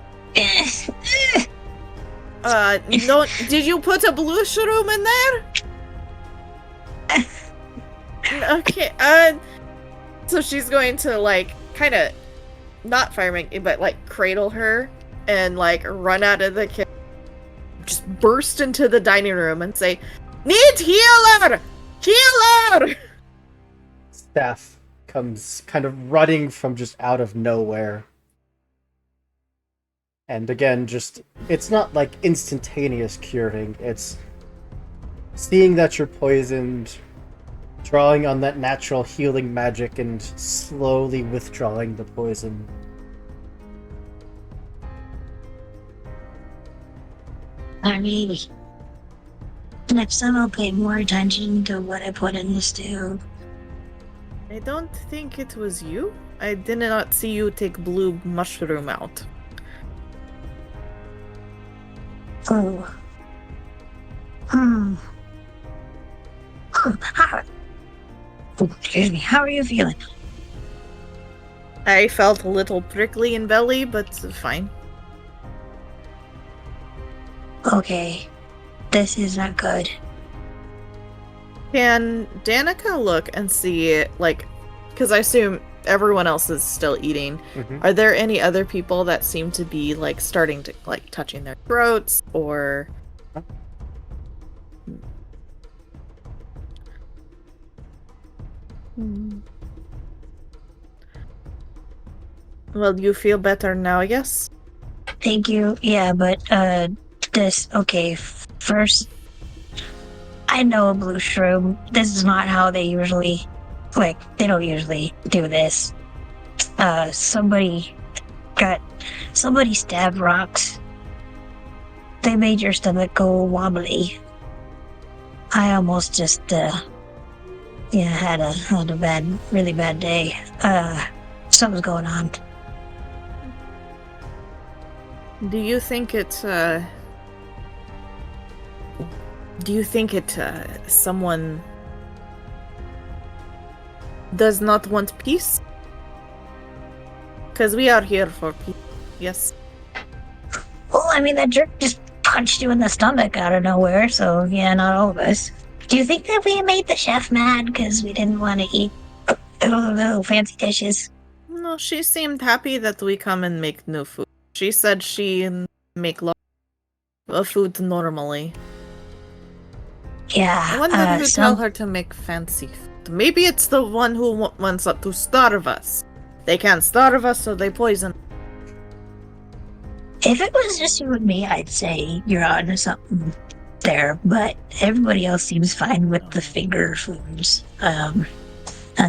no. Did you put a blue shroom in there? Okay. So she's going to like kind of not fireman, but like cradle her and like run out of the kitchen, just burst into the dining room and say, "Need healer! Healer!" Staff comes kind of running from just out of nowhere. And again, just it's not like instantaneous curing. It's seeing that you're poisoned, drawing on that natural healing magic, and slowly withdrawing the poison. Maybe. Next time I'll pay more attention to what I put in the stew. I don't think it was you. I did not see you take blue mushroom out. Oh. Excuse me, how are you feeling? I felt a little prickly in belly, but fine. Okay. This is not good. Can Danica look and see, like, because I assume everyone else is still eating. Mhm. Are there any other people that seem to be, like, starting to, like, touching their throats, or... Well, you feel better now, I guess? Thank you. Yeah, but, first, I know a blue shroom. This is not how they usually, they don't usually do this. Somebody stabbed rocks. They made your stomach go wobbly. I almost just, had a really bad day. Something's going on. Do you think someone does not want peace? Because we are here for peace, yes. Well, I mean, that jerk just punched you in the stomach out of nowhere, so yeah, not all of us. Do you think that we made the chef mad because we didn't want to eat little fancy dishes? No, she seemed happy that we come and make new food. She said she make lot of food normally. Yeah, I wonder who tell her to make fancy food. Maybe it's the one who wants to starve us. They can't starve us, so they poison. If it was just you and me, I'd say you're onto something there, but everybody else seems fine with the finger foods, and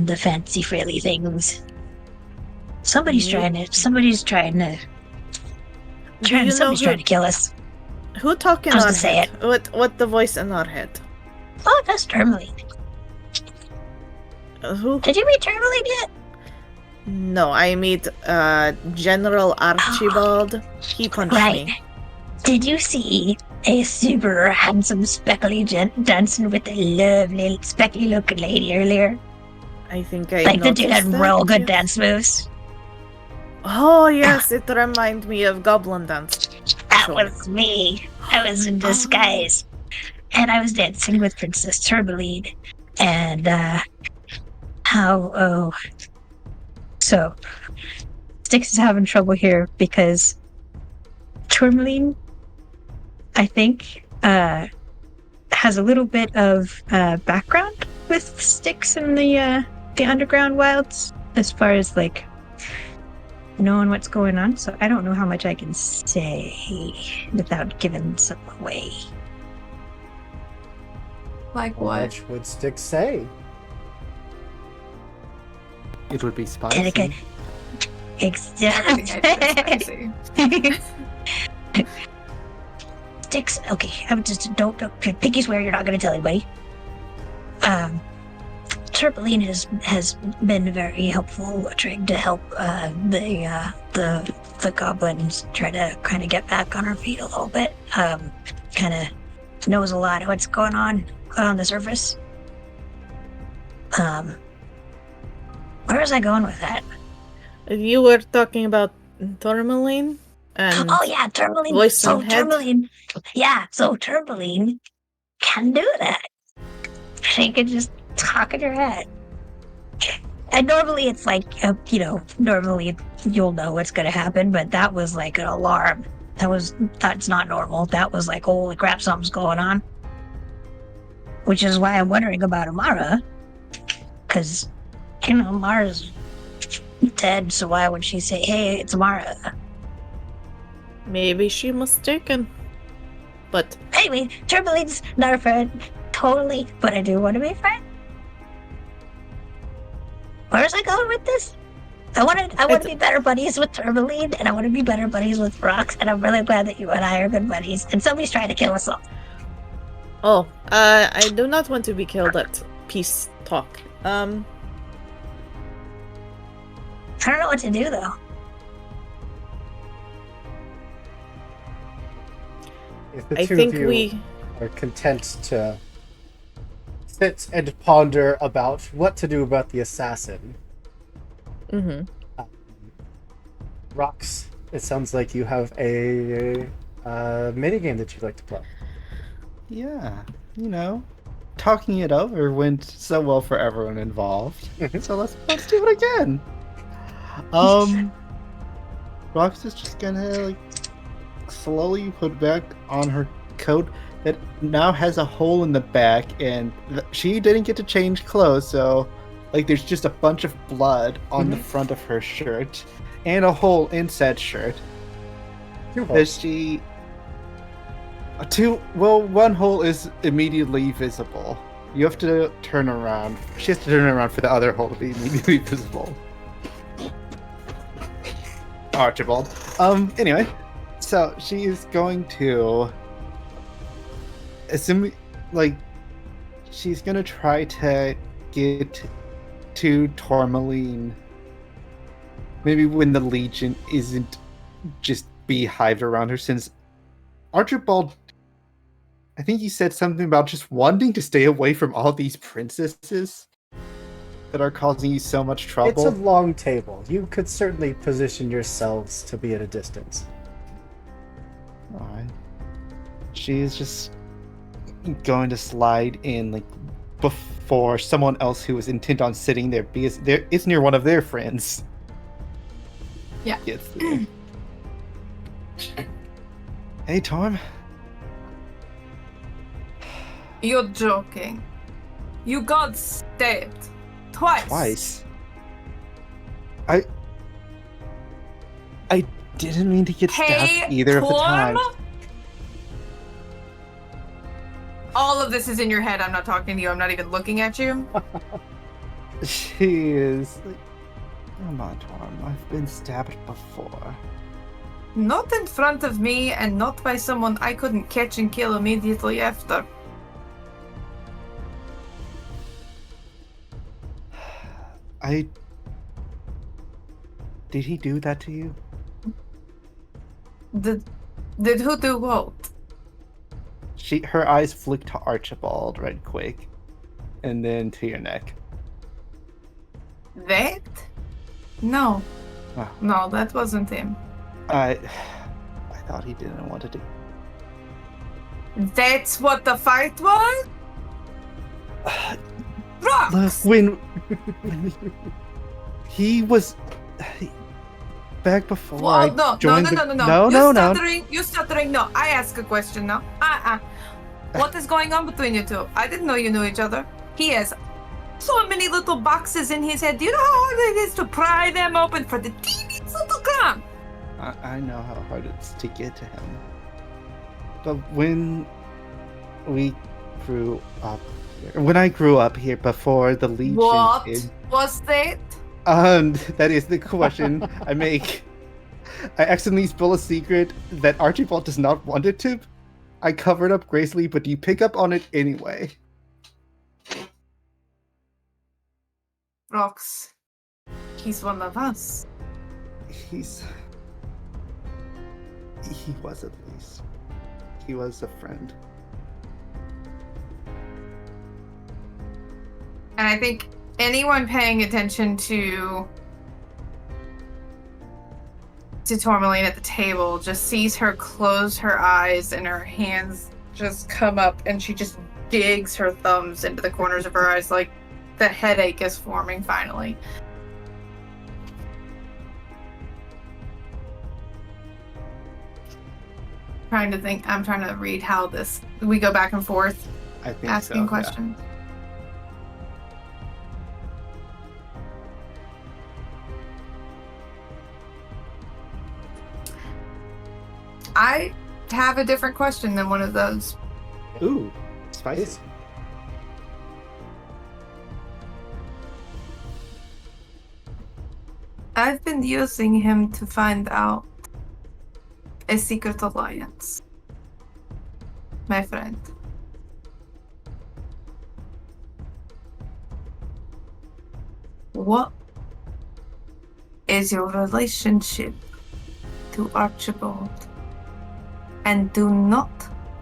the fancy frilly things. Somebody's trying to kill us. Who talking I was on gonna say head? What the voice in our head? Oh, that's Tourmaline. Who? Did you meet Tourmaline yet? No, I meet General Archibald. He punched Right. me. Did you see a super handsome speckly gent dancing with a lovely speckly looking lady earlier? I think I Like the dude had noticed real that, good yes. dance moves. Oh yes, it reminds me of Goblin Dance. That Sure. was me. I was in disguise. And I was dancing with Princess Tourmaline. And, So, Styx is having trouble here because Tourmaline, I think, has a little bit of background with Styx in the underground wilds as far as, like, knowing what's going on. So I don't know how much I can say without giving something away. Like How what? much would Styx say? It would be spicy. Danica, Everything I do is spicy. Styx, okay, I'm just don't pinky swear you're not gonna tell anybody. Tourmaline has been very helpful trying to help the goblins try to kind of get back on her feet a little bit. Kind of knows a lot of what's going on the surface. Where was I going with that? You were talking about Tourmaline and Oh yeah, Tourmaline. voice So and head? Tourmaline, yeah, so Tourmaline can do that. She can just talk in your head. And normally it's like, normally you'll know what's going to happen, but that was like an alarm. That's not normal. That was like, holy crap, something's going on. Which is why I'm wondering about Amara. Because, Amara's dead, so why would she say, hey, it's Amara? Maybe she mistaken. But Anyway, Tourmaline's not a friend, totally, but I do want to be a friend. Where's I going with this? I want to be better buddies with Tourmaline, and I want to be better buddies with Rox, and I'm really glad that you and I are good buddies, and somebody's trying to kill us all. oh, I do not want to be killed at peace talk. I don't know what to do, though. If the I two think of you we. are content to sit and ponder about what to do about the assassin, Mm-hmm. Rox, it sounds like you have a minigame that you'd like to play. Yeah, you know, talking it over went so well for everyone involved. So let's do it again. Rox is just gonna like slowly put back on her coat that now has a hole in the back, and she didn't get to change clothes, so like there's just a bunch of blood on the front of her shirt and a hole in said shirt. One hole is immediately visible. You have to turn around. She has to turn around for the other hole to be immediately visible. Archibald. Anyway, so she is going to she's gonna try to get to Tourmaline. Maybe when the Legion isn't just beehived around her, since Archibald, I think he said something about just wanting to stay away from all these princesses that are causing you so much trouble. It's a long table. You could certainly position yourselves to be at a distance. Alright. She is just going to slide in like before someone else who was intent on sitting there, because it's near one of their friends. Yeah. Gets there. Hey, Tom. You're joking. You got stabbed. Twice. I didn't mean to get stabbed either of the times. All of this is in your head. I'm not talking to you. I'm not even looking at you. She is like, come on, Tom. I've been stabbed before. Not in front of me, and not by someone I couldn't catch and kill immediately after. Did he do that to you? Did who do what? Her eyes flicked to Archibald right quick, and then to your neck. That? No. Oh. No, that wasn't him. I thought he didn't want to do. That's what the fight was? Rox! Look, when he was back before Well, I no. joined No. You're stuttering. No, I ask a question now. What is going on between you two? I didn't know you knew each other. He has so many little boxes in his head. Do you know how hard it is to pry them open for the teeniest little crumb? I know how hard it is to get to him. But when we grew up here, when I grew up here before the Legion What did, was that? that is the question I make. I accidentally spill a secret that Archibald does not want it to. I covered up gracefully, but you pick up on it anyway. Rox. He's one of us. He was at least. He was a friend. And I think anyone paying attention to Tourmaline at the table just sees her close her eyes and her hands just come up, and she just digs her thumbs into the corners of her eyes like the headache is forming finally. I'm trying to read how we go back and forth I think asking so, questions. I have a different question than one of those. Ooh, spicy. I've been using him to find out a secret alliance. My friend. What is your relationship to Archibald? And do not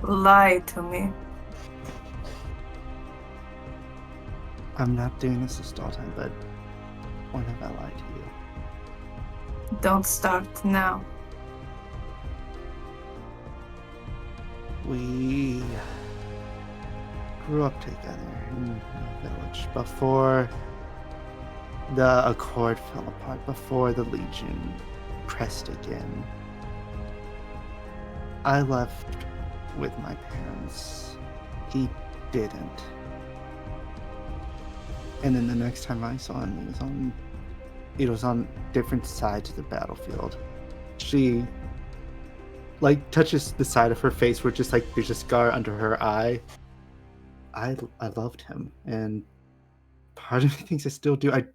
lie to me. I'm not doing this to stall time, but when have I lied to you? Don't start now. We grew up together in the village before the Accord fell apart, before the Legion pressed again. I left with my parents. He didn't. And then the next time I saw him, it was on different sides of the battlefield. She touches the side of her where just there's a scar under her eye. I loved him, and part of me thinks I still do. I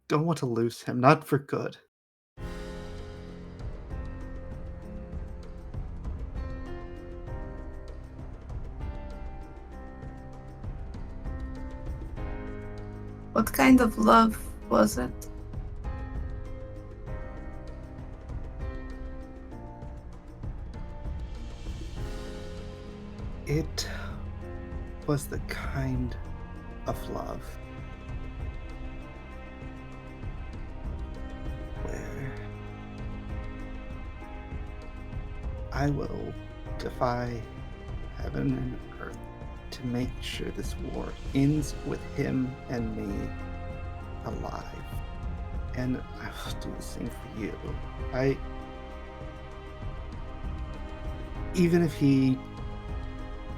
don't want to lose him, not for good. What kind of love was it? It was the kind of love where I will defy heaven and earth to make sure this war ends with him and me alive. And I will do the same for you. Even if he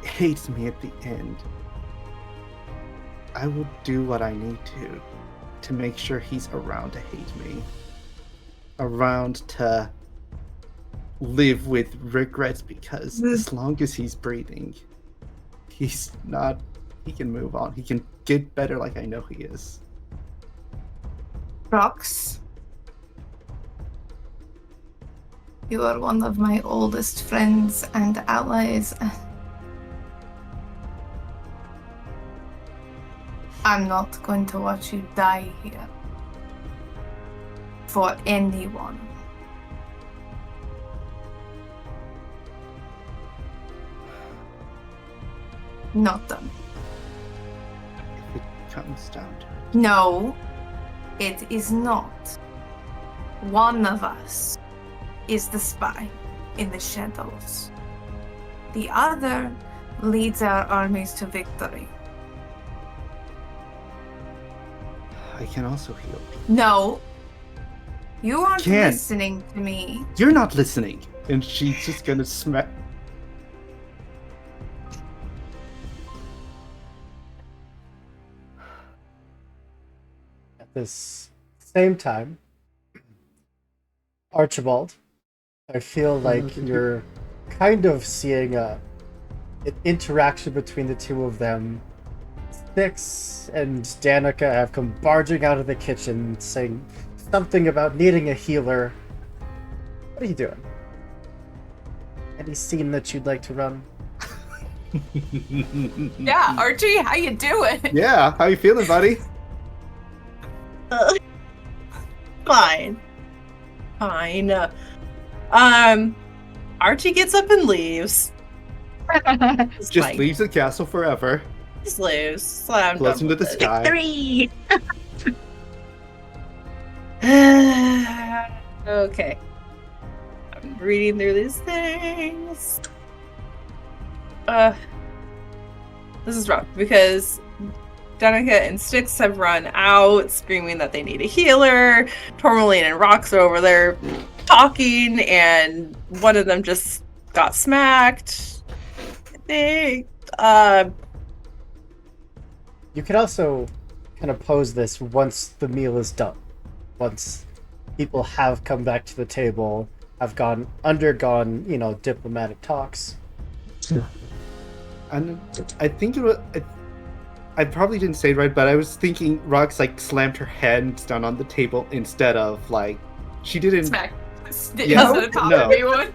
hates me at the end, I will do what I need to make sure he's around to hate me, around to live with regrets, because as long as he's breathing, he can move on. He can get better like I know he is. Rox, you are one of my oldest friends and allies. I'm not going to watch you die here. For anyone. Not them. If it comes down to it. No, it is not. One of us is the spy in the shadows. The other leads our armies to victory. I can also heal people. No. You aren't Can't. listening to me. You're not listening. And she's just gonna smack. At this same time, Archibald, I feel like you're kind of seeing an interaction between the two of them. Styx and Danica have come barging out of the kitchen saying something about needing a healer. What are you doing? Any scene that you'd like to run? Yeah, Archie, how you doing? Yeah, how you feeling, buddy? Fine. Archie gets up and leaves. Just leaves the castle forever. Just leaves. Slammed Floats into the sky. 3. Okay. I'm reading through these things. This is rough because Danica and Styx have run out, screaming that they need a healer. Tourmaline and Rox are over there talking, and one of them just got smacked. I think. You could also kind of pose this once the meal is done. Once people have come back to the table, have undergone, diplomatic talks. And I think it was. I probably didn't say it right, but I was thinking Rox like slammed her hands down on the table instead of like she didn't. Smack. Yeah, Instead of popping no. me one.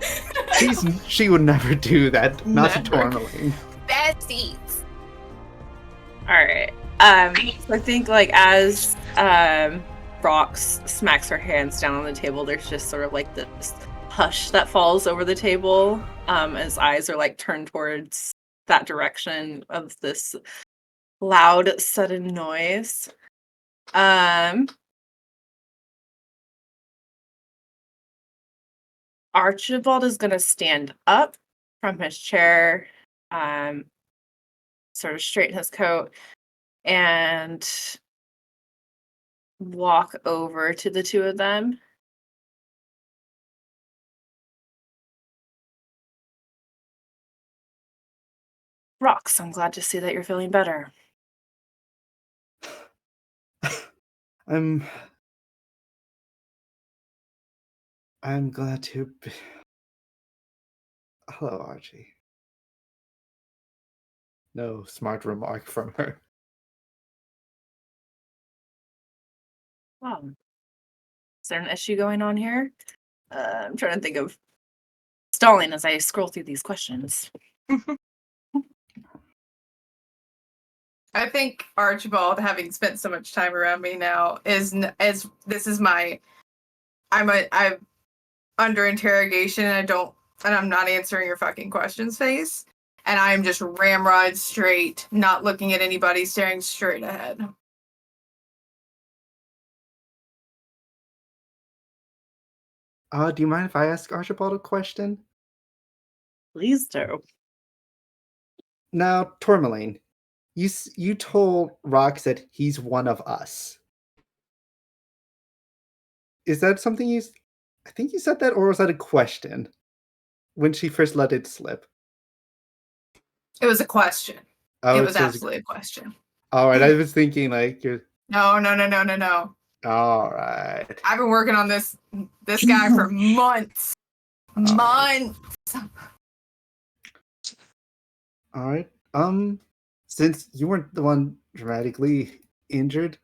She would never do that. Not to Never. Tourmaline. Bad seats. All right. So I think like as Rox smacks her hands down on the table, there's just sort of like this hush that falls over the table. As eyes are like turned towards that direction of this loud, sudden noise. Archibald is gonna stand up from his chair, sort of straighten his coat, and walk over to the two of them. Rox, I'm glad to see that you're feeling better. I'm glad to be... Hello, Archie. No smart remark from her. Is there an issue going on here? I'm trying to think of stalling as I scroll through these questions. I think Archibald, having spent so much time around me now, I'm under interrogation. And I'm not answering your fucking questions, face. And I'm just ramrod straight, not looking at anybody, staring straight ahead. Do you mind if I ask Archibald a question? Please do. Now, Tourmaline, you told Rox that he's one of us. Is that something I think you said that, or was that a question when she first let it slip? It was a question. Oh, It was absolutely a question. All right, I was thinking like you're. No. All right. I've been working on this guy for months. Months. All right. Since you weren't the one dramatically injured,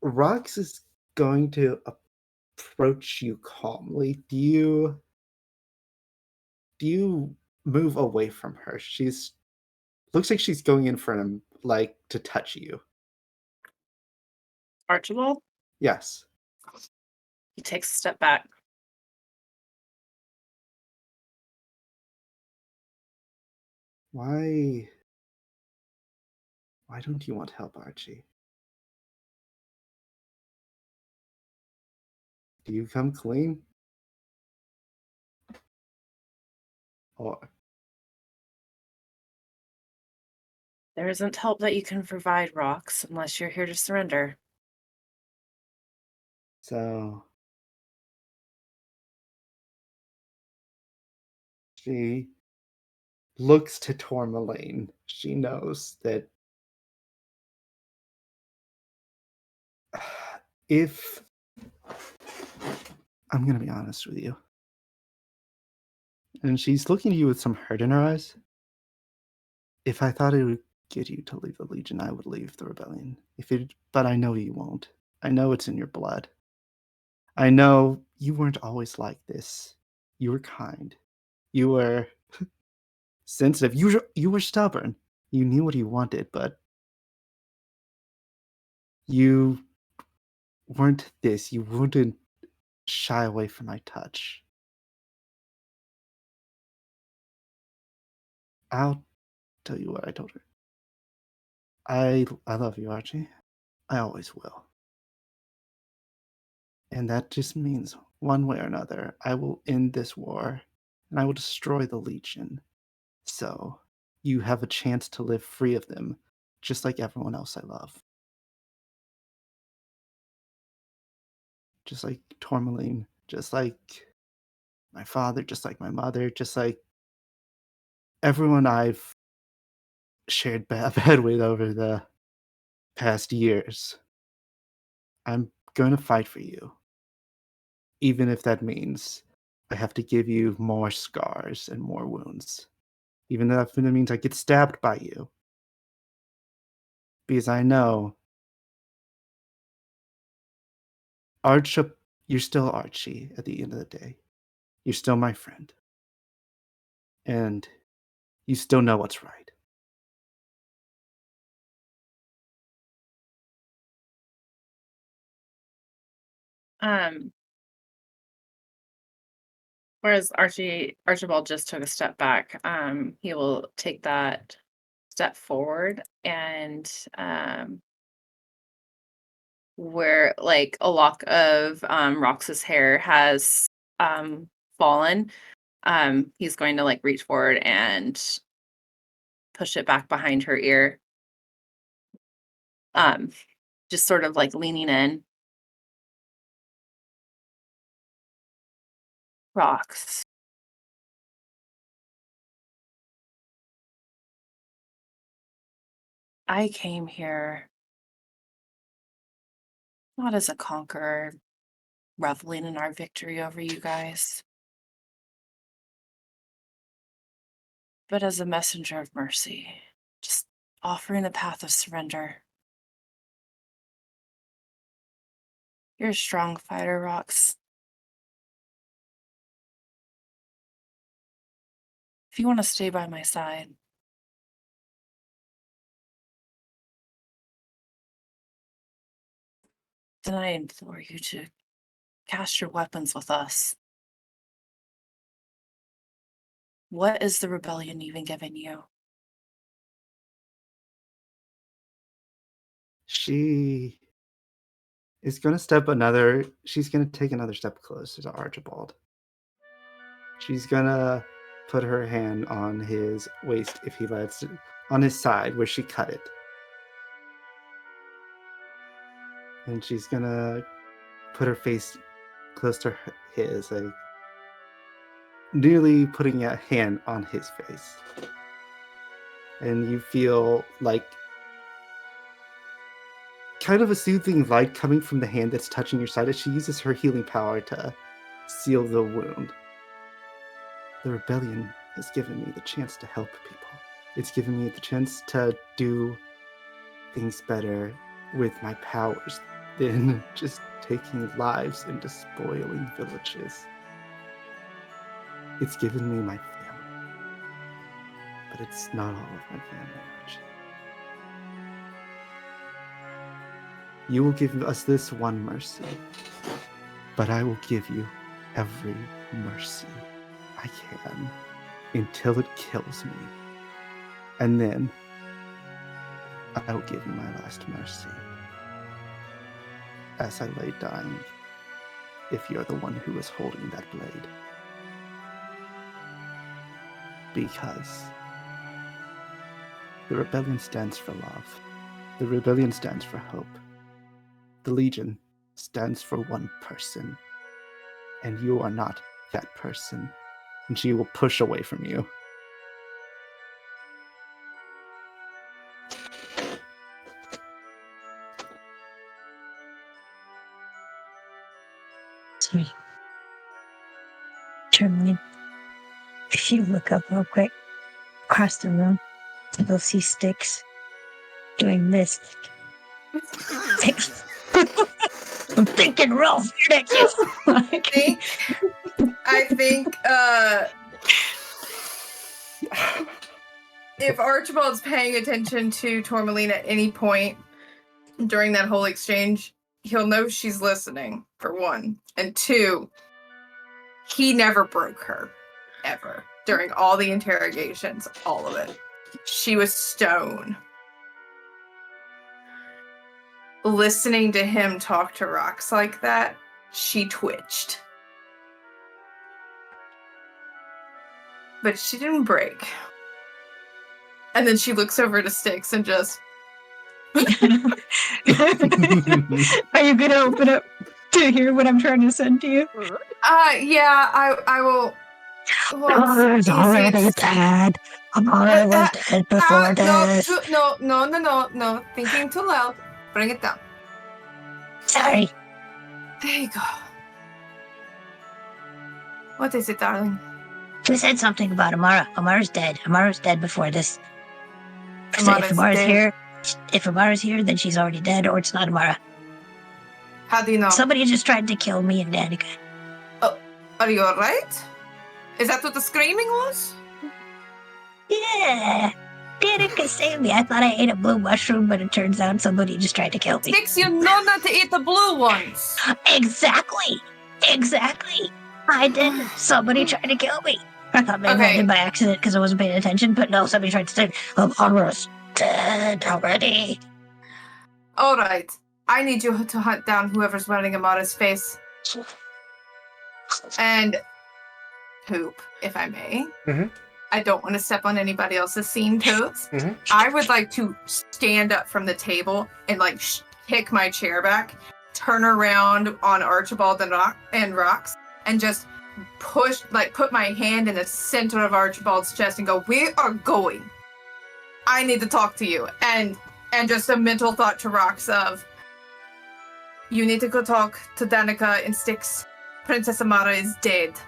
Rox is going to approach you calmly. Do you move away from her? Looks like she's going in for him, like to touch you. Archibald? Yes. He takes a step back. Why don't you want help, Archie? Do you come clean? Or There isn't help that you can provide, Rox, unless you're here to surrender. so she looks to Tourmaline. She knows that if I'm gonna be honest with you, and she's looking at you with some hurt in her eyes. If I thought it would get you to leave the Legion, I would leave the Rebellion. But I know you won't. I know it's in your blood. I know you weren't always like this. You were kind. You were sensitive. You were stubborn. You knew what you wanted, but you weren't this. You wouldn't shy away from my touch. I'll tell you what I told her. I love you, Archie. I always will. And that just means, one way or another, I will end this war, and I will destroy the Legion. So, you have a chance to live free of them, just like everyone else I love. Just like Tourmaline, just like my father, just like my mother, just like everyone I've shared bed with over the past years. I'm going to fight for you. Even if that means I have to give you more scars and more wounds. Even though that means I get stabbed by you. Because I know you're still Archie at the end of the day. You're still my friend. And you still know what's right. Whereas Archibald just took a step back, he will take that step forward and where like a lock of Rox's hair has fallen, he's going to like reach forward and push it back behind her ear. Just sort of like leaning in. Rox. I came here not as a conqueror, reveling in our victory over you guys, but as a messenger of mercy, just offering a path of surrender. You're a strong fighter, Rox. If you want to stay by my side, then I implore you to cast your weapons with us. What is the rebellion even giving you? She is going to she's going to take another step closer to Archibald. She's going to put her hand on his waist if he lets it, on his side where she cut it. And she's going to put her face close to his, like nearly putting a hand on his face. And you feel like kind of a soothing light coming from the hand that's touching your side as she uses her healing power to seal the wound. The rebellion has given me the chance to help people. It's given me the chance to do things better with my powers than just taking lives and despoiling villages. It's given me my family. But it's not all of my family, Archie. You will give us this one mercy, but I will give you every mercy I can until it kills me. And then I will give you my last mercy as I lay dying, if you're the one who is holding that blade. Because the rebellion stands for love. The rebellion stands for hope. The Legion stands for one person, and you are not that person. And she will push away from you. Sorry. Germaine, if you look up real quick across the room, you'll see Sticks doing this. I'm thinking real weird at you. I think if Archibald's paying attention to Tourmaline at any point during that whole exchange, he'll know she's listening, for one. And two, he never broke her, ever. During all the interrogations, all of it. She was stone. Listening to him talk to Rox like that, she twitched. But she didn't break. And then she looks over to Sticks and just... Are you going to open up to hear what I'm trying to send to you? Yeah, I will... Well, I was already dead. I was dead before this. No. Thinking too loud. Bring it down. Sorry. There you go. What is it, darling? Who said something about Amara? Amara's dead. Amara's dead before this. So Amara's dead. if Amara's here, then she's already dead, or it's not Amara. How do you know? Somebody just tried to kill me and Danica. Are you alright? Is that what the screaming was? Yeah. Danica saved me. I thought I ate a blue mushroom, but it turns out somebody just tried to kill me. Six, you know not to eat the blue ones. Exactly. I did. Somebody tried to kill me. I thought maybe I Okay. did by accident because I wasn't paying attention, but no, somebody tried to say, Amara's dead already. Alright. I need you to hunt down whoever's wearing Amara's face. And poop, if I may. Mhm. I don't want to step on anybody else's scene toes. Mhm. I would like to stand up from the table and like kick my chair back, turn around on Archibald and Rox, and just put my hand in the center of Archibald's chest and go, "We are going. I need to talk to you." And just a mental thought to Rox of, "You need to go talk to Danica and Styx. Princess Amara is dead."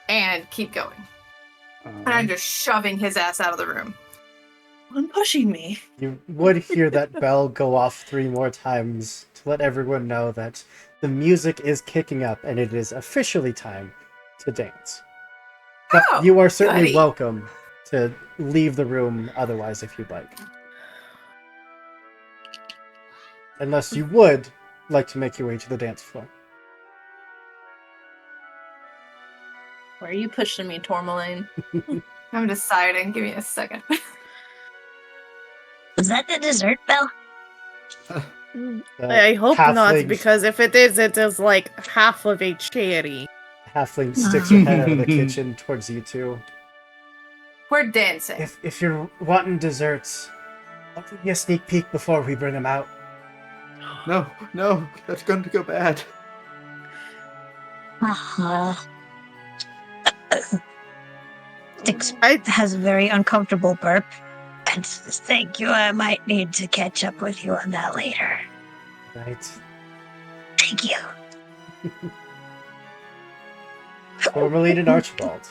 And keep going. And I'm just shoving his ass out of the room. Pushing me. You would hear that bell go off 3 more times to let everyone know that the music is kicking up and it is officially time to dance. But Oh, you are certainly goody. welcome to leave the room otherwise if you'd like. Unless you would like to make your way to the dance floor. Where are you pushing me, Tourmaline? I'm deciding. Give me a second. Was that the dessert bell? I hope not, halfling- because if it is like half of a cherry. Halfling sticks her head out of the kitchen towards you two. We're dancing. If you're wanting desserts, I'll give you a sneak peek before we bring them out. No, that's going to go bad. Styx I has a very uncomfortable burp. And says, thank you. I might need to catch up with you on that later. Right. Thank you. Tourmaline and Archibald.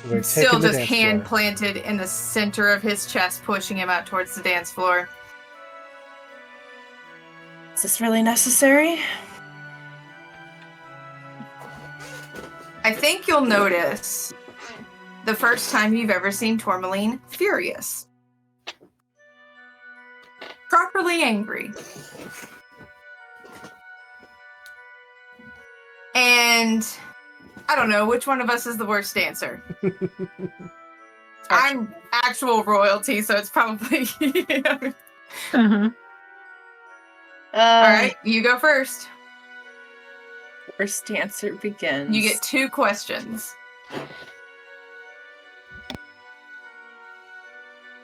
We're Still taking the just dance hand floor. planted in the center of his chest, pushing him out towards the dance floor. Is this really necessary? I think you'll notice the first time you've ever seen Tourmaline furious. Properly angry. And I don't know which one of us is the worst dancer. I'm actual royalty, so it's probably Mm-hmm. All right, you go first. First dancer begins. You get 2 questions.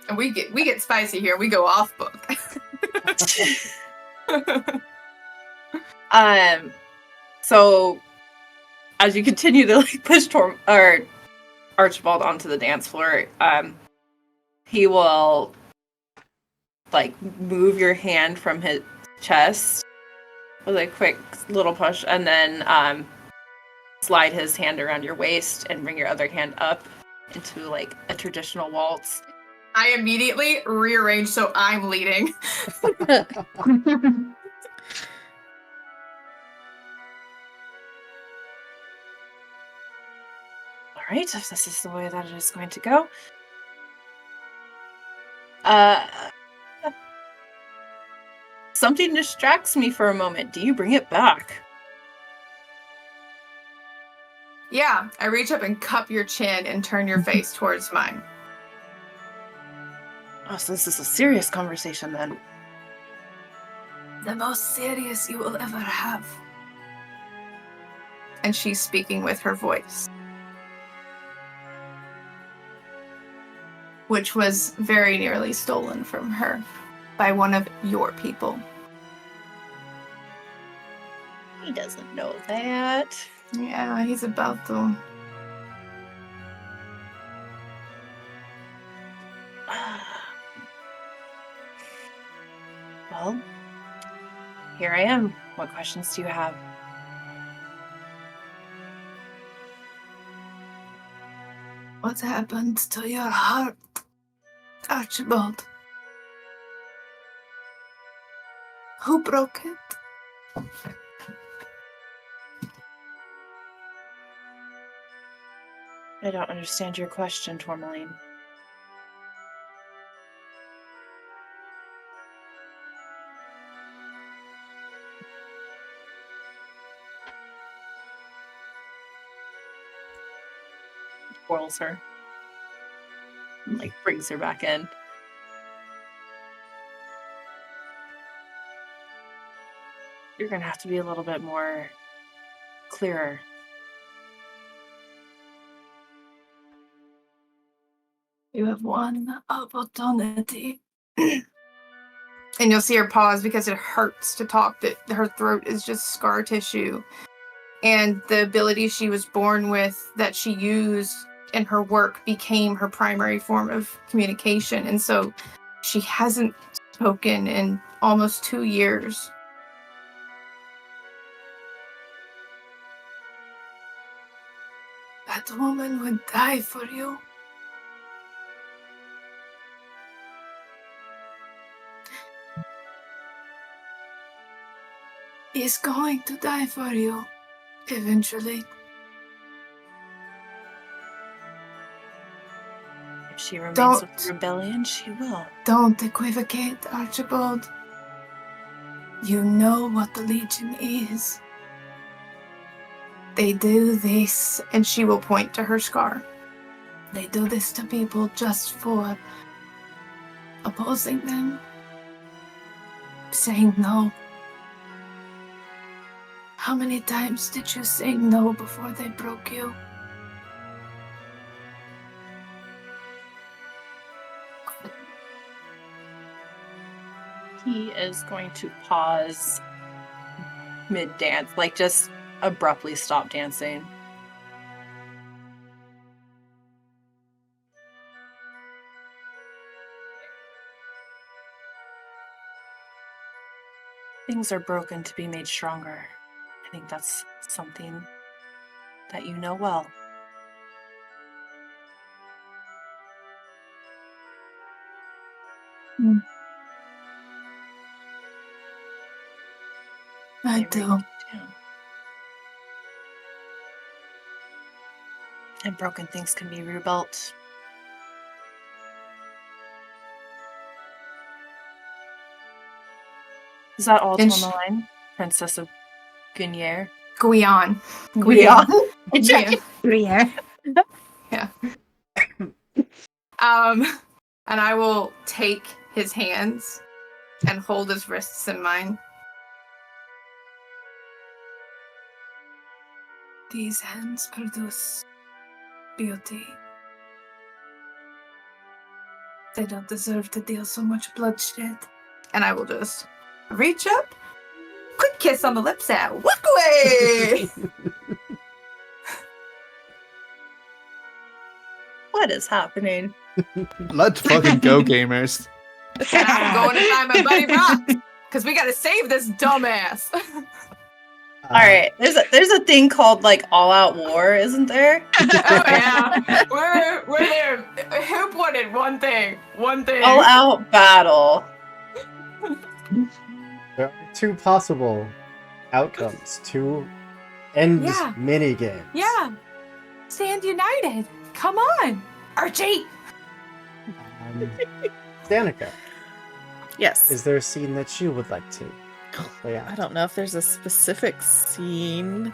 And we get spicy here. We go off book. So as you continue to like push Archibald onto the dance floor, he will like move your hand from his chest with a quick little push, and then slide his hand around your waist and bring your other hand up into like a traditional waltz. I immediately rearrange so I'm leading. All right, if this is the way that it is going to go. Something distracts me for a moment. Do you bring it back? Yeah, I reach up and cup your chin and turn your face towards mine. Oh, so this is a serious conversation then. The most serious you will ever have. And she's speaking with her voice, which was very nearly stolen from her by one of your people. He doesn't know that. Yeah, he's about to. Well, here I am. What questions do you have? What happened to your heart, Archibald? Who broke it? I don't understand your question, Tourmaline. Twirls her. And, like, brings her back in. You're gonna have to be a little bit more clearer. You have one opportunity. And you'll see her pause because it hurts to talk. That her throat is just scar tissue. And the ability she was born with that she used in her work became her primary form of communication. And so she hasn't spoken in almost 2 years. That woman would die for you. Is going to die for you, eventually. If she remains Don't- with the rebellion, she will. Don't equivocate, Archibald. You know what the Legion is. They do this, and she will point to her scar. They do this to people just for opposing them, saying no. How many times did you say no before they broke you? He is going to pause mid-dance, like just abruptly stop dancing. Things are broken to be made stronger. I think that's something that you know well. I They do. really do. And broken things can be rebuilt. Is that all, And Tourmaline? Princess of Guinier? Guion. Guion. Yeah. Gruyere. And I will take his hands and hold his wrists in mine. These hands produce beauty. They don't deserve to deal so much bloodshed. And I will just reach up, quick kiss on the lips, and walk away. What is happening? Let's fucking go, gamers. And I'm going to find my buddy Rock, because we gotta save this dumbass. All right, there's a thing called like all-out war, isn't there? Oh yeah, we're there. Hoop wanted one thing. All-out battle. There are 2 possible outcomes, 2 end Yeah. mini games. Yeah, stand united. Come on, Archie. Danica, Yes. is there a scene that you would like to play I out? don't know if there's a specific scene.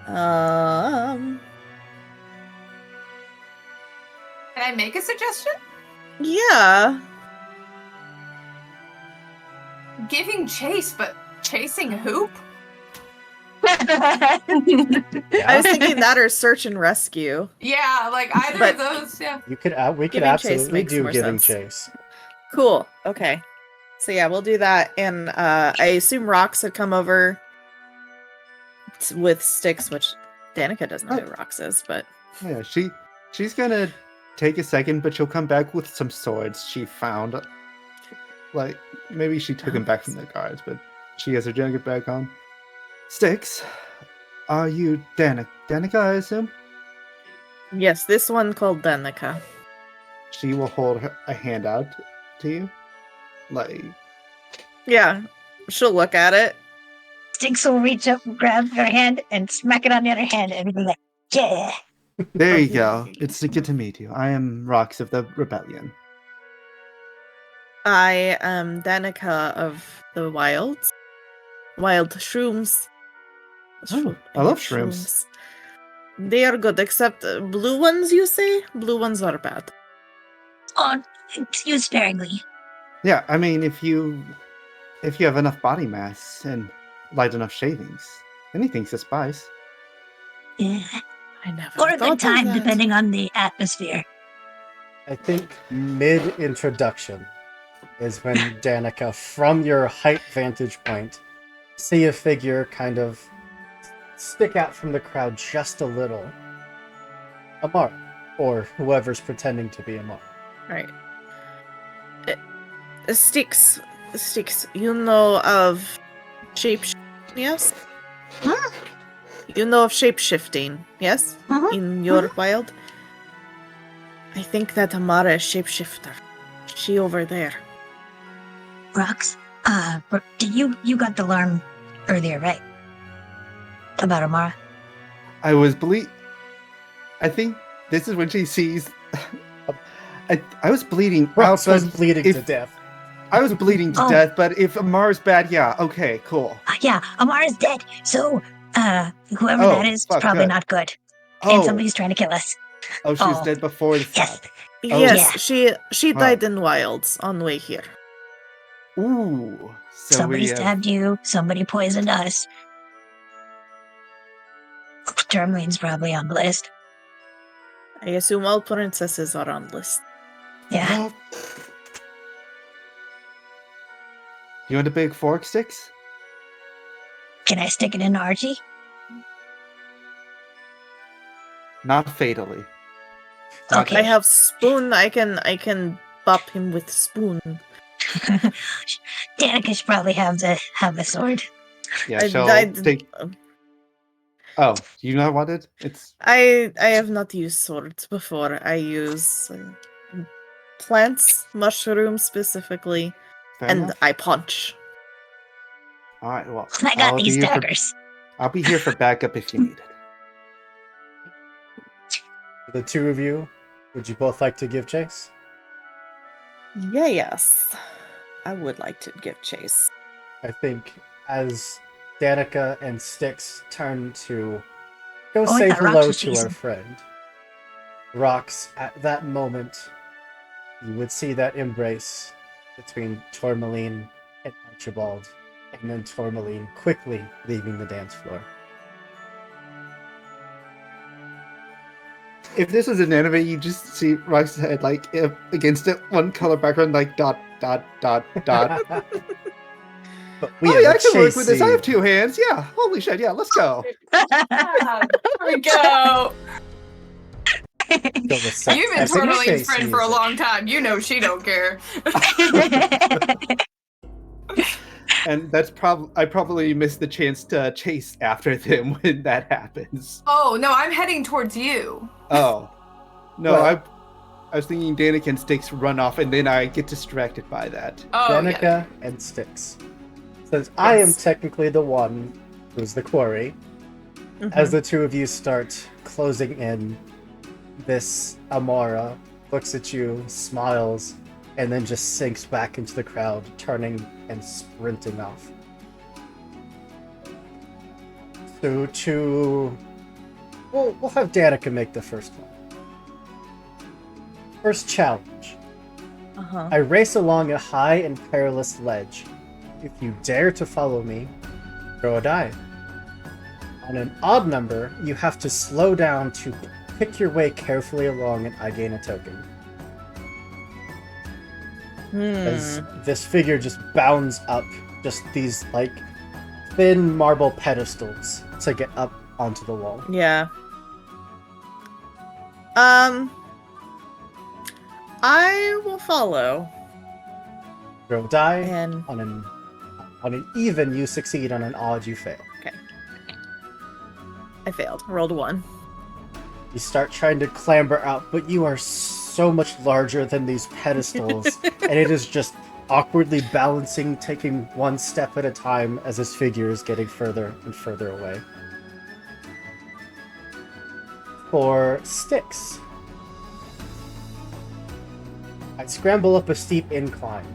Can I make a suggestion? Yeah. Giving chase, but chasing Hoop. I was thinking that or search and rescue. Yeah, like either But- of those. Yeah. You could we could Giving chase absolutely makes do more giving sense. chase. Cool. Okay. So yeah, we'll do that. And I assume Rox had come over with sticks, which Danica doesn't know who Rox is, but Yeah, she's gonna take a second, but she'll come back with some swords she found. Like maybe she took them back from the guards, but she has her jacket back on. Sticks, are you Danica? I assume. Yes, this one called Danica. She will hold a hand out to you. Like, Yeah, she'll look at it. Stinks will reach up, grab her hand, and smack it on the other hand, and be like, "Yeah." there you go. It's good to meet you. I am Rox of the Rebellion. I am Danica of the Wilds. Wild shrooms. Oh, I love shrooms. They are good, except blue ones, you say? Blue ones are bad. Oh, use sparingly. Yeah, I mean, if you have enough body mass and light enough shavings, anything's a spice. Yeah. I never Or a thought good of time, that. depending on the atmosphere. I think mid-introduction is when Danica, from your height vantage point, see a figure kind of stick out from the crowd just a little. Amar, or whoever's pretending to be Amar. Right. Sticks, you know of yes? Huh? You know of shape-shifting, yes? Uh-huh. In your wild? I think that Amara is shapeshifter. She over there. Rox, did you got the alarm earlier, right? About Amara? I think this is when she sees. I was bleeding out, Rox was but bleeding if- to death. I was bleeding to Oh. death. But if Amar's bad, yeah, okay, cool. Yeah, Amara's dead. So, whoever Oh, that is fuck, probably good. not good. Oh, And somebody's trying to kill us. she was oh. dead before the Yes. stab. Oh. Yes, Yeah. she Wow. died in wilds on the way here. Ooh, so Somebody we have- stabbed you. Somebody poisoned us. Tourmaline's probably on the list. I assume all princesses are on list. Yeah. Well, you want the big fork sticks? Can I stick it in Archie? Not fatally. Not Okay. I have spoon. I can bop him with spoon. Danica should probably have the sword. Yeah, I she'll died- take. Oh, you know what it? It's I have not used swords before. I use plants, mushrooms specifically, fair and enough. I punch. All right, well, I got I'll these be here for- daggers. I'll be here for backup if you need it. The two of you, would you both like to give chase? Yes, I would like to give chase. I think as Danica and Styx turn to go Oh, I say thought Rox hello was to our chasing. friend, Rox, at that moment, you would see that embrace between Tourmaline and Archibald, and then Tourmaline quickly leaving the dance floor. If this was an anime, you just see Rox's head like against it, one color background, like dot dot dot dot. But we Oh have yeah, a I can work with this. I chase have two hands. Yeah, holy shit. Yeah, let's go. Here we go. scene. You've been Tourmaline's friend for a long time. You know she don't care. And that's I probably missed the chance to chase after them when that happens. Oh no, I'm heading towards you. Oh no, Well- I was thinking Danica and Styx run off, and then I get distracted by that. Oh Danica yeah. and Styx. Says, I am Yes. technically the one who's the quarry. As the two of you start closing in, this Amara looks at you, smiles, and then just sinks back into the crowd, turning and sprinting off. So we'll have Danica make the first one. First challenge. Uh-huh. I race along a high and perilous ledge. If you dare to follow me, throw a die. On an odd number, you have to slow down to pick your way carefully along and I gain a token. As this figure just bounds up just these like thin marble pedestals to get up onto the wall. Yeah. I will follow. Throw a die. And On an even, you succeed. On an odd, you fail. I failed. Rolled 1. You start trying to clamber out, but you are so much larger than these pedestals, and it is just awkwardly balancing, taking one step at a time as his figure is getting further and further away. For Styx, I scramble up a steep incline.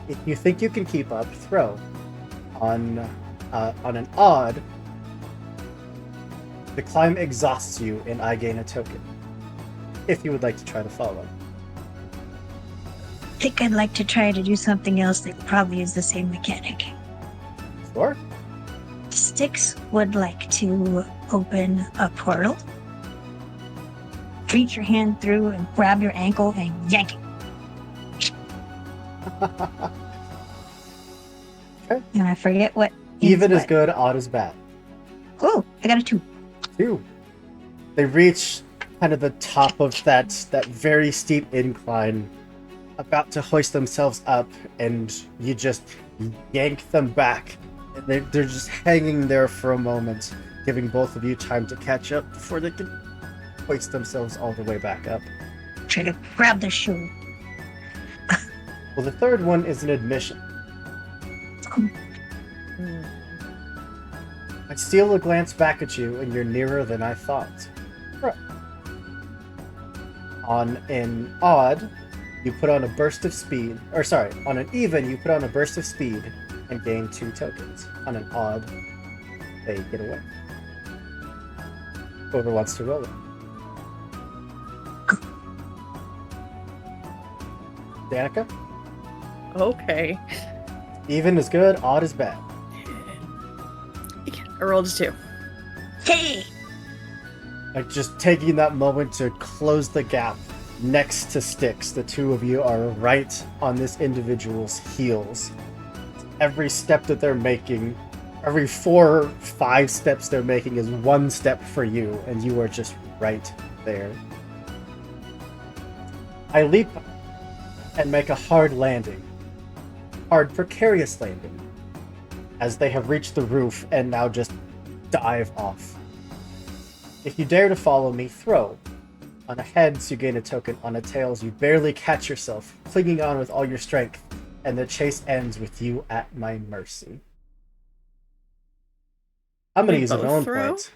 If you think you can keep up, throw. On an odd, the climb exhausts you and I gain a token. If you would like to try to follow. I think I'd like to try to do something else that probably is the same mechanic. Sure. Styx would like to open a portal. Reach your hand through and grab your ankle and yank it. Okay. And I forget what. Even is what. good, odd is bad. Oh, I got a 2. 2. They reach kind of the top of that very steep incline, about to hoist themselves up, and you just yank them back. And they're just hanging there for a moment, giving both of you time to catch up before they can hoist themselves all the way back up. Try to grab the shoe. Well, the third one is an admission. I steal a glance back at you, and you're nearer than I thought. Right. On an odd, you put on a burst of speed. Or sorry, on an even, you put on a burst of speed and gain 2 tokens. On an odd, they get away. Whoever wants to roll it. Danica? Okay. Even is good, odd is bad. I rolled a 2. Hey! Like, just taking that moment to close the gap next to Styx. The two of you are right on this individual's heels. Every step that they're making, every 4 or 5 steps they're making is 1 step for you, and you are just right there. I leap and make a hard landing. Hard, precarious landing. As they have reached the roof and now just dive off. If you dare to follow me, throw. On a heads, you gain a token. On a tails, you barely catch yourself, clinging on with all your strength, and the chase ends with you at my mercy. I'm gonna We use a both villain throw? point.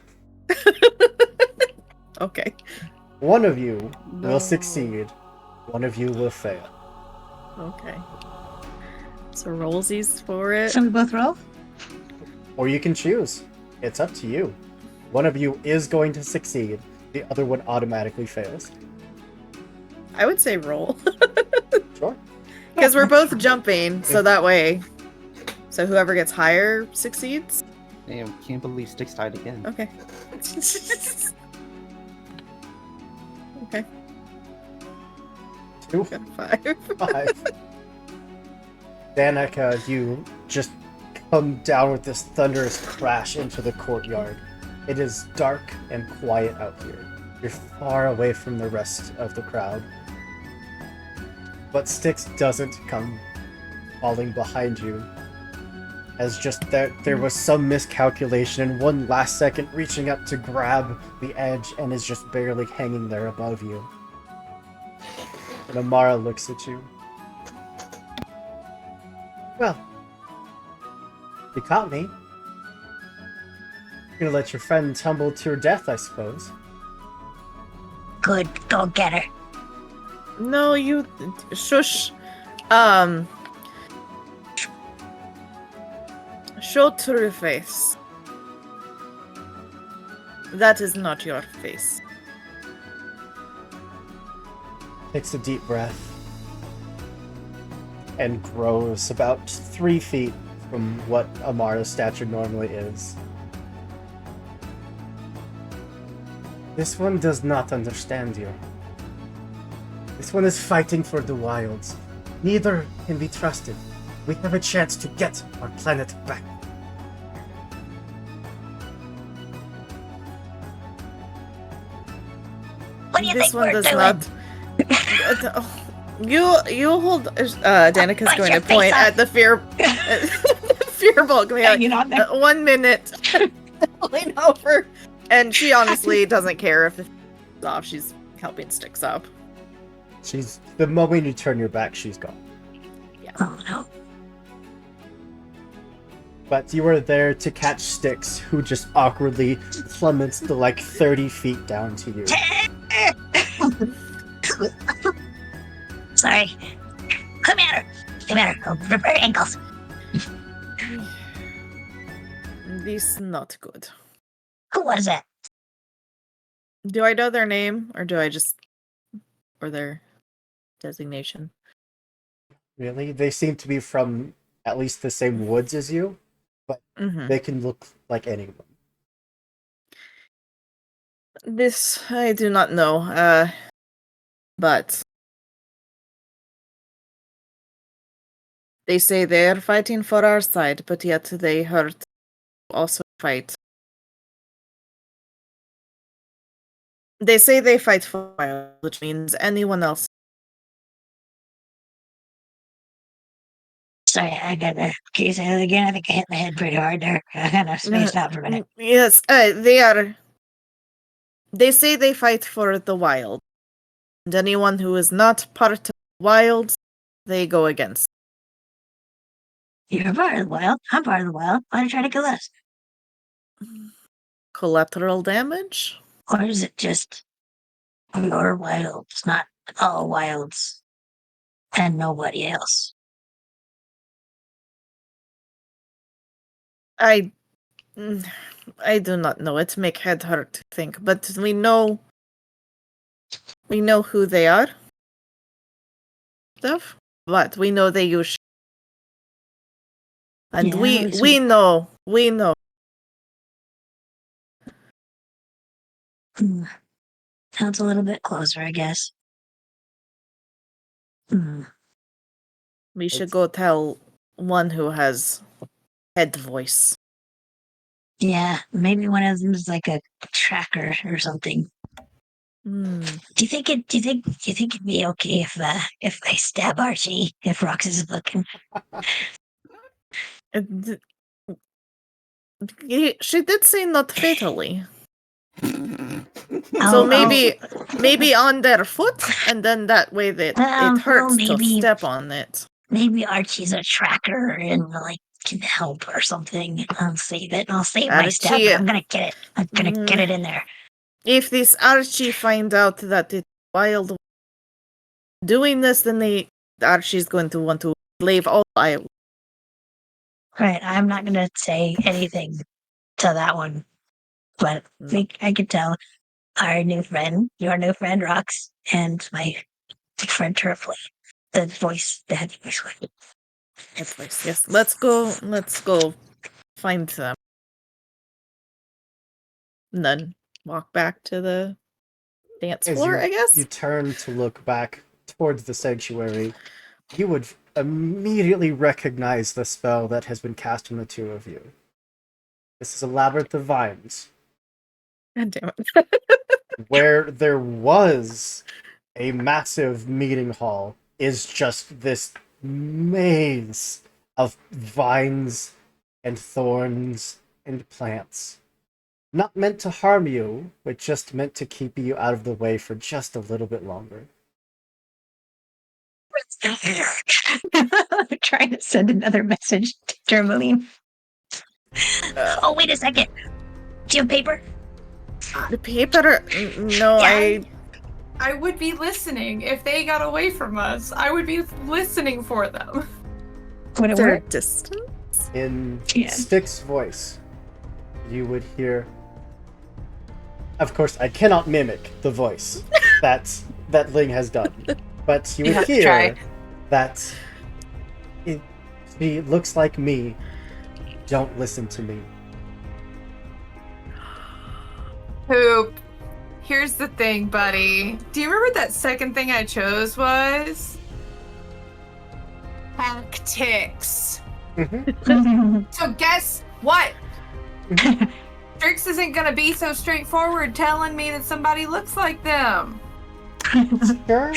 Okay. One of you No. will succeed. One of you will fail. Okay. So rollsies for it. So we both roll? Or you can choose. It's up to you. One of you is going to succeed. The other one automatically fails. I would say roll. Sure. Because we're both jumping, so that way. So whoever gets higher succeeds? Damn, can't believe Styx died again. Okay. Okay. 2, Got a 5. 5. Danica, you just come down with this thunderous crash into the courtyard. It is dark and quiet out here. You're far away from the rest of the crowd. But Styx doesn't come falling behind you. As just there was some miscalculation and one last second reaching up to grab the edge and is just barely hanging there above you. And Amara looks at you. Well, you caught me. You're gonna let your friend tumble to her death, I suppose. Good, go get her. No, you shush. Show true face. That is not your face. Takes a deep breath and grows about 3 feet from what Amara's stature normally is. This one does not understand you. This one is fighting for the wilds. Neither can be trusted. We have a chance to get our planet back. What do you This think one we're does doing? not. You hold. Danica's Bite going your to point face off. at the fear bulk. Hanging on there. 1 minute. Lean over, and she honestly doesn't care if off. She's helping sticks up. She's the moment you turn your back, she's gone. Oh no. But you were there to catch Styx, who just awkwardly plummets to like 30 feet down to you. Sorry. Come at her. Come at her. I'll rip her ankles. This not good. Who was that? Do I know their name, or do I just... or their designation? Really? They seem to be from at least the same woods as you. Mm-hmm. They can look like anyone. This I do not know, but they say they are fighting for our side, but yet they hurt also fight. They say they fight for wild, which means anyone else. Sorry, I gotta. Can you say that again? I think I hit my head pretty hard there. I kind of spaced out for a minute. Yes, they are. They say they fight for the wild, and anyone who is not part of the wild, they go against. You're part of the wild. I'm part of the wild. Why do you try to kill us? Collateral damage? Or is it just your wilds, not all wilds, and nobody else? I do not know. It make head hurt to think, but we know who they are. Stuff, but we know they use, and Yeah, we know. Sounds a little bit closer, I guess. Hmm. We should go tell one who has head voice. Yeah, maybe one of them is like a tracker or something. Hmm. Do you think it'd be okay if they stab Archie if Roxas is looking? She did say not fatally, Oh, so maybe on their foot, and then that way that Well, it hurts to maybe- step on it. maybe Archie's a tracker and like can help or something. I'll save it. I'll save my step. Archie- I'm gonna get it. I'm gonna get it in there. If this Archie find out that it's wild doing this, then Archie's going to want to leave all wild. Right. I'm not gonna say anything to that one, but I could tell our new friend, your new friend Rox, and my friend Turfley, the head voice. Yes, let's go find them. And then walk back to the dance As floor, you- I guess. You turn to look back towards the sanctuary. You would immediately recognize the spell that has been cast on the two of you. This is a labyrinth of vines, God damn it. where there was a massive meeting hall, is just this maze of vines and thorns and plants. Not meant to harm you, but just meant to keep you out of the way for just a little bit longer. I'm trying to send another message to Tourmaline. Oh, wait a second. Do you have paper? The paper? No, Yeah. I would be listening if they got away from us. I would be listening for them. Would it They're work? distant. In Yeah. Styx's voice, you would hear. Of course, I cannot mimic the voice that Ling has done, but you You would have to hear try. that she looks like me. Don't listen to me. Poop. Here's the thing, buddy. Do you remember what that second thing I chose was? Tactics. So guess what? Strix isn't gonna be so straightforward telling me that somebody looks like them. Sure.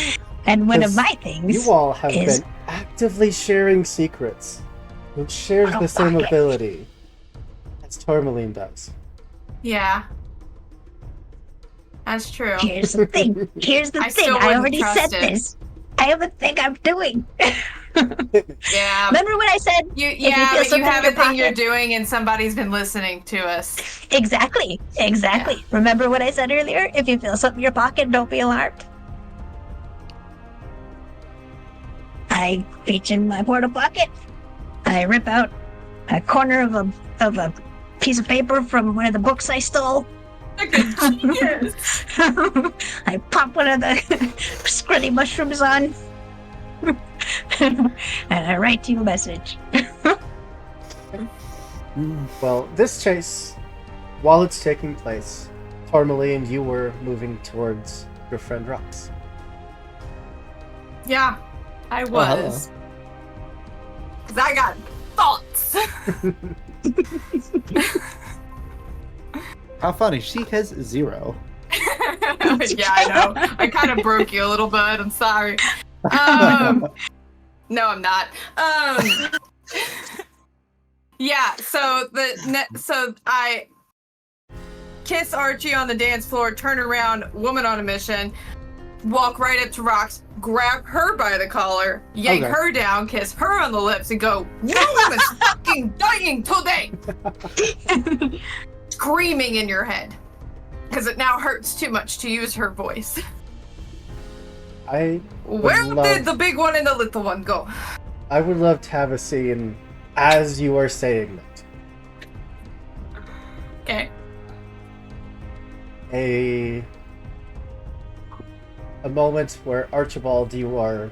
And one of Because my things. You all have is- been actively sharing secrets. Who shares Oh, the same fuck it. ability as Tourmaline does. Yeah. That's true. Here's the thing. Here's the I thing. still I wouldn't already trust said it. this. I have a thing I'm doing. Yeah. Remember when I said You, if you yeah, feel but you something have in a your thing you're pocket? doing and somebody's been listening to us. Exactly. Exactly. Remember what I said earlier? If you feel something in your pocket, don't be alarmed. I reach in my portal pocket. I rip out a corner of a piece of paper from one of the books I stole. Like a genius. I pop one of the scrunny mushrooms on. And I write you a message. Well, this chase, while it's taking place, Tourmaline, you were moving towards your friend Rox. Yeah, I hello. was. Because I got thoughts. How funny. She has 0. Yeah, I know. I kind of broke you a little bit. I'm sorry. No, I'm not. Yeah. So I kiss Archie on the dance floor, turn around, woman on a mission, walk right up to Rox, grab her by the collar, yank Okay. her down, kiss her on the lips, and go, "No one is fucking dying today!" Screaming in your head. Because it now hurts too much to use her voice. I Where love- did the big one and the little one go? I would love to have a scene as you are saying that. Okay. A moment where Archibald, you are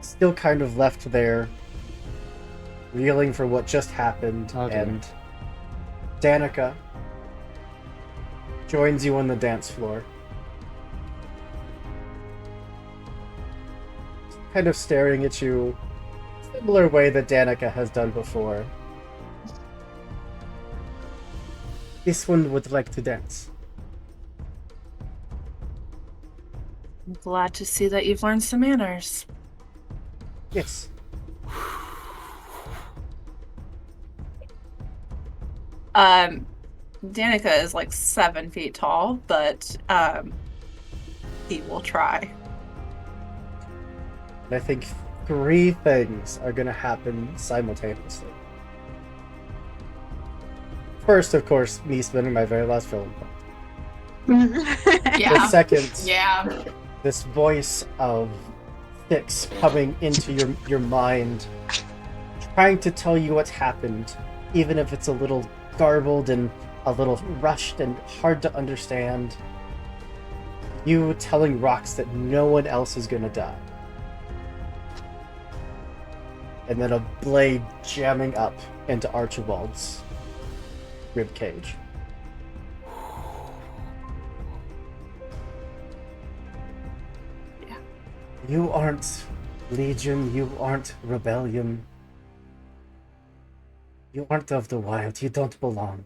still kind of left there, reeling for what just happened, Oh, dear. and Danica joins you on the dance floor. Kind of staring at you, similar way that Danica has done before. This one would like to dance. I'm glad to see that you've learned some manners. Yes. Danica is like 7 feet tall, but he will try. And I think 3 things are going to happen simultaneously. First, of course, me spending my very last film point. The Yeah. second, Yeah. this voice of Styx coming into your mind, trying to tell you what's happened, even if it's a little garbled and a little rushed and hard to understand. You telling Rox that no one else is gonna die. And then a blade jamming up into Archibald's rib cage. Yeah. You aren't Legion, you aren't Rebellion. You aren't of the wild, you don't belong.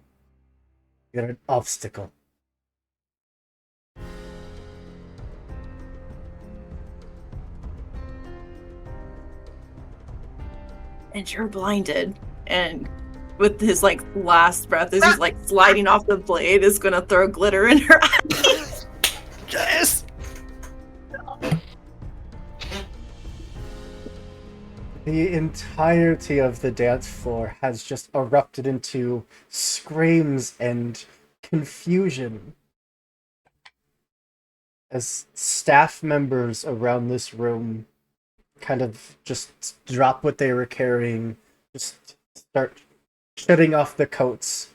You're an obstacle. And you're blinded. And with his like last breath, as he's like sliding off the blade, is gonna throw glitter in her eyes. Yes! The entirety of the dance floor has just erupted into screams and confusion as staff members around this room kind of just drop what they were carrying, just start shutting off the coats,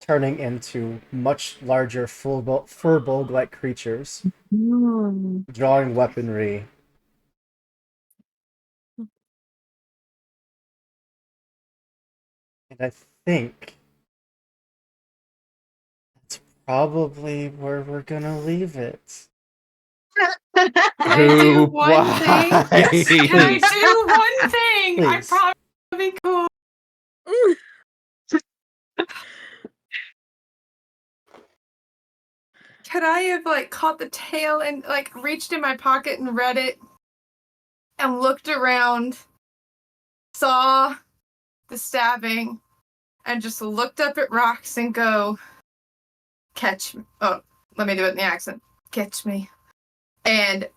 turning into much larger furbolg-like creatures, drawing weaponry. And I think that's probably where we're gonna leave it. Can I do one thing? Yes, Can I please. do one thing? I Please. promise it'll be cool. Could I have like caught the tail and like reached in my pocket and read it and looked around, saw the stabbing, and just looked up at Rox and go, catch me. Oh, let me do it in the accent. catch me, and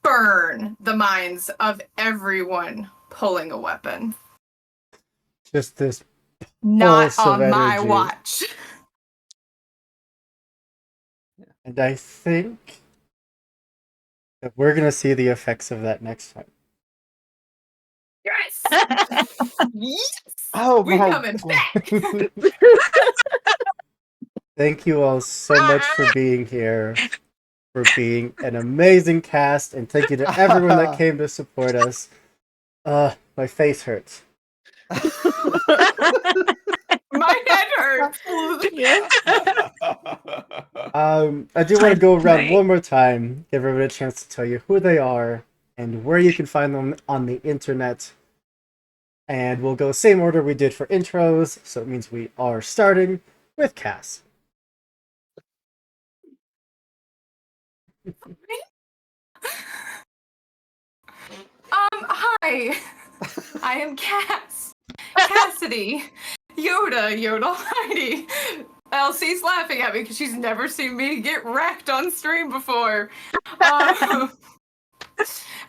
burn the minds of everyone pulling a weapon. Just this Not pulse of on my energy. watch. And I think that we're going to see the effects of that next time. Yes! Yes! Oh We my coming back! Thank you all so much for being here, for being an amazing cast, and thank you to everyone that came to support us. My face hurts. My head hurts. Yeah. I do want to go around Right. one more time, give everyone a chance to tell you who they are and where you can find them on the internet. And we'll go same order we did for intros, so it means we are starting with Cass. Hi. I am Cassidy. Yoda Almighty. Elsie's laughing at me because she's never seen me get wrecked on stream before. And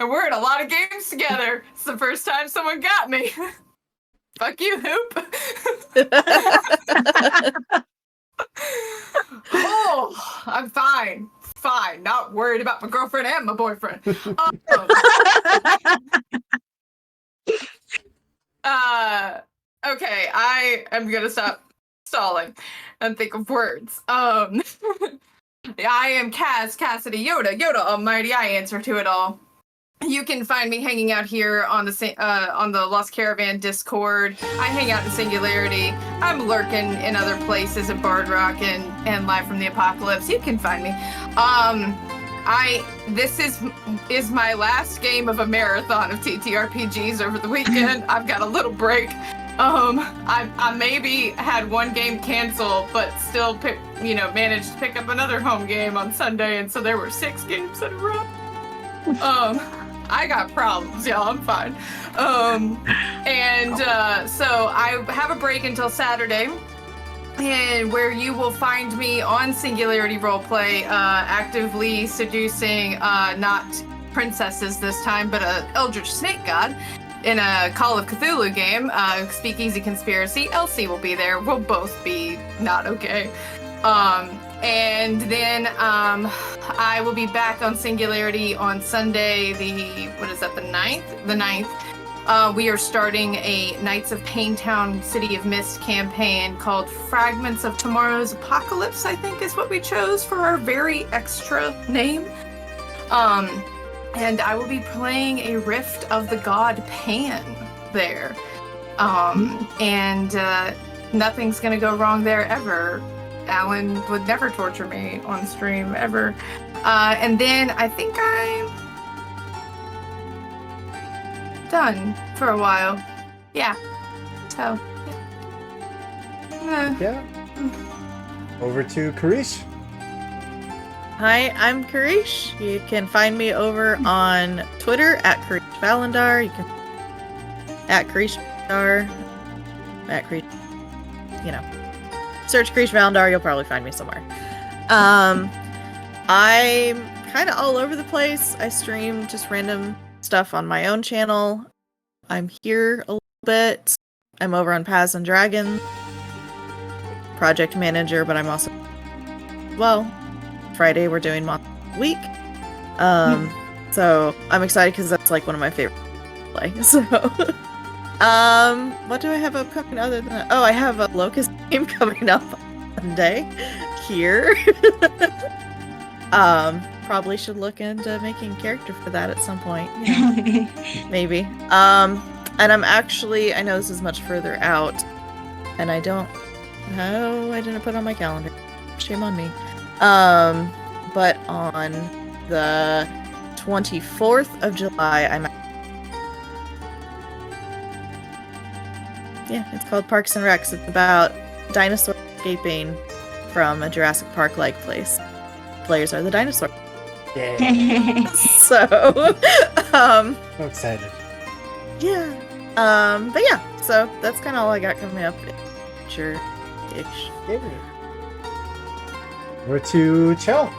we're in a lot of games together. It's the first time someone got me. Fuck you, Hoop. Oh, I'm fine. Fine. Not worried about my girlfriend and my boyfriend. Okay, I am gonna stop stalling and think of words. I am Cassidy Yoda Almighty. I answer to it all. You can find me hanging out here on the Lost Caravan Discord. I hang out in Singularity. I'm lurking in other places at Bard Rock and Live from the Apocalypse. You can find me. This is my last game of a marathon of TTRPGs over the weekend. I've got a little break. I maybe had one game cancel, but still managed to pick up another home game on Sunday, and so there were 6 games in a row. I got problems, y'all. I'm fine. So I have a break until Saturday, and where you will find me on Singularity Roleplay, actively seducing not princesses this time, but a Eldritch Snake God in a Call of Cthulhu game, Speakeasy Conspiracy. Elsie will be there. We'll both be not okay. And then I will be back on Singularity on Sunday, the 9th? The 9th. We are starting a Knights of Paintown City of Mist campaign called Fragments of Tomorrow's Apocalypse, I think is what we chose for our very extra name. And I will be playing a Rift of the God Pan there. And nothing's gonna go wrong there ever. Alan would never torture me on stream ever. And then I think I'm done for a while. Yeah. So. Yeah. Over to Karish. Hi, I'm Karish. You can find me over on Twitter at Karish Valandar. You can at Karish Valandar. At Karish, search Karish Valandar, you'll probably find me somewhere. I'm kind of all over the place. I stream just random stuff on my own channel. I'm here a little bit. I'm over on Paths and Dragons, project manager, but I'm also, Friday we're doing Monster Week. So I'm excited because that's like one of my favorite play. So what do I have upcoming other than that? Oh, I have a Locust game coming up Monday here. Probably should look into making a character for that at some point. Maybe. And I'm actually, I know this is much further out, and I didn't put it on my calendar. Shame on me. But on the 24th of July, it's called Parks and Recs. It's about dinosaurs escaping from a Jurassic Park-like place. Players are the dinosaurs. Yeah. So, So excited. yeah. But yeah, so that's kind of all I got coming up. Sure-ish. Yeah. We're to Chell.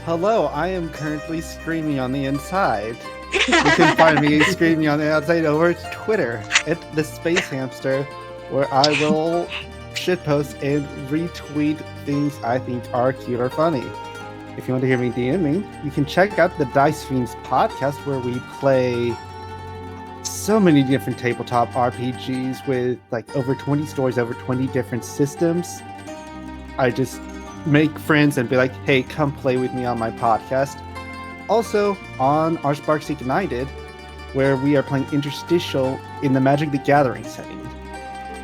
Hello, I am currently screaming on the inside. You can find me screaming on the outside over to Twitter at the Space Hamster, where I will shitpost and retweet things I think are cute or funny. If you want to hear me DM me, you can check out the Dice Fiends podcast, where we play so many different tabletop RPGs with like over 20 stories, over 20 different systems. I just make friends and be like, hey, come play with me on my podcast. Also on Archbarks Ignited, where we are playing Interstitial in the Magic the Gathering setting.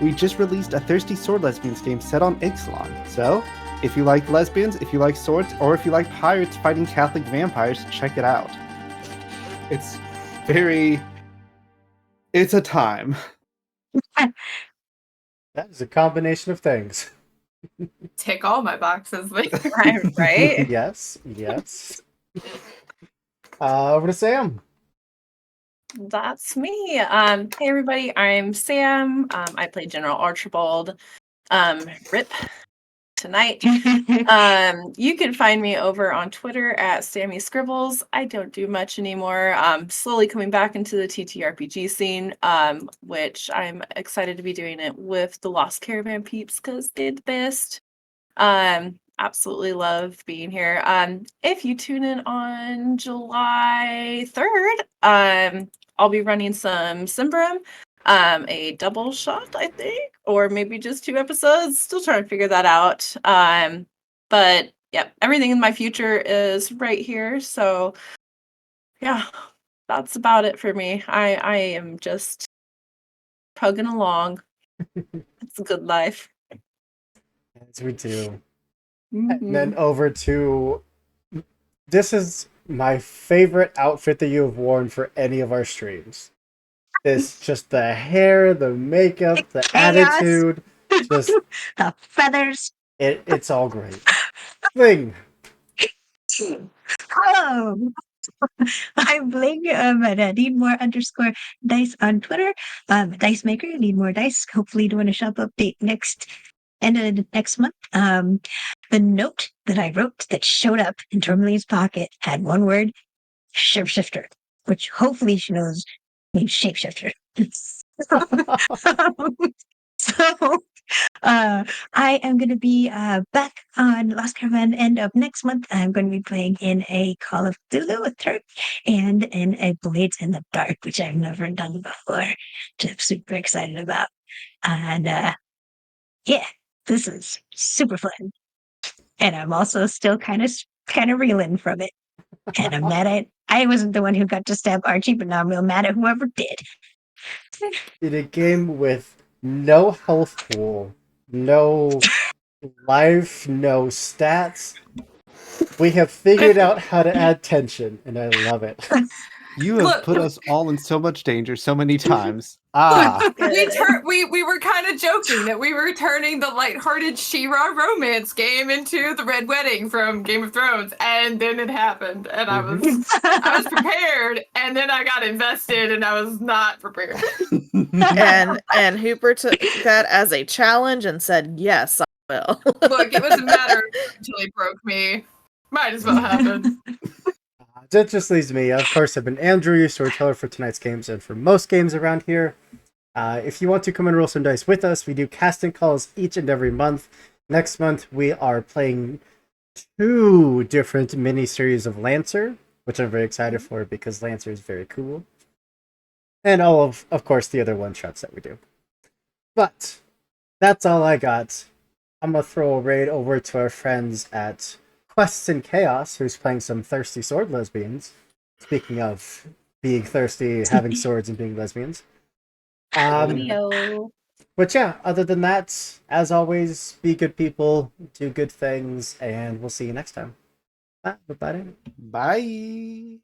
We just released a Thirsty Sword Lesbians game set on Ixalan. So, if you like lesbians, if you like swords, or if you like pirates fighting Catholic vampires, check it out. It's a time. That is a combination of things. Tick all my boxes. Right? Yes. Over to Sam. That's me. Hey everybody, I'm Sam. I play General Archibald. RIP tonight. You can find me over on Twitter at Sammy Scribbles. I don't do much anymore. Slowly coming back into the TTRPG scene, which I'm excited to be doing it with the Lost Caravan peeps because they're the best. Absolutely love being here. If you tune in on July 3rd, I'll be running some Simbrum, a double shot, I think, or maybe just 2 episodes. Still trying to figure that out. But yeah, everything in my future is right here. So yeah, that's about it for me. I am just plugging along. It's a good life. As we do. Mhm. And then over to... This is my favorite outfit that you have worn for any of our streams. It's just the hair, the makeup, the chaos. attitude. Just The feathers. it's all great. Thing. Hello. I'm Bling. At Need More _ Dice on Twitter. Dice Maker, Need More Dice. Hopefully doing a shop update end of next month. The note that I wrote that showed up in Tourmaline's pocket had one word: shapeshifter, which hopefully she knows means shapeshifter. So I am going to be back on Lost Caravan end of next month. I'm going to be playing in a Call of Cthulhu with Turk and in a Blades in the Dark, which I've never done before, which I'm super excited about. And yeah, this is super fun. And I'm also still kind of reeling from it. And I'm mad at I wasn't the one who got to stab Archie, but now I'm real mad at whoever did. In a game with no health pool, no life, no stats, we have figured out how to add tension, and I love it. You have Look. put us all in so much danger so many times. We were kind of joking that we were turning the lighthearted She-Ra romance game into the Red Wedding from Game of Thrones, and then it happened, and I was prepared, and then I got invested, and I was not prepared. And Hooper took that as a challenge and said, "Yes, I will." Look, it was a matter until he broke me. Might as well happen. That just leaves me. Of course, I've been Andrew, your storyteller for tonight's games and for most games around here. If you want to come and roll some dice with us, we do casting calls each and every month. Next month, we are playing 2 different mini-series of Lancer, which I'm very excited for because Lancer is very cool. And all of course, the other one-shots that we do. But that's all I got. I'm going to throw a raid over to our friends at Quests and Chaos, who's playing some Thirsty Sword Lesbians. Speaking of being thirsty, having swords, and being lesbians. Leo. But yeah, other than that, as always, be good people, do good things, and we'll see you next time. Bye, everybody. Bye.